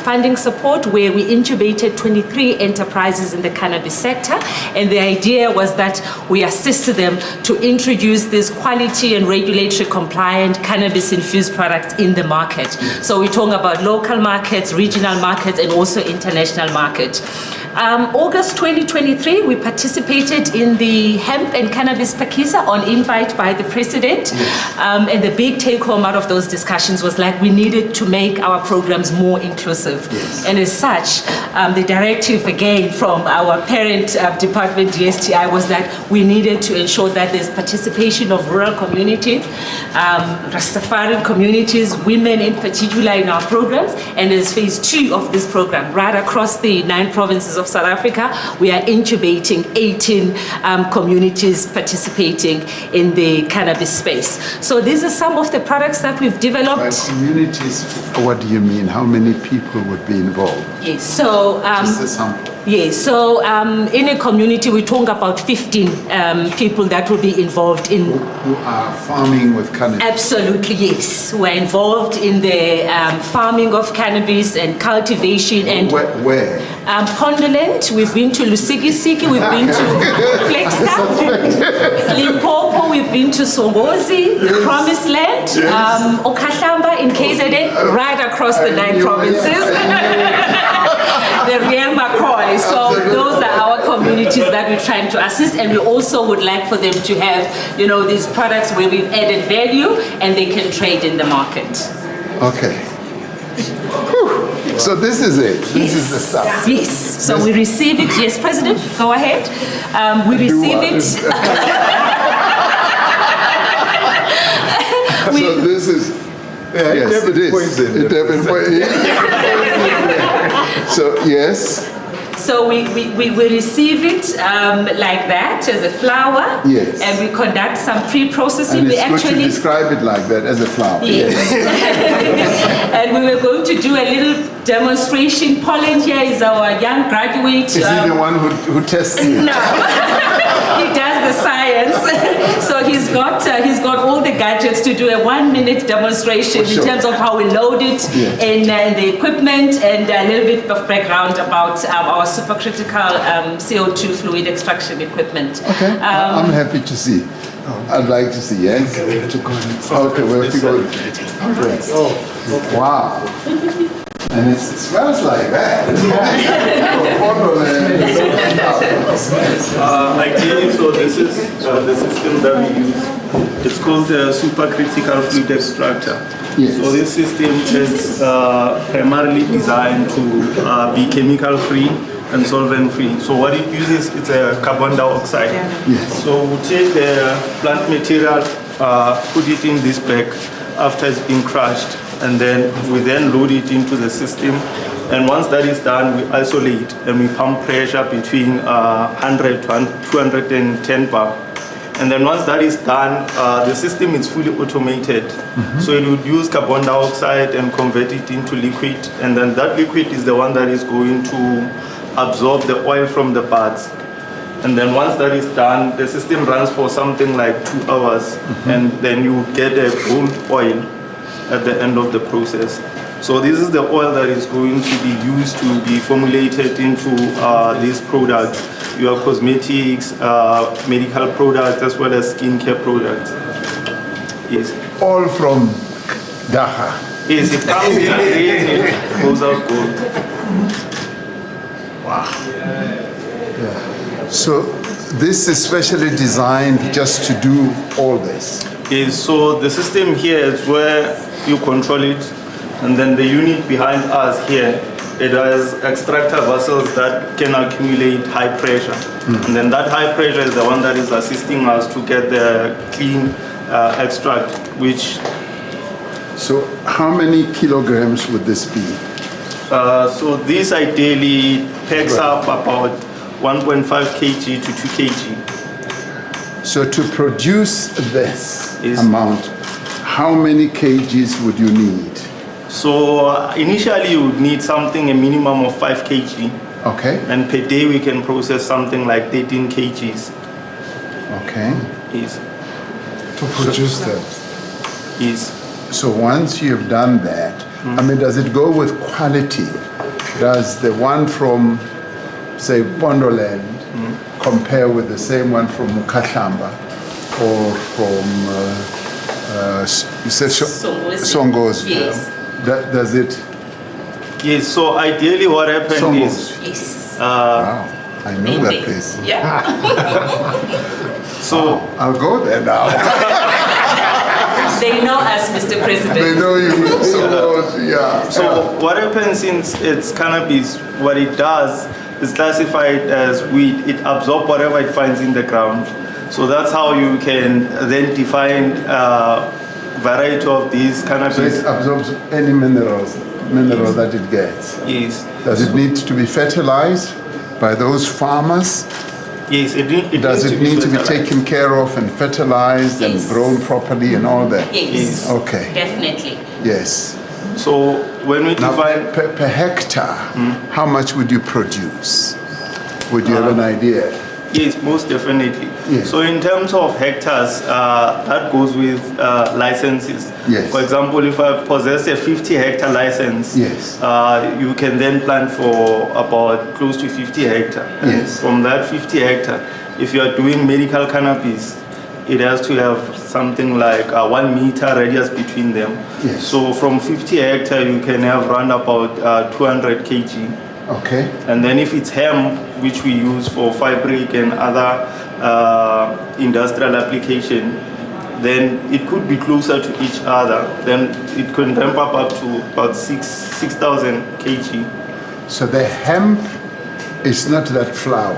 funding support where we incubated 23 enterprises in the cannabis sector, and the idea was that we assisted them to introduce these quality and regulatory compliant cannabis-infused products in the market. So we're talking about local markets, regional markets, and also international markets. August 2023, we participated in the Hemp and Cannabis Pakisa on invite by the President. And the big take-home out of those discussions was like we needed to make our programs more inclusive. And as such, the directive again from our parent department, DSTI, was that we needed to ensure that there's participation of rural communities, Rastafarian communities, women in particular in our programs. And there's phase 2 of this program. Right across the 9 provinces of South Africa, we are incubating 18 communities participating in the cannabis space. So these are some of the products that we've developed. By communities, what do you mean? How many people would be involved? Yes, so just a sample. Yes, so in a community we're talking about 15 people that will be involved in. Who are farming with cannabis? Absolutely, yes. We're involved in the farming of cannabis and cultivation and. Where? Ponderland, we've been to Lusikisiki, we've been to Flagstaff, Limpopo, we've been to Songozi, the Promised Land, Okahlamba in KZN, right across the 9 provinces. The real McCoy. So those are our communities that we're trying to assist, and we also would like for them to have, you know, these products where we've added value and they can trade in the market. Okay. Whew. So this is it. This is the stuff. Yes. So we receive it. Yes, President. Go ahead. We receive it. So this is. Yes, it is. So yes. So we receive it like that, as a flower. Yes. And we conduct some pre-processing. And We it's good to describe it like that, as a flower. Yes. And we were going to do a little demonstration. Poland here is our young graduate. Is he the one who tests it? No, he does the science. So he's got all the gadgets to do a 1-minute demonstration in terms of how we load it and the equipment, and a little bit of background about our supercritical CO2 fluid extraction equipment. Okay, I'm happy to see. I'd like to see, yes? Okay, we have to go. Okay, we have to go. Yes. Wow. And it smells like that. Actually, so this is the system that we use. It's called the supercritical fluid extractor. Yes. So this system is primarily designed to be chemical free and solvent free. So what it uses is a carbon dioxide. Yes. So we take the plant material, put it in this bag after it's been crushed, and then we load it into the system. And once that is done, we isolate and we pump pressure between 100 to 210 bar. And then once that is done, the system is fully automated. So it would use carbon dioxide and convert it into liquid. And then that liquid is the one that is going to absorb the oil from the buds. And then once that is done, the system runs for something like 2 hours. And then you get a gold oil at the end of the process. So this is the oil that is going to be used to be formulated into these products, your cosmetics, medical products, as well as skincare products. Yes. All from Dhaka. Yes, it comes in green, it goes out gold. Wow. Yeah. So this is specially designed just to do all this. Yes, so the system here is where you control it. And then the unit behind us here, it has extractor vessels that can accumulate high pressure. And then that high pressure is the one that is assisting us to get the clean extract, which... So how many kilograms would this be? So this ideally packs up about 1.5 kg to 2 kg. So to produce this amount, how many kgs would you need? So initially you would need something a minimum of 5 kg. Okay. And per day we can process something like 13 kgs. Okay. Yes. To produce that? Yes. So once you've done that, I mean, does it go with quality? Does the one from, say, Bondoland compare with the same one from Mukashamba or from, you said Songozi? Yes. Does it? Yes, so ideally what happened is... Yes. Wow, I know that place. Yeah. So I'll go there now. They know us, Mr. President. They know you. Yeah. So what happens since it's cannabis, what it does is classify it as weed. It absorbs whatever it finds in the ground. So that's how you can then define variety of these cannabis. So it absorbs any mineral that it gets. Yes. Does it need to be fertilized by those farmers? Yes, it does it need to be taken care of and fertilized and grown properly and all that? Yes. Okay. Definitely. Yes. So when we define per hectare, how much would you produce? Would you have an idea? Yes, most definitely. Yes. So in terms of hectares, that goes with licenses. Yes. For example, if I possess a 50-hectare license, yes, you can then plant for about close to 50 hectares. Yes. From that 50 hectare, if you are doing medical cannabis, it has to have something like a 1 meter radius between them. Yes. So from 50 hectares, you can have around about 200 kg. Okay. And then if it's hemp, which we use for fabric and other industrial application, then it could be closer to each other. Then it can ramp up to about 6,000 kg. So the hemp is not that flower.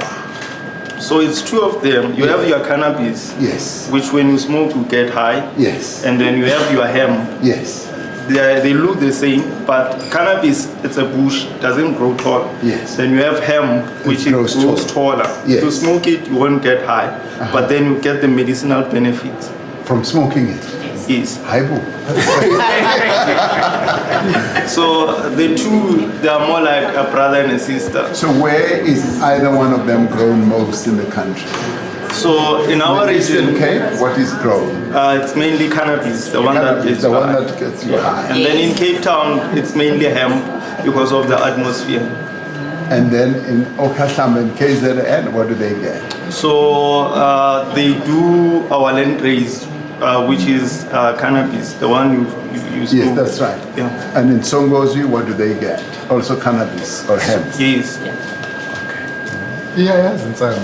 So it's two of them. You have your cannabis, yes, which when you smoke you get high. Yes. And then you have your hemp. Yes. they look the same, but cannabis, it's a bush, doesn't grow tall. Yes. Then you have hemp, which grows taller. Yes. To smoke it, you won't get high, but then you get the medicinal benefits. From smoking it? Yes. Haibu. So the two, they are more like a brother and a sister. So where is either one of them grown most in the country? So in our region, Cape, what is grown? It's mainly cannabis, the one that gets the you one high. that gets you high. And then in Cape Town, it's mainly hemp because of the atmosphere. And then in Okasham and KZN, what do they get? So they do our land raised, which is cannabis, the one you smoke. Yes, that's right. Yeah. And in Songozi, what do they get? Also cannabis or hemp? Yes. Yeah, in South.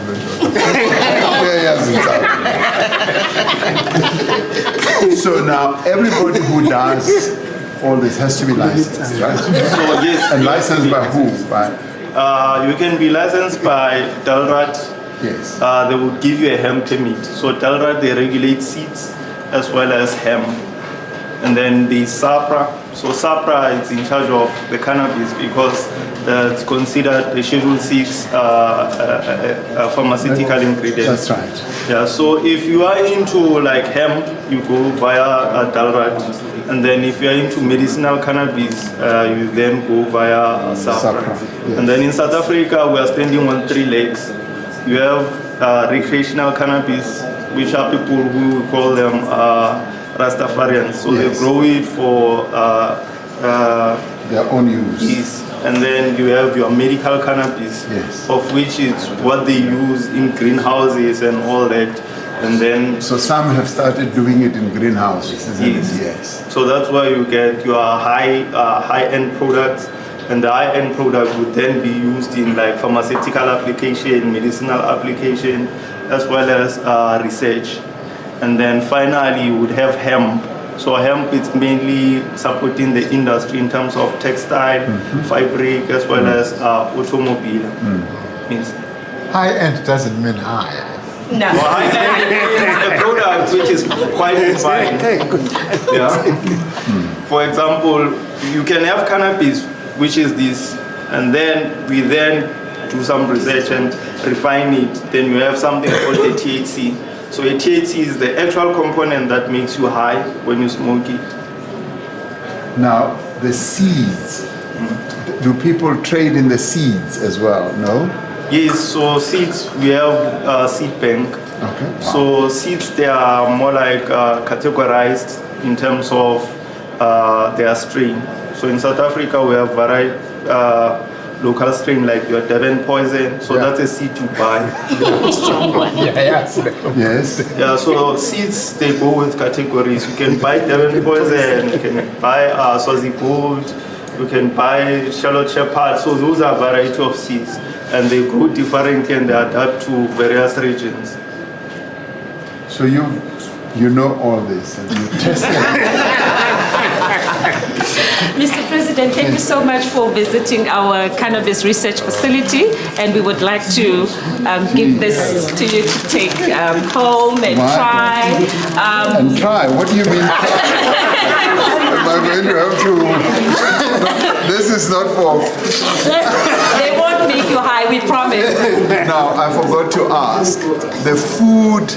So now everybody who does all this has to be licensed, right? So yes. And licensed by who? You can be licensed by Delrat. Yes. They will give you a hemp permit. So Delrat, they regulate seeds as well as hemp. And then the SAPRA. So SAPRA is in charge of the cannabis because it's considered a Schedule 6 pharmaceutical ingredient. That's right. Yeah. So if you are into like hemp, you go via Delrat. And then if you are into medicinal cannabis, you then go via SAPRA. Yes. And then in South Africa, we are standing on 3 legs. You have recreational cannabis, which are people who call them Rastafarians. So they grow it for their own use. Yes. And then you have your medical cannabis, of which is what they use in greenhouses and all that. And then so some have started doing it in greenhouses, isn't it? Yes. So that's why you get your high-end products, and the high-end product would then be used in like pharmaceutical application, medicinal application, as well as research. And then finally you would have hemp. So hemp is mainly supporting the industry in terms of textile, fabric, as well as automobile. Yes. High-end doesn't mean high. No. Well, a product which is quite fine. Yeah. For example, you can have cannabis, which is this, and then we then do some research and refine it. Then you have something called the THC. So a THC is the actual component that makes you high when you smoke it. Now, the seeds, do people trade in the seeds as well, no? Yes, so seeds, we have seed bank. Okay. Wow. So seeds, they are more like categorized in terms of their strain. So in South Africa, we have varied local strain like your Devon poison. So that's a seed you buy. Strong one. Yes. Yeah, so seeds, they go with categories. You can buy Devon poison, you can buy Swazi gold, you can buy Charlotte Shepherd. So those are a variety of seeds. And they grow differently and they adapt to various regions. So you know all this and you test it. Mr. President, thank you so much for visiting our cannabis research facility, and we would like to give this to you to take home and try. And try? What do you mean? Am I going to have to? This is not for. They won't make you high, we promise. Now, I forgot to ask. The food,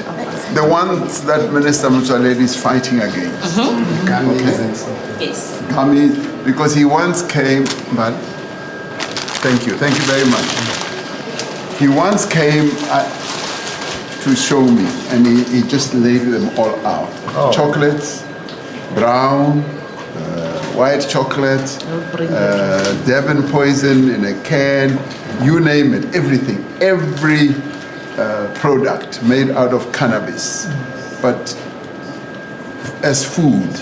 the ones that Minister Motsoaledi is fighting against. Gummies and stuff. Yes. Gummies, because he once came, but thank you very much. He once came to show me, and he just laid them all out. Oh. Chocolates, brown, white chocolate, Devon poison in a can, you name it, everything, every product made out of cannabis, but as food.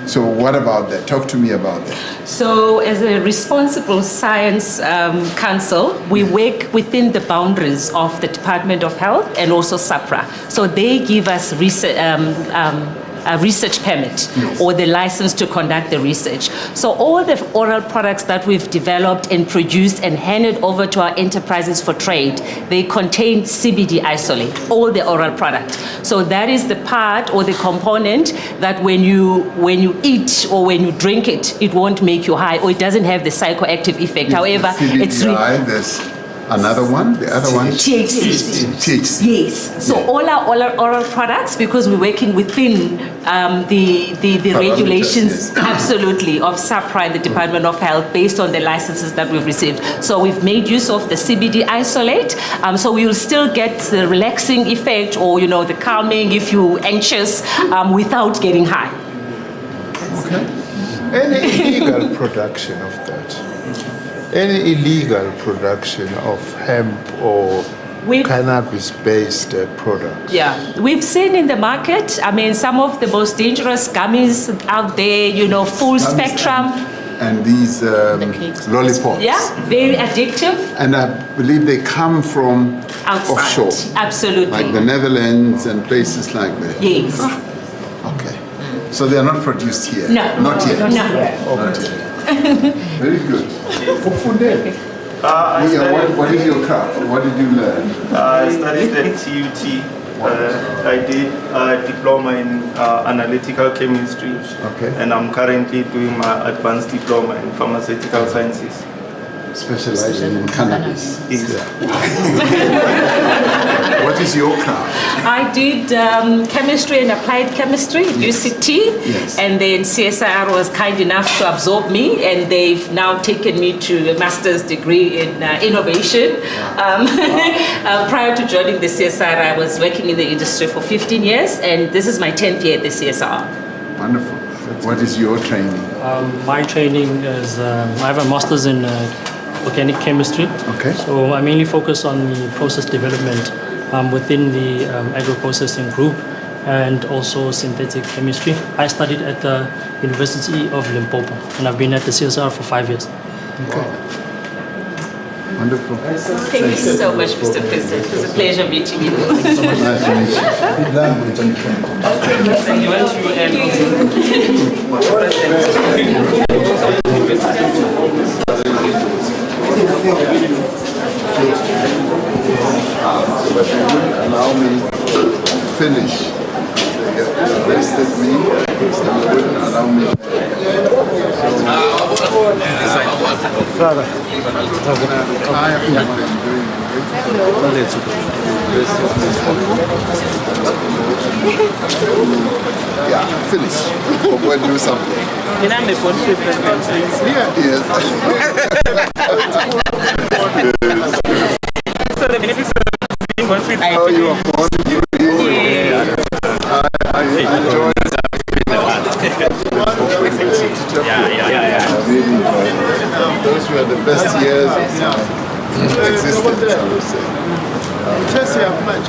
So what about that? Talk to me about that. So as a responsible science council, we work within the boundaries of the Department of Health and also SAPRA. So they give us research permit or the license to conduct the research. So all the oral products that we've developed and produced and handed over to our enterprises for trade, they contain CBD isolate, all the oral products. So that is the part or the component that when you eat or when you drink it, it won't make you high or it doesn't have the psychoactive effect. However, it's there's another one, the other one? THC. Yes. So all our oral products, because we're working within the regulations, absolutely, of SAPRA and the Department of Health based on the licenses that we've received. So we've made use of the CBD isolate. So we will still get the relaxing effect or, the calming if you're anxious without getting high. Okay. Any illegal production of that? Any illegal production of hemp or cannabis-based products? Yeah, we've seen in the market, some of the most dangerous gummies out there, full spectrum. And these lollipops. Yeah, very addictive. And I believe they come from offshore. Absolutely. Like the Netherlands and places like that. Yes. Okay. So they are not produced here? No. Not yet? No. Not yet. Very good. What is your craft? What did you learn? I studied at TUT. I did a diploma in analytical chemistry. Okay. And I'm currently doing my advanced diploma in pharmaceutical sciences. Specializing in cannabis. Yes. What is your craft? I did chemistry and applied chemistry at UCT, and then CSIR was kind enough to absorb me, and they've now taken me to a master's degree in innovation. Prior to joining the CSIR, I was working in the industry for 15 years, and this is my 10th year at the CSIR. Wonderful. What is your training? My training is, I have a master's in organic chemistry. Okay. So I mainly focus on the process development within the agro-processing group and also synthetic chemistry. I studied at the University of Limpopo and I've been at the CSIR for 5 years. Okay. Wonderful. Thank you so much, Mr. President. It was a pleasure meeting you. Nice to meet you. But they wouldn't allow me to finish. They arrested me, and they wouldn't allow me. Yeah, finish. We'll go and do something. And I'm a born free president, so it's Yes. so the benefits of being born free. Oh, you are born free. I enjoy it. Really, those were the best years of existence, I would say. Jesse, I'm much.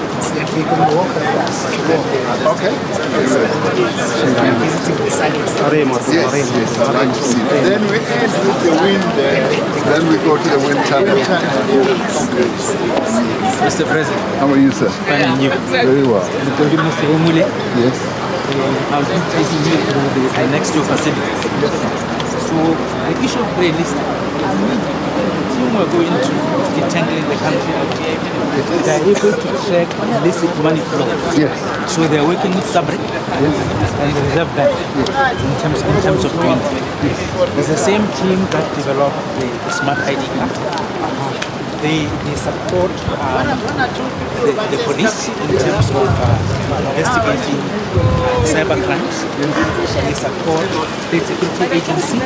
Okay. Yes, I'd like to see that. Then we end with the wind. Then we go to the wind channel. Mr. President. How are you, sir? Fine, and you? Very well. Mr. Omule. Yes. I'll be taking you through the next two facilities. So the issue of grey list, the team we're going to detangling the country. They are able to track illicit money flow. Yes. So they are working with SABRE and the Reserve Bank in terms of doing that. It's the same team that developed the Smart ID card. They support the police in terms of investigating cyber crimes. They support state security agency.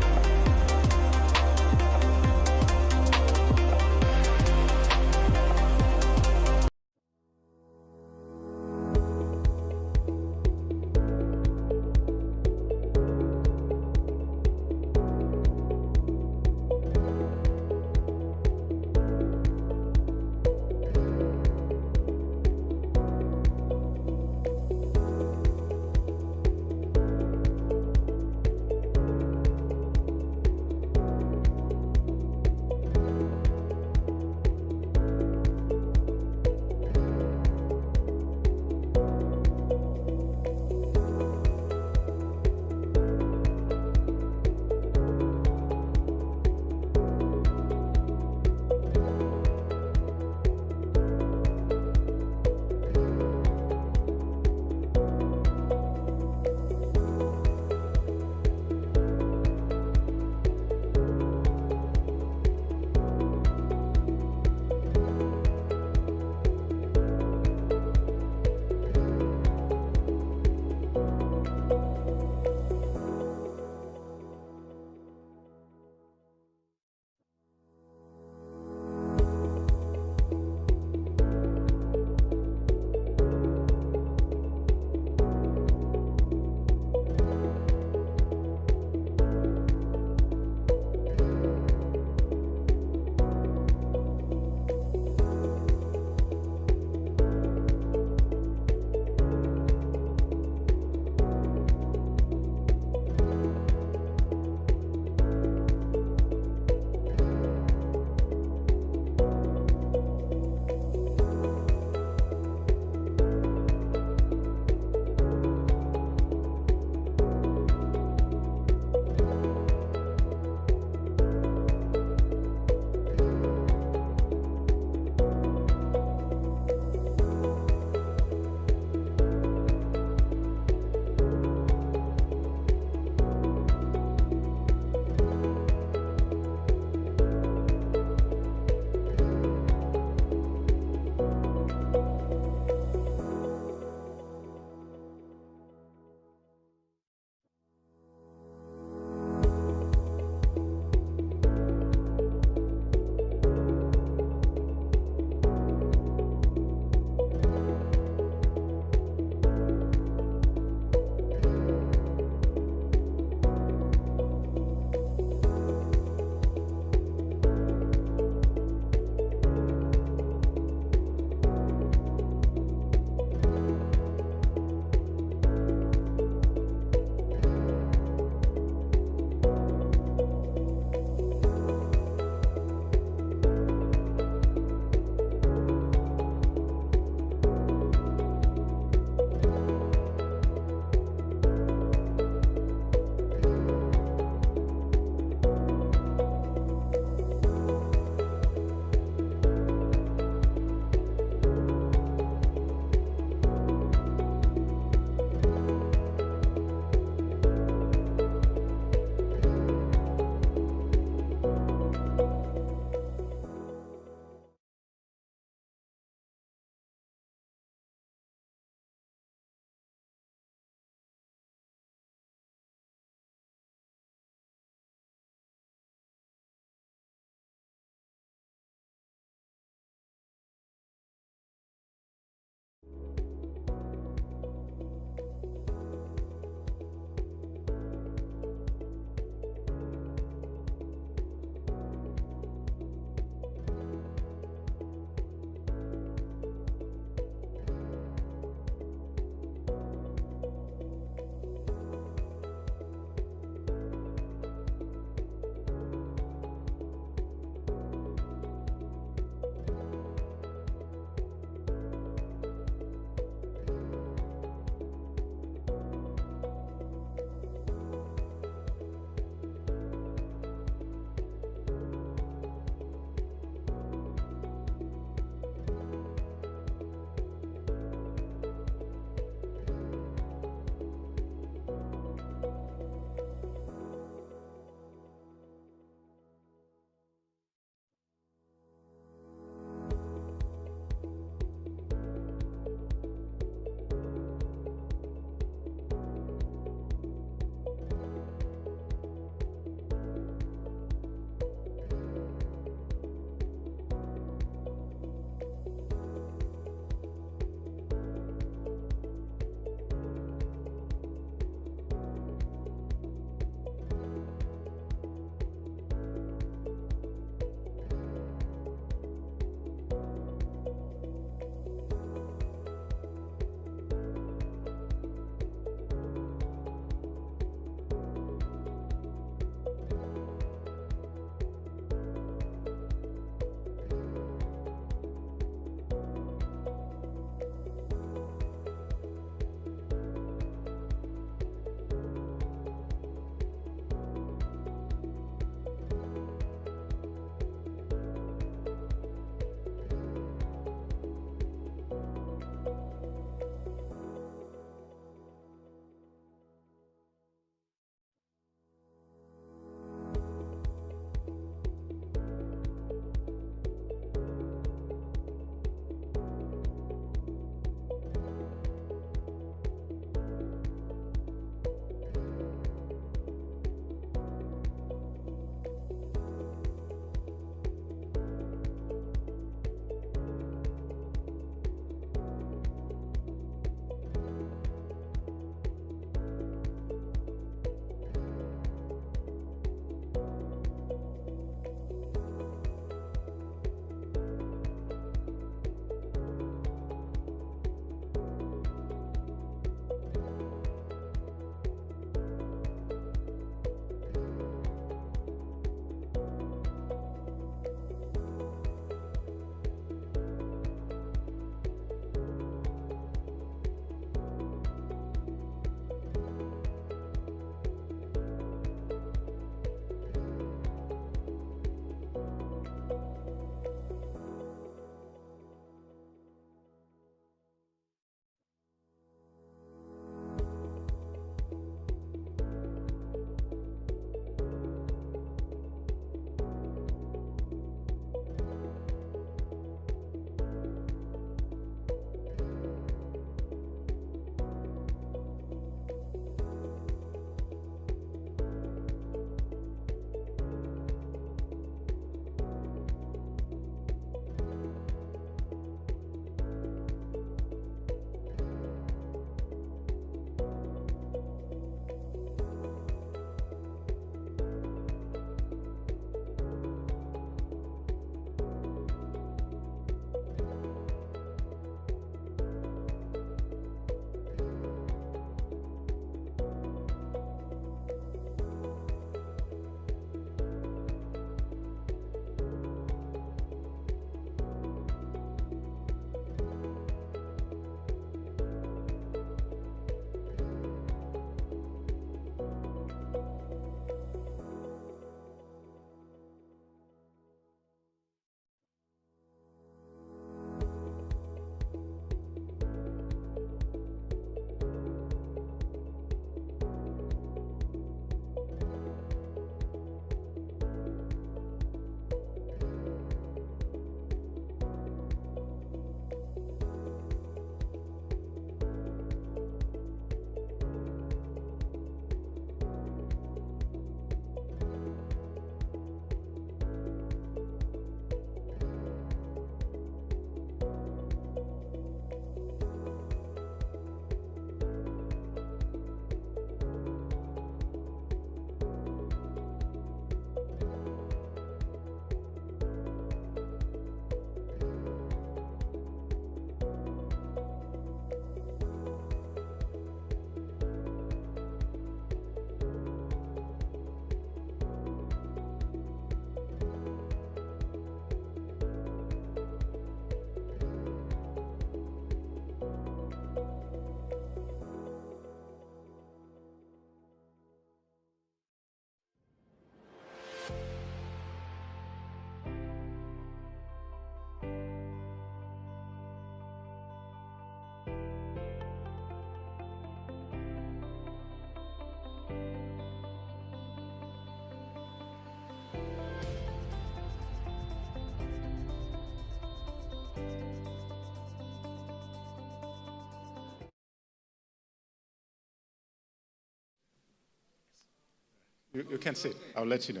You can sit. I'll let you know.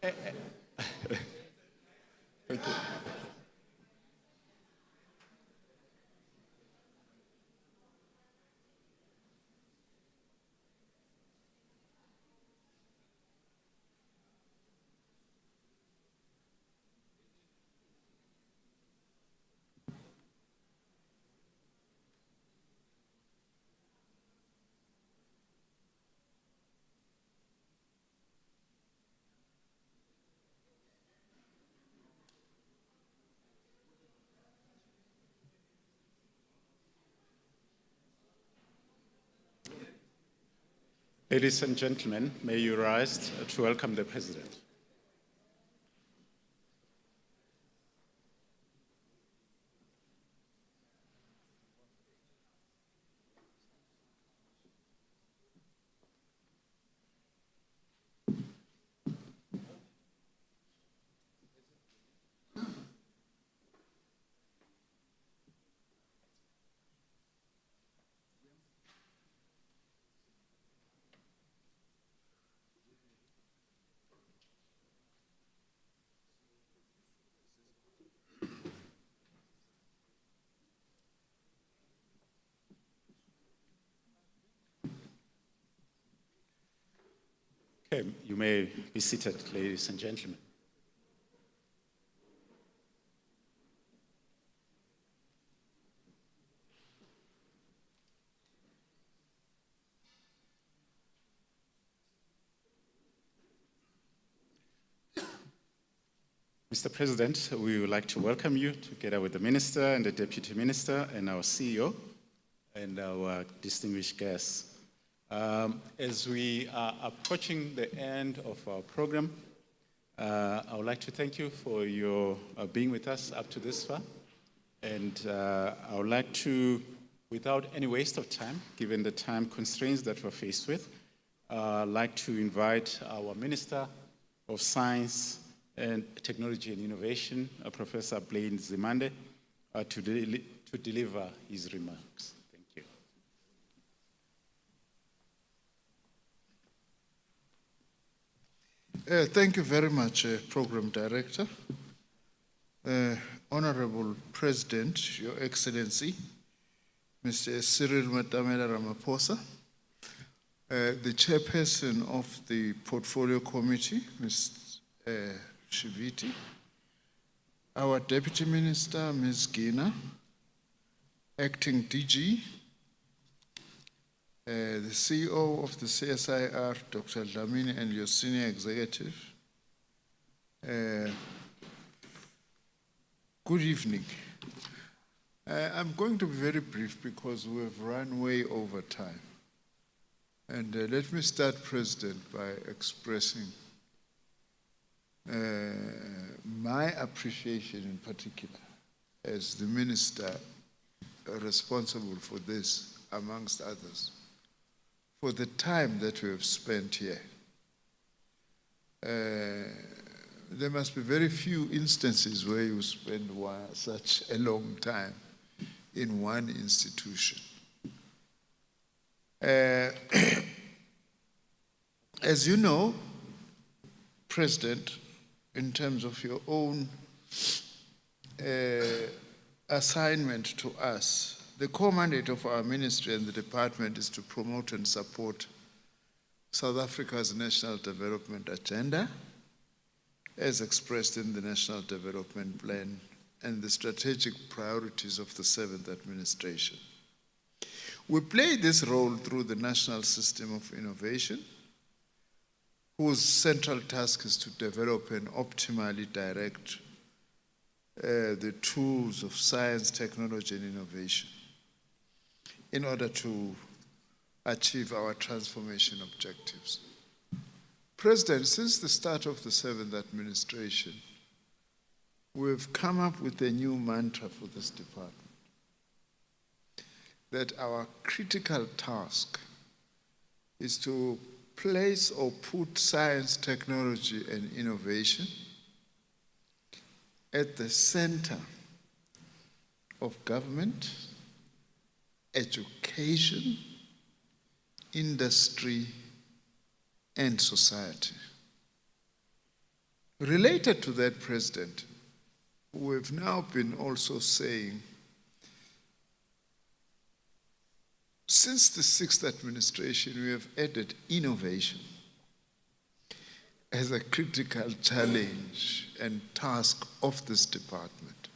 Thank you. Ladies and gentlemen, may you rise to welcome the President. Okay, you may be seated, ladies and gentlemen. Mr. President, we would like to welcome you together with the Minister and the Deputy Minister and our CEO and our distinguished guests. As we are approaching the end of our program, I would like to thank you for your being with us up to this far. And I would like to, without any waste of time, given the time constraints that we're faced with, like to invite our Minister of Science and Technology and Innovation, Professor Blaine Zimande, to deliver his remarks. Thank you very much, Program Director. Honorable President, Your Excellency, Mr. Cyril Ramaphosa, the Chairperson of the Portfolio Committee, Ms. Shiviti, our Deputy Minister, Ms. Gina, Acting DG, the CEO of the CSIR, Dr. Dlamini, and your senior executive. Good evening. I'm going to be very brief because we have run way over time. And let me start, President, by expressing my appreciation in particular as the minister responsible for this, amongst others, for the time that we have spent here. There must be very few instances where you spend such a long time in one institution. As you know, President, in terms of your own assignment to us, the core mandate of our ministry and the department is to promote and support South Africa's national development agenda, as expressed in the National Development Plan and the strategic priorities of the 7th administration. We play this role through the National System of Innovation, whose central task is to develop and optimally direct the tools of science, technology, and innovation in order to achieve our transformation objectives. President, since the start of the 7th administration, we've come up with a new mantra for this department, that our critical task is to place or put science, technology, and innovation at the center of government, education, industry, and society. Related to that, President, we've now been also saying, since the 6th administration, we have added innovation as a critical challenge and task of this department.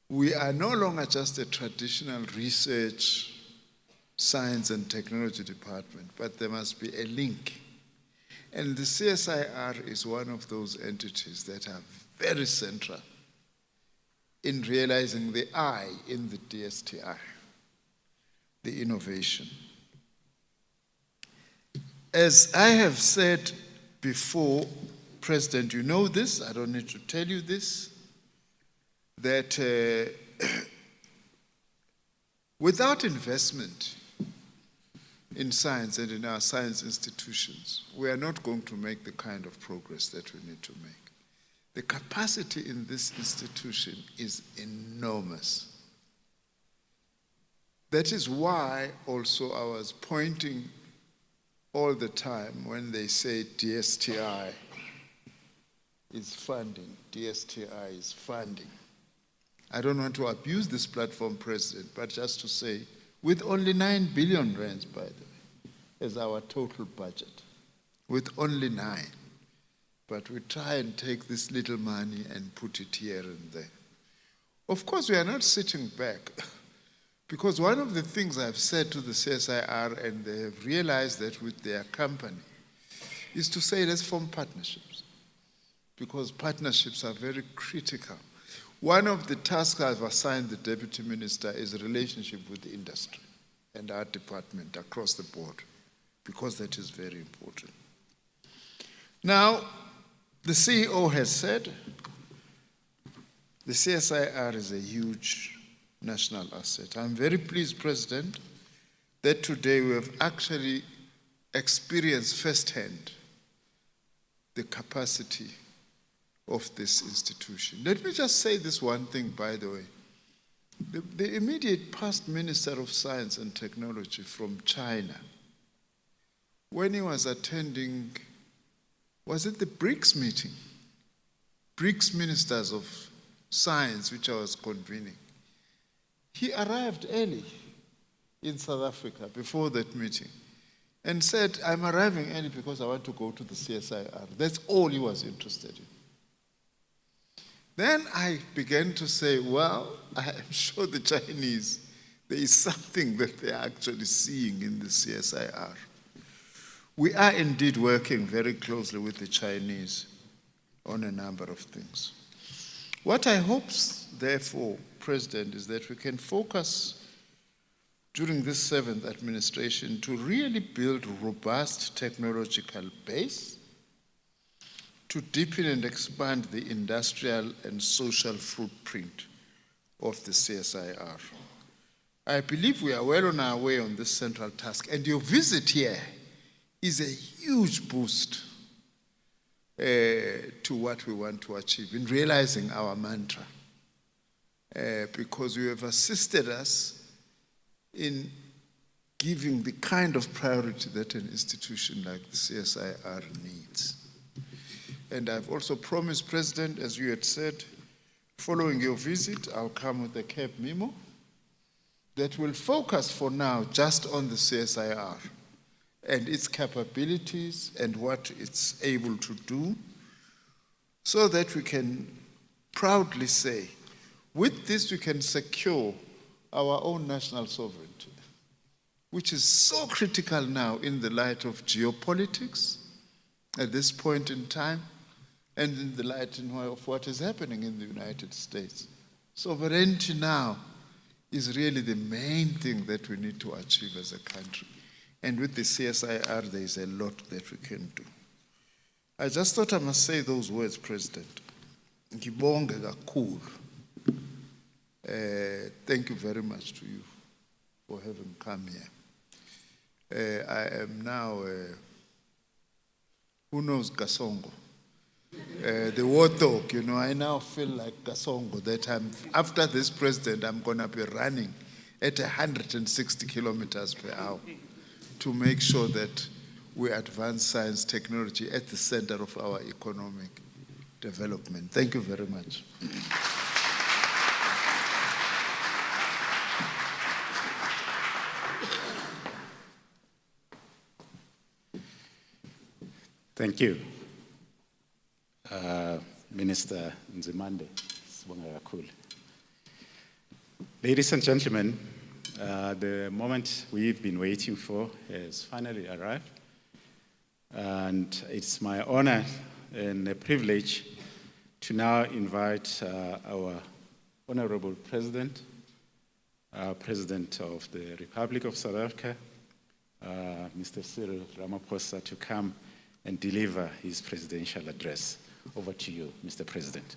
We are no longer just a traditional research, science and technology department, but there must be a link. And the CSIR is one of those entities that are very central in realizing the I in the DSTI, the innovation. As I have said before, President, you know this, I don't need to tell you this, that without investment in science and in our science institutions, we are not going to make the kind of progress that we need to make. The capacity in this institution is enormous. That is why also I was pointing all the time when they say DSTI is funding, DSTI is funding. I don't want to abuse this platform, President, but just to say, with only 9 billion rands, by the way, as our total budget, with only 9. But we try and take this little money and put it here and there. Of course, we are not sitting back, because one of the things I've said to the CSIR, and they have realized that with their company, is to say, let's form partnerships, because partnerships are very critical. One of the tasks I've assigned the Deputy Minister is a relationship with the industry and our department across the board, because that is very important. Now, the CEO has said the CSIR is a huge national asset. I'm very pleased, President, that today we have actually experienced firsthand the capacity of this institution. Let me just say this one thing, by the way. The immediate past Minister of Science and Technology from China, when he was attending, was it the BRICS meeting? BRICS Ministers of Science, which I was convening. He arrived early in South Africa before that meeting and said, I'm arriving early because I want to go to the CSIR. That's all he was interested in. Then I began to say, well, I am sure the Chinese, there is something that they are actually seeing in the CSIR. We are indeed working very closely with the Chinese on a number of things. What I hope, therefore, President, is that we can focus during this 7th administration to really build robust technological base, to deepen and expand the industrial and social footprint of the CSIR. I believe we are well on our way on this central task, and your visit here is a huge boost to what we want to achieve in realizing our mantra, because you have assisted us in giving the kind of priority that an institution like the CSIR needs. And I've also promised, President, as you had said, following your visit, I'll come with a CAB memo that will focus for now just on the CSIR and its capabilities and what it's able to do, so that we can proudly say, with this we can secure our own national sovereignty, which is so critical now in the light of geopolitics at this point in time, and in the light of what is happening in the United States. Sovereignty now is really the main thing that we need to achieve as a country. And with the CSIR, there is a lot that we can do. I just thought I must say those words, President. Ngibonge kakhulu. Thank you very much to you for having come here. I am now, who knows Kasongo? The war dog, you know, I now feel like Kasongo, that after this president, I'm going to be running at 160 kilometers per hour. to make sure that we advance science technology at the center of our economic development. Thank you very much. Thank you, Minister Nzimande. Ladies and gentlemen, the moment we've been waiting for has finally arrived. And it's my honor and a privilege to now invite our Honorable President, President of the Republic of South Africa, Mr. Cyril Ramaphosa, to come and deliver his presidential address. Over to you, Mr. President.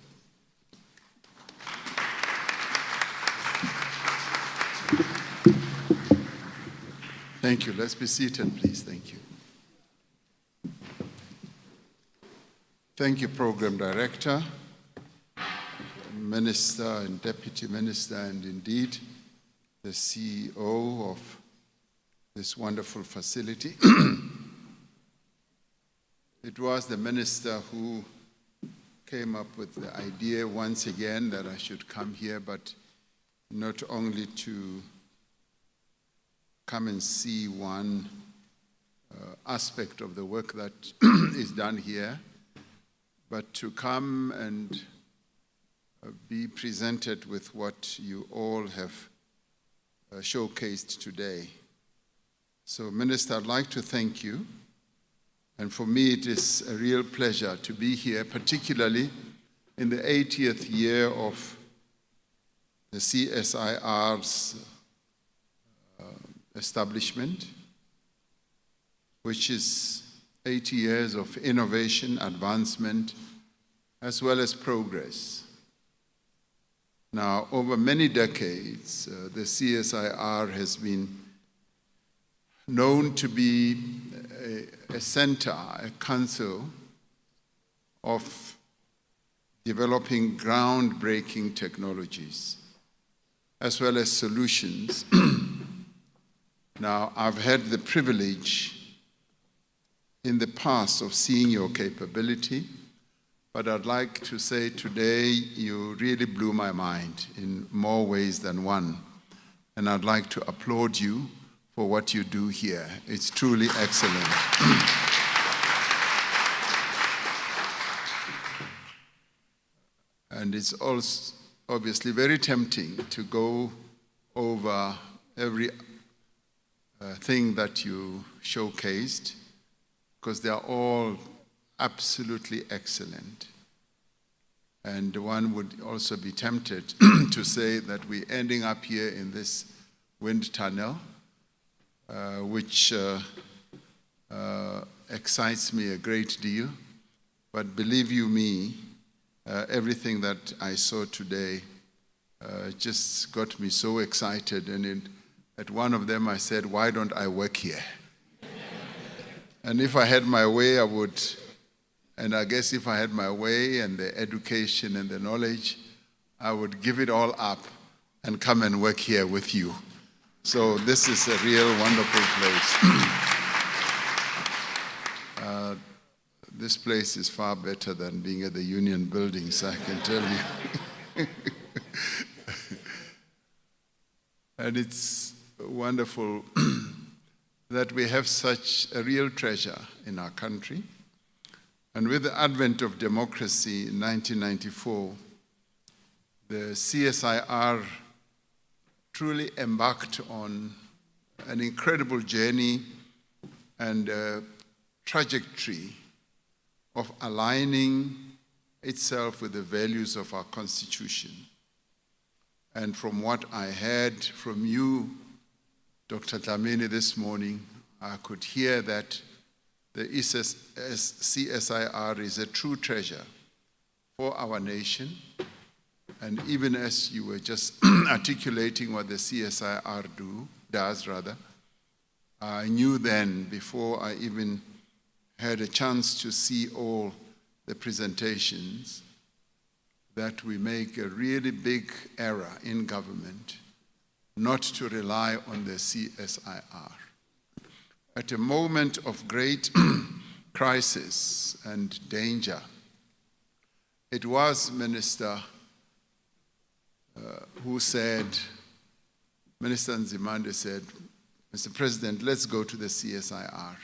Thank you. Let's be seated, please. Thank you. Thank you, Program Director, Minister and Deputy Minister, and indeed the CEO of this wonderful facility. It was the Minister who came up with the idea once again that I should come here, but not only to come and see one aspect of the work that is done here, but to come and be presented with what you all have showcased today. So, Minister, I'd like to thank you. And for me, it is a real pleasure to be here, particularly in the 80th year of the CSIR's establishment, which is 80 years of innovation, advancement, as well as progress. Now, over many decades, the CSIR has been known to be a center, a council of developing groundbreaking technologies, as well as solutions. Now, I've had the privilege in the past of seeing your capability, but I'd like to say today you really blew my mind in more ways than one. And I'd like to applaud you for what you do here. It's truly excellent. And it's also obviously very tempting to go over every thing that you showcased, because they are all absolutely excellent. And one would also be tempted to say that we're ending up here in this wind tunnel, which excites me a great deal. But believe you me, everything that I saw today just got me so excited. And at one of them I said, why don't I work here? And if I had my way, I would. And I guess if I had my way and the education and the knowledge, I would give it all up and come and work here with you. So this is a real wonderful place. This place is far better than being at the Union Buildings, I can tell you. And it's wonderful that we have such a real treasure in our country. And with the advent of democracy in 1994, the CSIR truly embarked on an incredible journey and a trajectory of aligning itself with the values of our Constitution. And from what I heard from you, Dr. Dlamini, this morning, I could hear that the CSIR is a true treasure for our nation. And even as you were just articulating what the CSIR does, I knew then, before I even had a chance to see all the presentations, that we make a really big error in government not to rely on the CSIR. at a moment of great crisis and danger. It was Minister who said, Minister Nzimande said, Mr. President, let's go to the CSIR.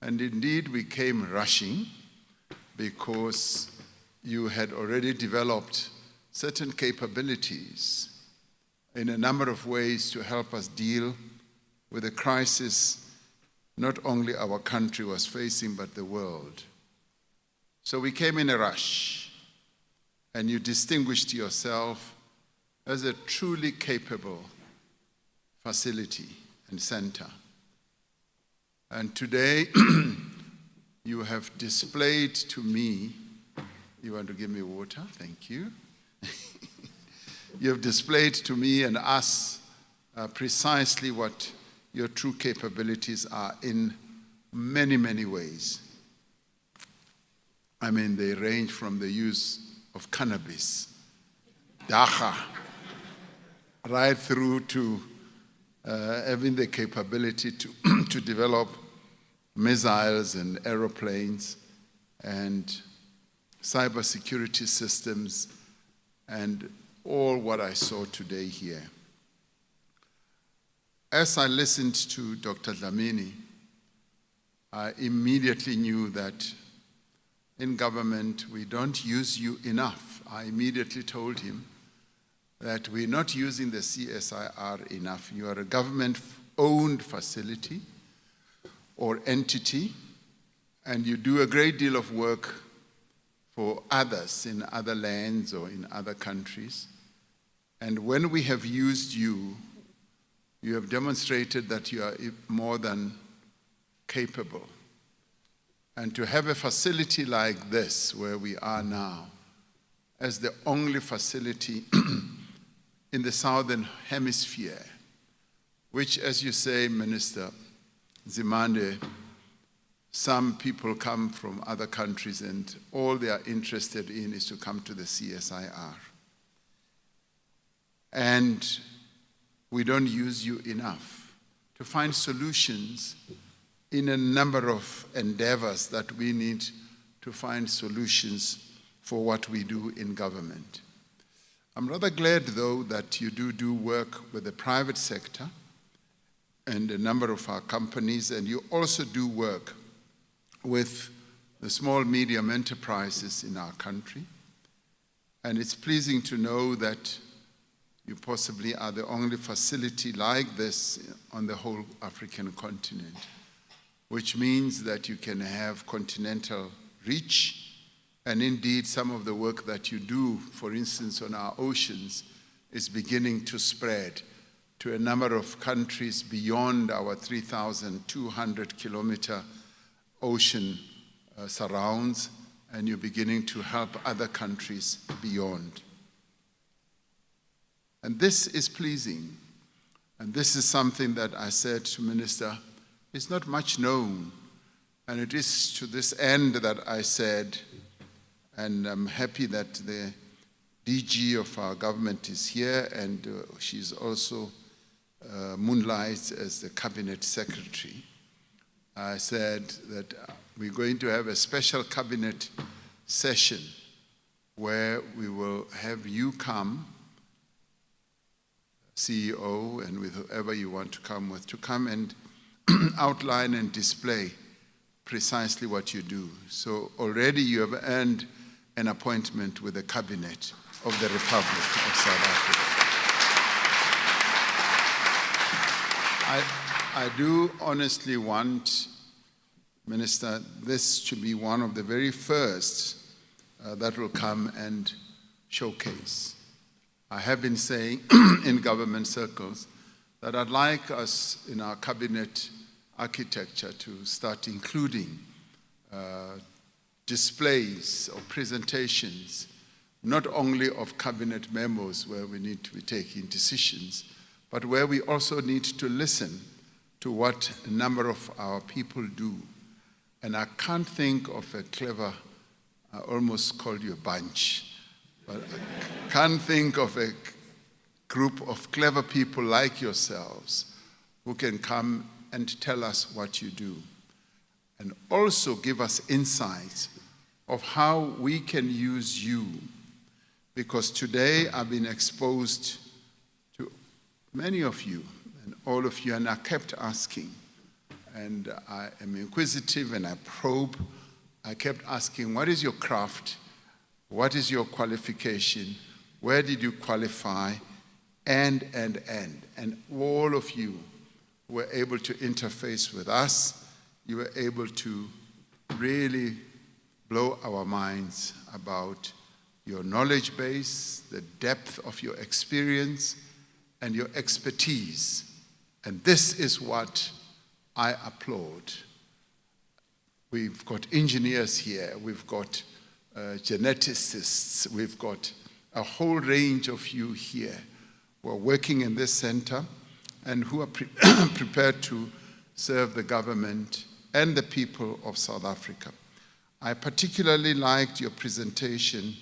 And indeed, we came rushing because you had already developed certain capabilities in a number of ways to help us deal with a crisis not only our country was facing, but the world. So we came in a rush, and you distinguished yourself as a truly capable facility and center. And today, you have displayed to me, you want to give me water? Thank you. You have displayed to me and us precisely what your true capabilities are in many, many ways. I mean, they range from the use of cannabis, dacha, right through to having the capability to develop missiles and aeroplanes and cybersecurity systems and all what I saw today here. As I listened to Dr. Dlamini, I immediately knew that in government we don't use you enough. I immediately told him that we're not using the CSIR enough. You are a government-owned facility or entity, and you do a great deal of work for others in other lands or in other countries. And when we have used you, you have demonstrated that you are more than capable. And to have a facility like this, where we are now, as the only facility in the Southern Hemisphere, which, as you say, Minister Nzimande, some people come from other countries and all they are interested in is to come to the CSIR. And we don't use you enough to find solutions in a number of endeavors that we need to find solutions for what we do in government. I'm rather glad, though, that you do work with the private sector and a number of our companies, and you also do work with the small, medium enterprises in our country. And it's pleasing to know that you possibly are the only facility like this on the whole African continent, which means that you can have continental reach. And indeed, some of the work that you do, for instance, on our oceans, is beginning to spread to a number of countries beyond our 3,200-kilometer ocean surrounds, and you're beginning to help other countries beyond. And this is pleasing. And this is something that I said to Minister, is not much known. And it is to this end that I said, and I'm happy that the DG of our government is here, and she's also moonlights as the cabinet secretary. I said that we're going to have a special cabinet session where we will have you come, CEO, and with whoever you want to come with, to come and outline and display precisely what you do. So already you have earned an appointment with the Cabinet of the Republic of South Africa. I do honestly want, Minister, this to be one of the very first that will come and showcase. I have been saying in government circles that I'd like us in our cabinet architecture to start including displays or presentations, not only of cabinet memos where we need to be taking decisions, but where we also need to listen to what a number of our people do. And I can't think of a clever, I almost called you a bunch, but I can't think of a group of clever people like yourselves who can come and tell us what you do. And also give us insights of how we can use you. Because today I've been exposed to many of you and all of you, and I kept asking. And I am inquisitive and I probe. I kept asking, what is your craft? What is your qualification? Where did you qualify? And all of you were able to interface with us. You were able to really blow our minds about your knowledge base, the depth of your experience, and your expertise. And this is what I applaud. We've got engineers here, we've got geneticists, we've got a whole range of you here who are working in this center and who are prepared to serve the government and the people of South Africa. I particularly liked your presentation,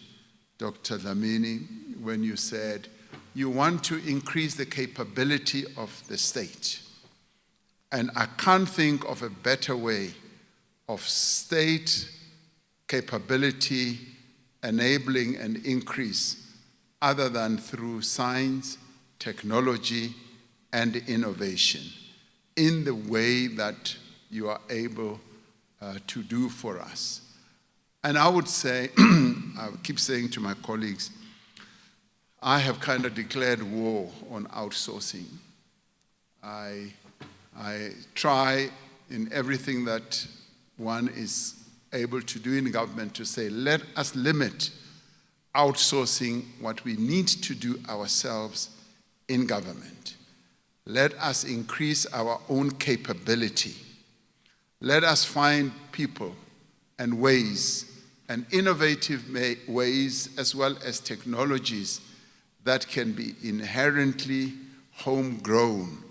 Dr. Dlamini, when you said you want to increase the capability of the state. And I can't think of a better way of state capability enabling an increase other than through science, technology, and innovation in the way that you are able to do for us. And I would say, I keep saying to my colleagues, I have kind of declared war on outsourcing. I try in everything that one is able to do in government to say, let us limit outsourcing what we need to do ourselves in government. Let us increase our own capability. Let us find people and ways and innovative ways as well as technologies that can be inherently homegrown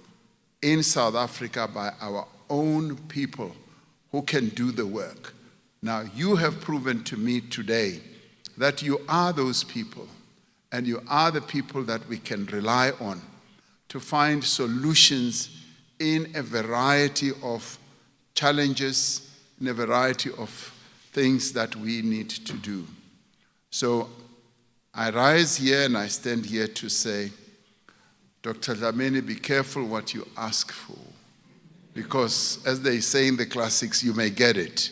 in South Africa by our own people who can do the work. Now, you have proven to me today that you are those people, and you are the people that we can rely on to find solutions in a variety of challenges, in a variety of things that we need to do. So I rise here and I stand here to say, Dr. Dlamini, be careful what you ask for. Because as they say in the classics, you may get it.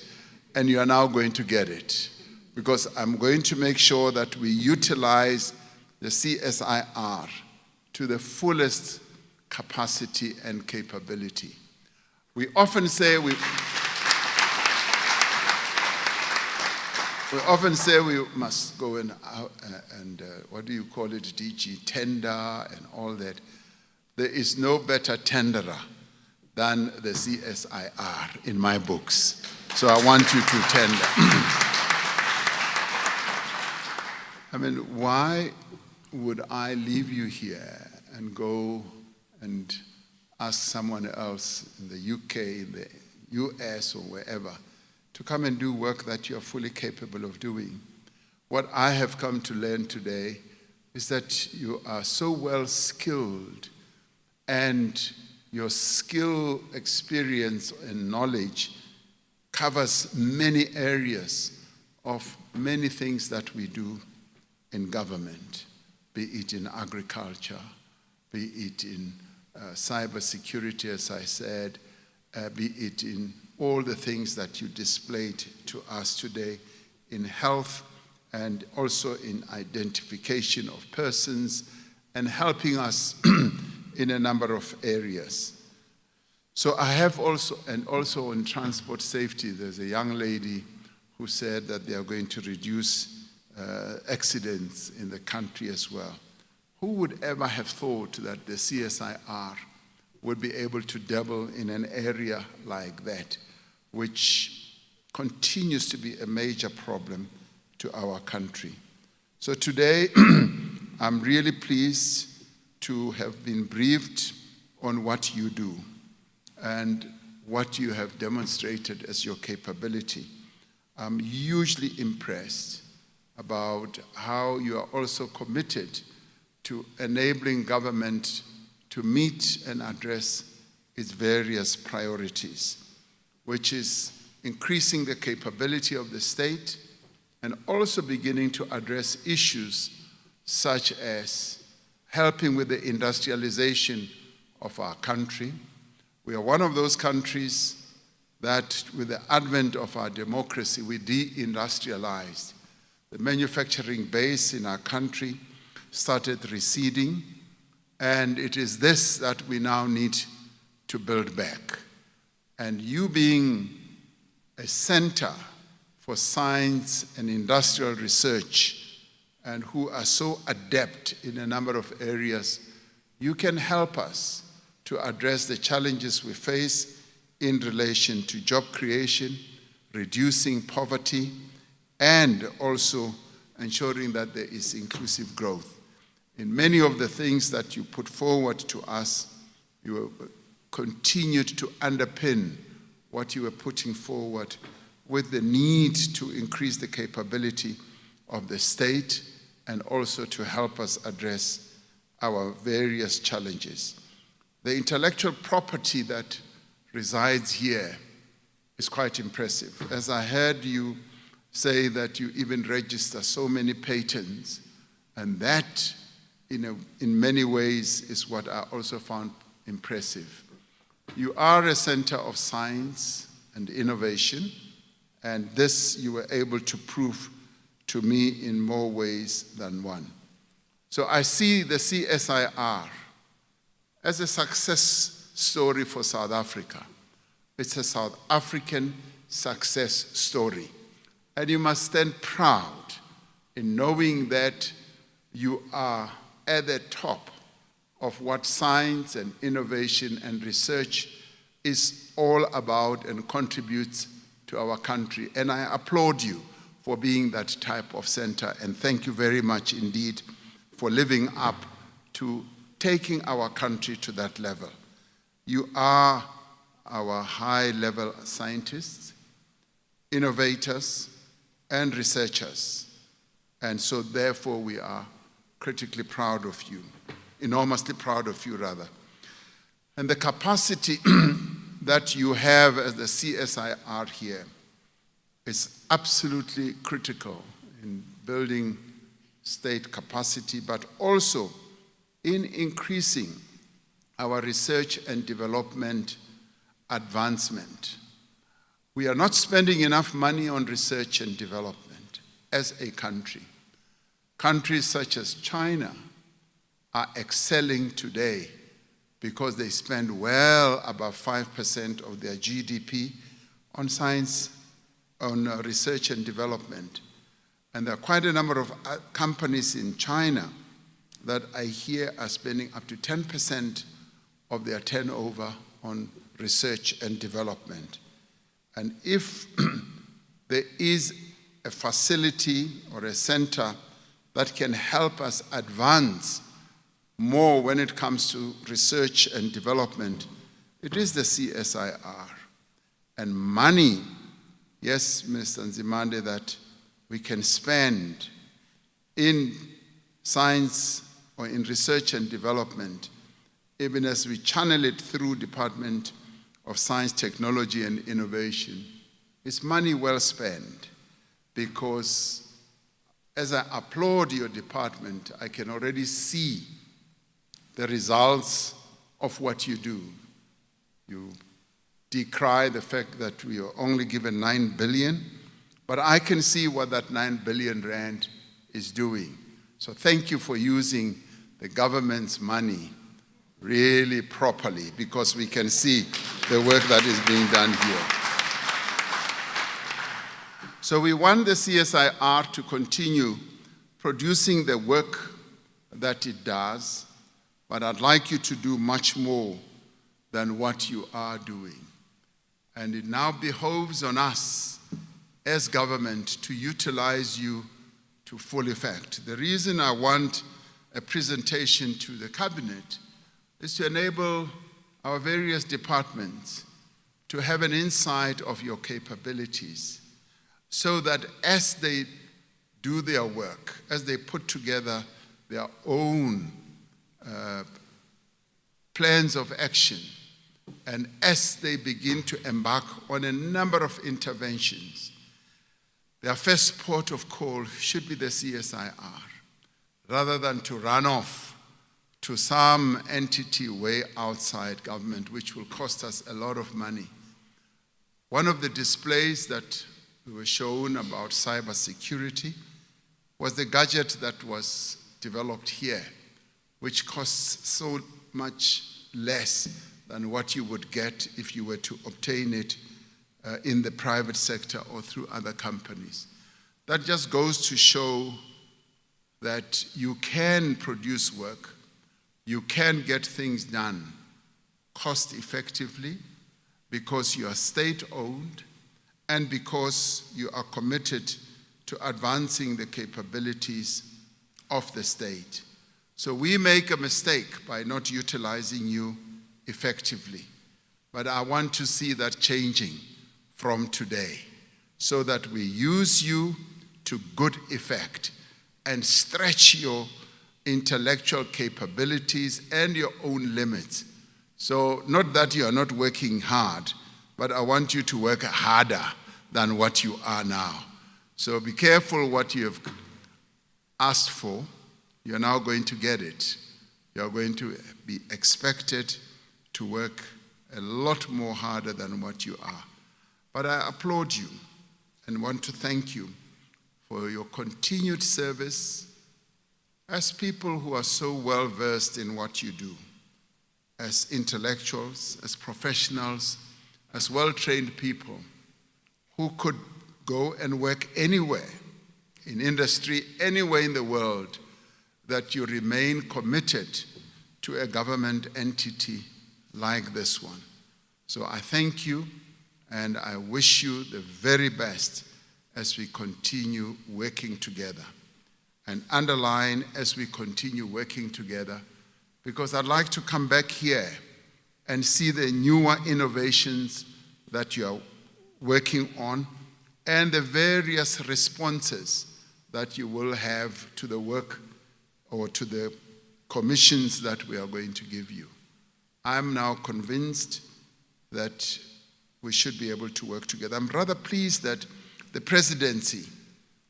And you are now going to get it. Because I'm going to make sure that we utilize the CSIR to the fullest capacity and capability. We often say we must go and what do you call it, DG, tender and all that. There is no better tenderer than the CSIR in my books. So I want you to tender. I mean, why would I leave you here and go and ask someone else in the UK, in the US, or wherever, to come and do work that you are fully capable of doing? What I have come to learn today is that you are so well skilled, and your skill, experience, and knowledge covers many areas of many things that we do in government, be it in agriculture, be it in cybersecurity, as I said, be it in all the things that you displayed to us today in health, and also in identification of persons, and helping us in a number of areas. So I have also, and also in transport safety, there's a young lady who said that they are going to reduce accidents in the country as well. Who would ever have thought that the CSIR would be able to dabble in an area like that, which continues to be a major problem to our country? So today, I'm really pleased to have been briefed on what you do and what you have demonstrated as your capability. I'm hugely impressed about how you are also committed to enabling government to meet and address its various priorities, which is increasing the capability of the state and also beginning to address issues such as helping with the industrialization of our country. We are one of those countries that, with the advent of our democracy, we deindustrialized. The manufacturing base in our country started receding, and it is this that we now need to build back. And you being a center for science and industrial research, and who are so adept in a number of areas, you can help us to address the challenges we face in relation to job creation, reducing poverty, and also ensuring that there is inclusive growth. In many of the things that you put forward to us, you have continued to underpin what you were putting forward with the need to increase the capability of the state and also to help us address our various challenges. The intellectual property that resides here is quite impressive. As I heard you say that you even register so many patents, and that in many ways is what I also found impressive. You are a center of science and innovation, and this you were able to prove to me in more ways than one. So I see the CSIR as a success story for South Africa. It's a South African success story. And you must stand proud in knowing that you are at the top of what science and innovation and research is all about and contributes to our country. And I applaud you for being that type of center. And thank you very much indeed for living up to taking our country to that level. You are our high-level scientists, innovators, and researchers. And so therefore we are critically proud of you, enormously proud of you rather. And the capacity that you have as the CSIR here is absolutely critical in building state capacity, but also in increasing our research and development advancement. We are not spending enough money on research and development as a country. Countries such as China are excelling today because they spend well above 5% of their GDP on science, on research and development. And there are quite a number of companies in China that I hear are spending up to 10% of their turnover on research and development. And if there is a facility or a center that can help us advance more when it comes to research and development, it is the CSIR. And money, yes, Mr. Nzimande, that we can spend in science or in research and development, even as we channel it through Department of Science, Technology and Innovation, is money well spent, because as I applaud your department, I can already see the results of what you do. You decry the fact that we are only given 9 billion, but I can see what that 9 billion rand is doing. So thank you for using the government's money really properly, because we can see the work that is being done here. So we want the CSIR to continue producing the work that it does, but I'd like you to do much more than what you are doing. And it now behoves on us as government to utilize you to full effect. The reason I want a presentation to the cabinet is to enable our various departments to have an insight of your capabilities, so that as they do their work, as they put together their own plans of action, And as they begin to embark on a number of interventions, their first port of call should be the CSIR, rather than to run off to some entity way outside government, which will cost us a lot of money. One of the displays that we were shown about cybersecurity was the gadget that was developed here, which costs so much less than what you would get if you were to obtain it in the private sector or through other companies. That just goes to show that you can produce work, you can get things done cost effectively because you are state-owned and because you are committed to advancing the capabilities of the state. So we make a mistake by not utilizing you effectively. But I want to see that changing from today so that we use you to good effect and stretch your intellectual capabilities and your own limits. So not that you are not working hard, but I want you to work harder than what you are now. So be careful what you have asked for. You're now going to get it. You're going to be expected to work a lot more harder than what you are. But I applaud you and want to thank you for your continued service as people who are so well versed in what you do, as intellectuals, as professionals, as well-trained people who could go and work anywhere in industry, anywhere in the world, that you remain committed to a government entity like this one. So I thank you and I wish you the very best as we continue working together. And underline as we continue working together, because I'd like to come back here and see the newer innovations that you are working on and the various responses that you will have to the work or to the commissions that we are going to give you. I'm now convinced that we should be able to work together. I'm rather pleased that the presidency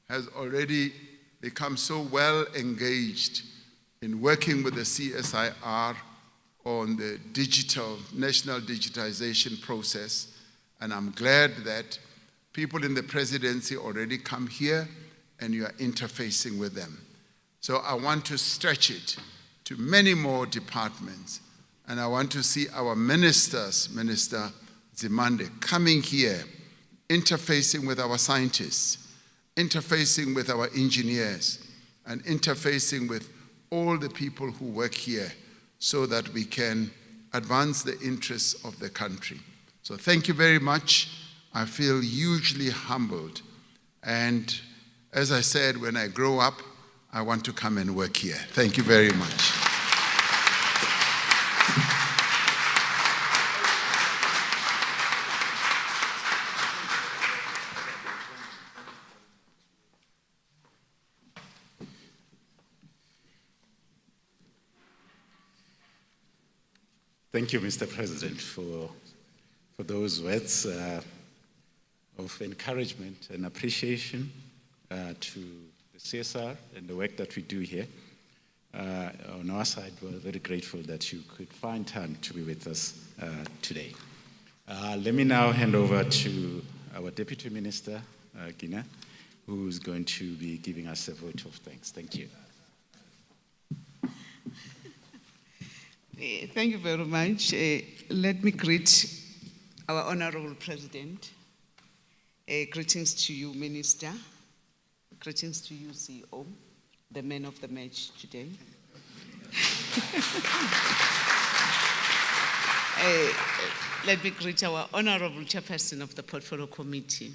has already become so well engaged in working with the CSIR on the national digitization process. And I'm glad that people in the presidency already come here and you are interfacing with them. So I want to stretch it to many more departments. And I want to see our ministers, Minister Zimande, coming here, interfacing with our scientists, interfacing with our engineers, and interfacing with all the people who work here so that we can advance the interests of the country. So thank you very much. I feel hugely humbled. And as I said, when I grow up, I want to come and work here. Thank you very much. Thank you, Mr. President, for those words of encouragement and appreciation to the CSR and the work that we do here. On our side, we're very grateful that you could find time to be with us today. Let me now hand over to our Deputy Minister, Gina, who's going to be giving us a vote of thanks. Thank you. Thank you very much. Let me greet our Honorable President. Greetings to you, Minister. Greetings to you, CEO, the man of the match today. Let me greet our Honorable Chairperson of the Portfolio Committee.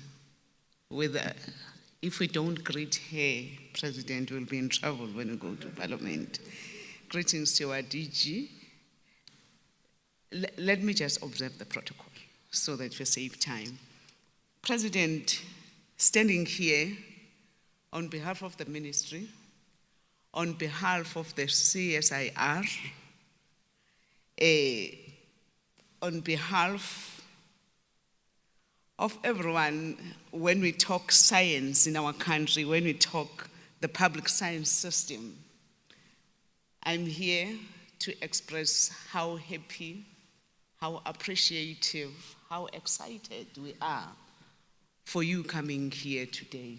If we don't greet her, President, we'll be in trouble when we go to Parliament. Greetings to our DG. Let me just observe the protocol so that we save time. President, standing here on behalf of the ministry, on behalf of the CSIR, on behalf of everyone, when we talk science in our country, when we talk the public science system, I'm here to express how happy, how appreciative, how excited we are for you coming here today.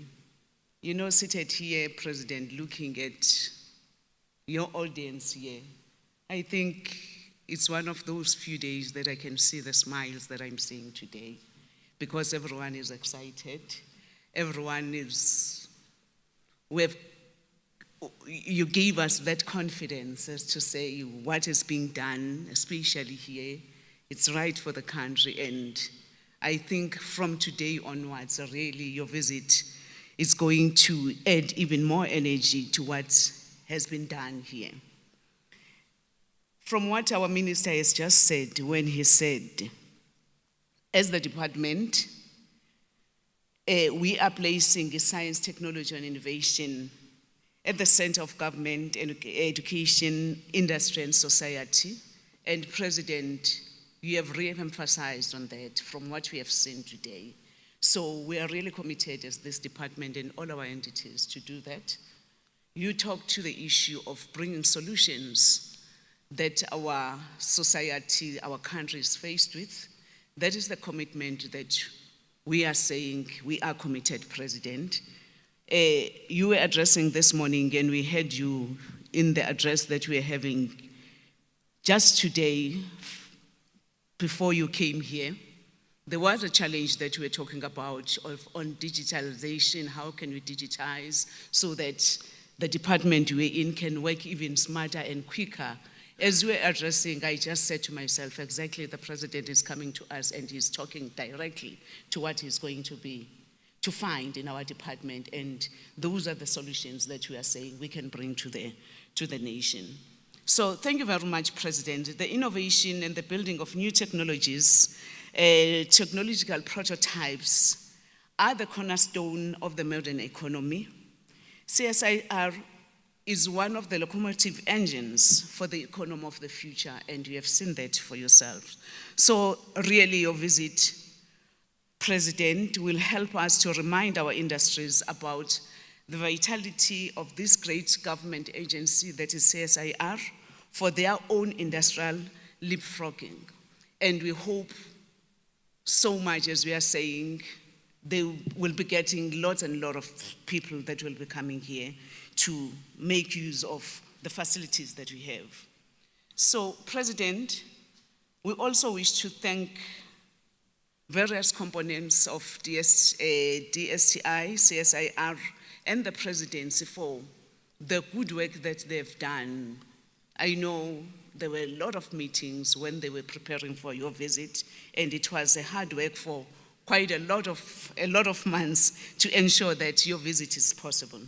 You know, seated here, President, looking at your audience here, I think it's one of those few days that I can see the smiles that I'm seeing today, because everyone is excited. Everyone is, you gave us that confidence as to say what is being done, especially here. It's right for the country, and I think from today onwards, really, your visit is going to add even more energy to what has been done here. From what our minister has just said, when he said, as the department, we are placing science, technology, and innovation at the center of government, education, industry, and society. And President, you have re-emphasized on that from what we have seen today. So we are really committed as this department and all our entities to do that. You talked to the issue of bringing solutions that our society, our country is faced with. That is the commitment that we are saying we are committed, President. You were addressing this morning, and we heard you in the address that we are having just today, before you came here. There was a challenge that we were talking about on digitalization. How can we digitize so that the department we're in can work even smarter and quicker? As we're addressing, I just said to myself, exactly, the President is coming to us and he's talking directly to what he's going to find in our department, and those are the solutions that we are saying we can bring to the nation. So thank you very much, President. The innovation and the building of new technologies, technological prototypes are the cornerstone of the modern economy. CSIR is one of the locomotive engines for the economy of the future, and you have seen that for yourselves. So really your visit, President, will help us to remind our industries about the vitality of this great government agency that is CSIR for their own industrial leapfrogging. And we hope so much, as we are saying, they will be getting lots and lots of people that will be coming here to make use of the facilities that we have. So, President, we also wish to thank various components of DSTI, CSIR, and the Presidency for the good work that they've done. I know there were a lot of meetings when they were preparing for your visit, and it was a hard work for quite a lot of months to ensure that your visit is possible.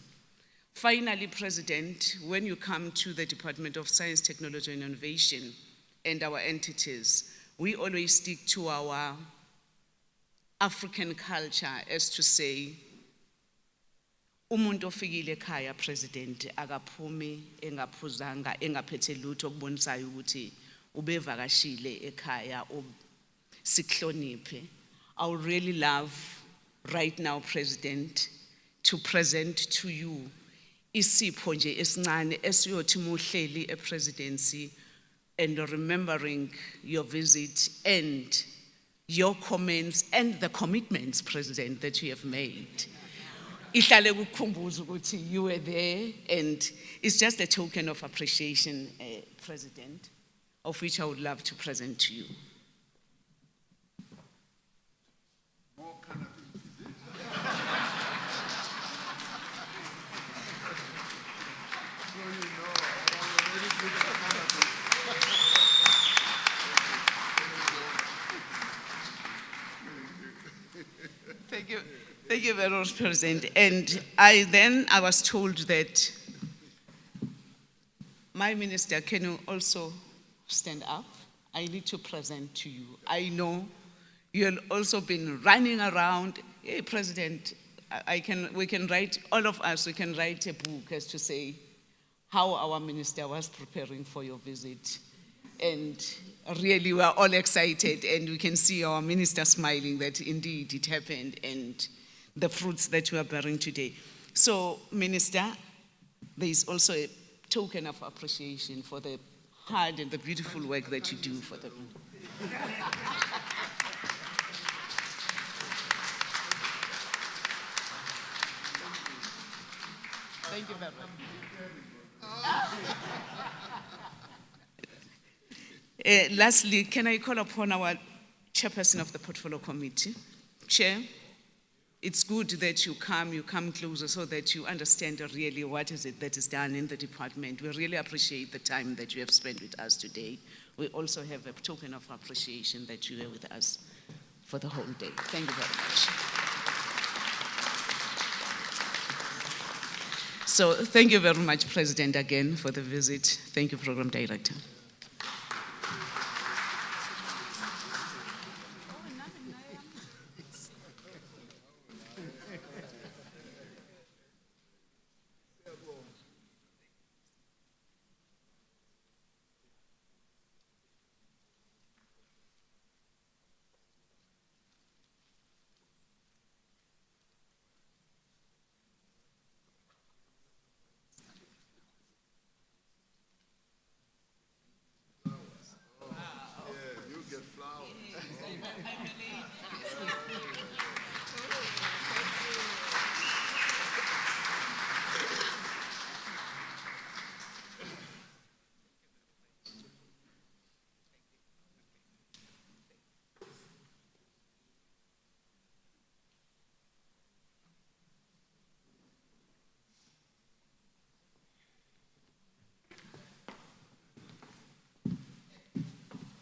Finally, President, when you come to the Department of Science, Technology, and Innovation and our entities, we always stick to our African culture, as to say, umuntu ofikile ekhaya, President, akaphumi engaphuzanga engaphethe lutho okubonisayo ukuthi ubevakashile ekhaya sihloniphe. I would really love right now, President, to present to you isipho nje esincane esiyothi muhleli ePresidency, and remembering your visit and your comments and the commitments, President, that you have made. Ihlale kukhumbuza ukuthi you were there, and it's just a token of appreciation, President, of which I would love to present to you. Thank you very much, President. And I was told that my minister, can you also stand up? I need to present to you. I know you've also been running around. Hey, President, we can write, all of us, we can write a book as to say how our minister was preparing for your visit. And really, we are all excited, and we can see our minister smiling that indeed it happened and the fruits that we are bearing today. So, Minister, there is also a token of appreciation for the hard and the beautiful work that you do for them. Thank you very much. Lastly, can I call upon our chairperson of the Portfolio Committee? Chair, it's good that you come closer so that you understand really what is it that is done in the department. We really appreciate the time that you have spent with us today. We also have a token of appreciation that you were with us for the whole day. Thank you very much. So thank you very much, President, again for the visit. Thank you, Program Director.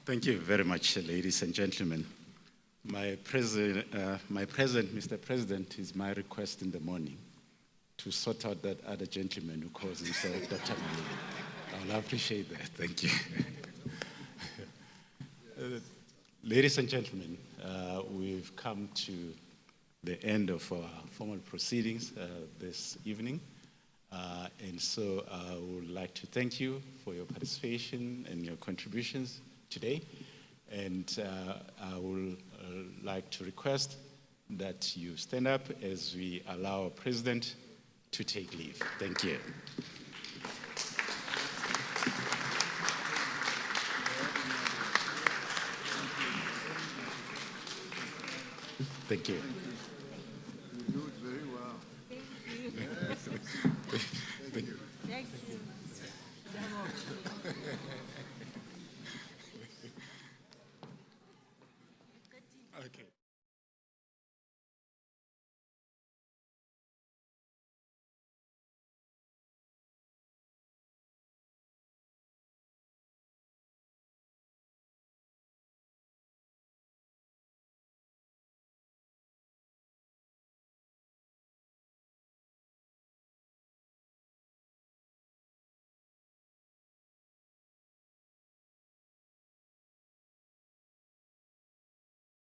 Thank you very much, ladies and gentlemen. My present, Mr. President, is my request in the morning to sort out that other gentleman who calls himself Dr. Malulu. I'll appreciate that. Thank you. Ladies and gentlemen, we've come to the end of our formal proceedings this evening. And so I would like to thank you for your participation and your contributions today. And I would like to request that you stand up as we allow our President to take leave. Thank you. Thank you.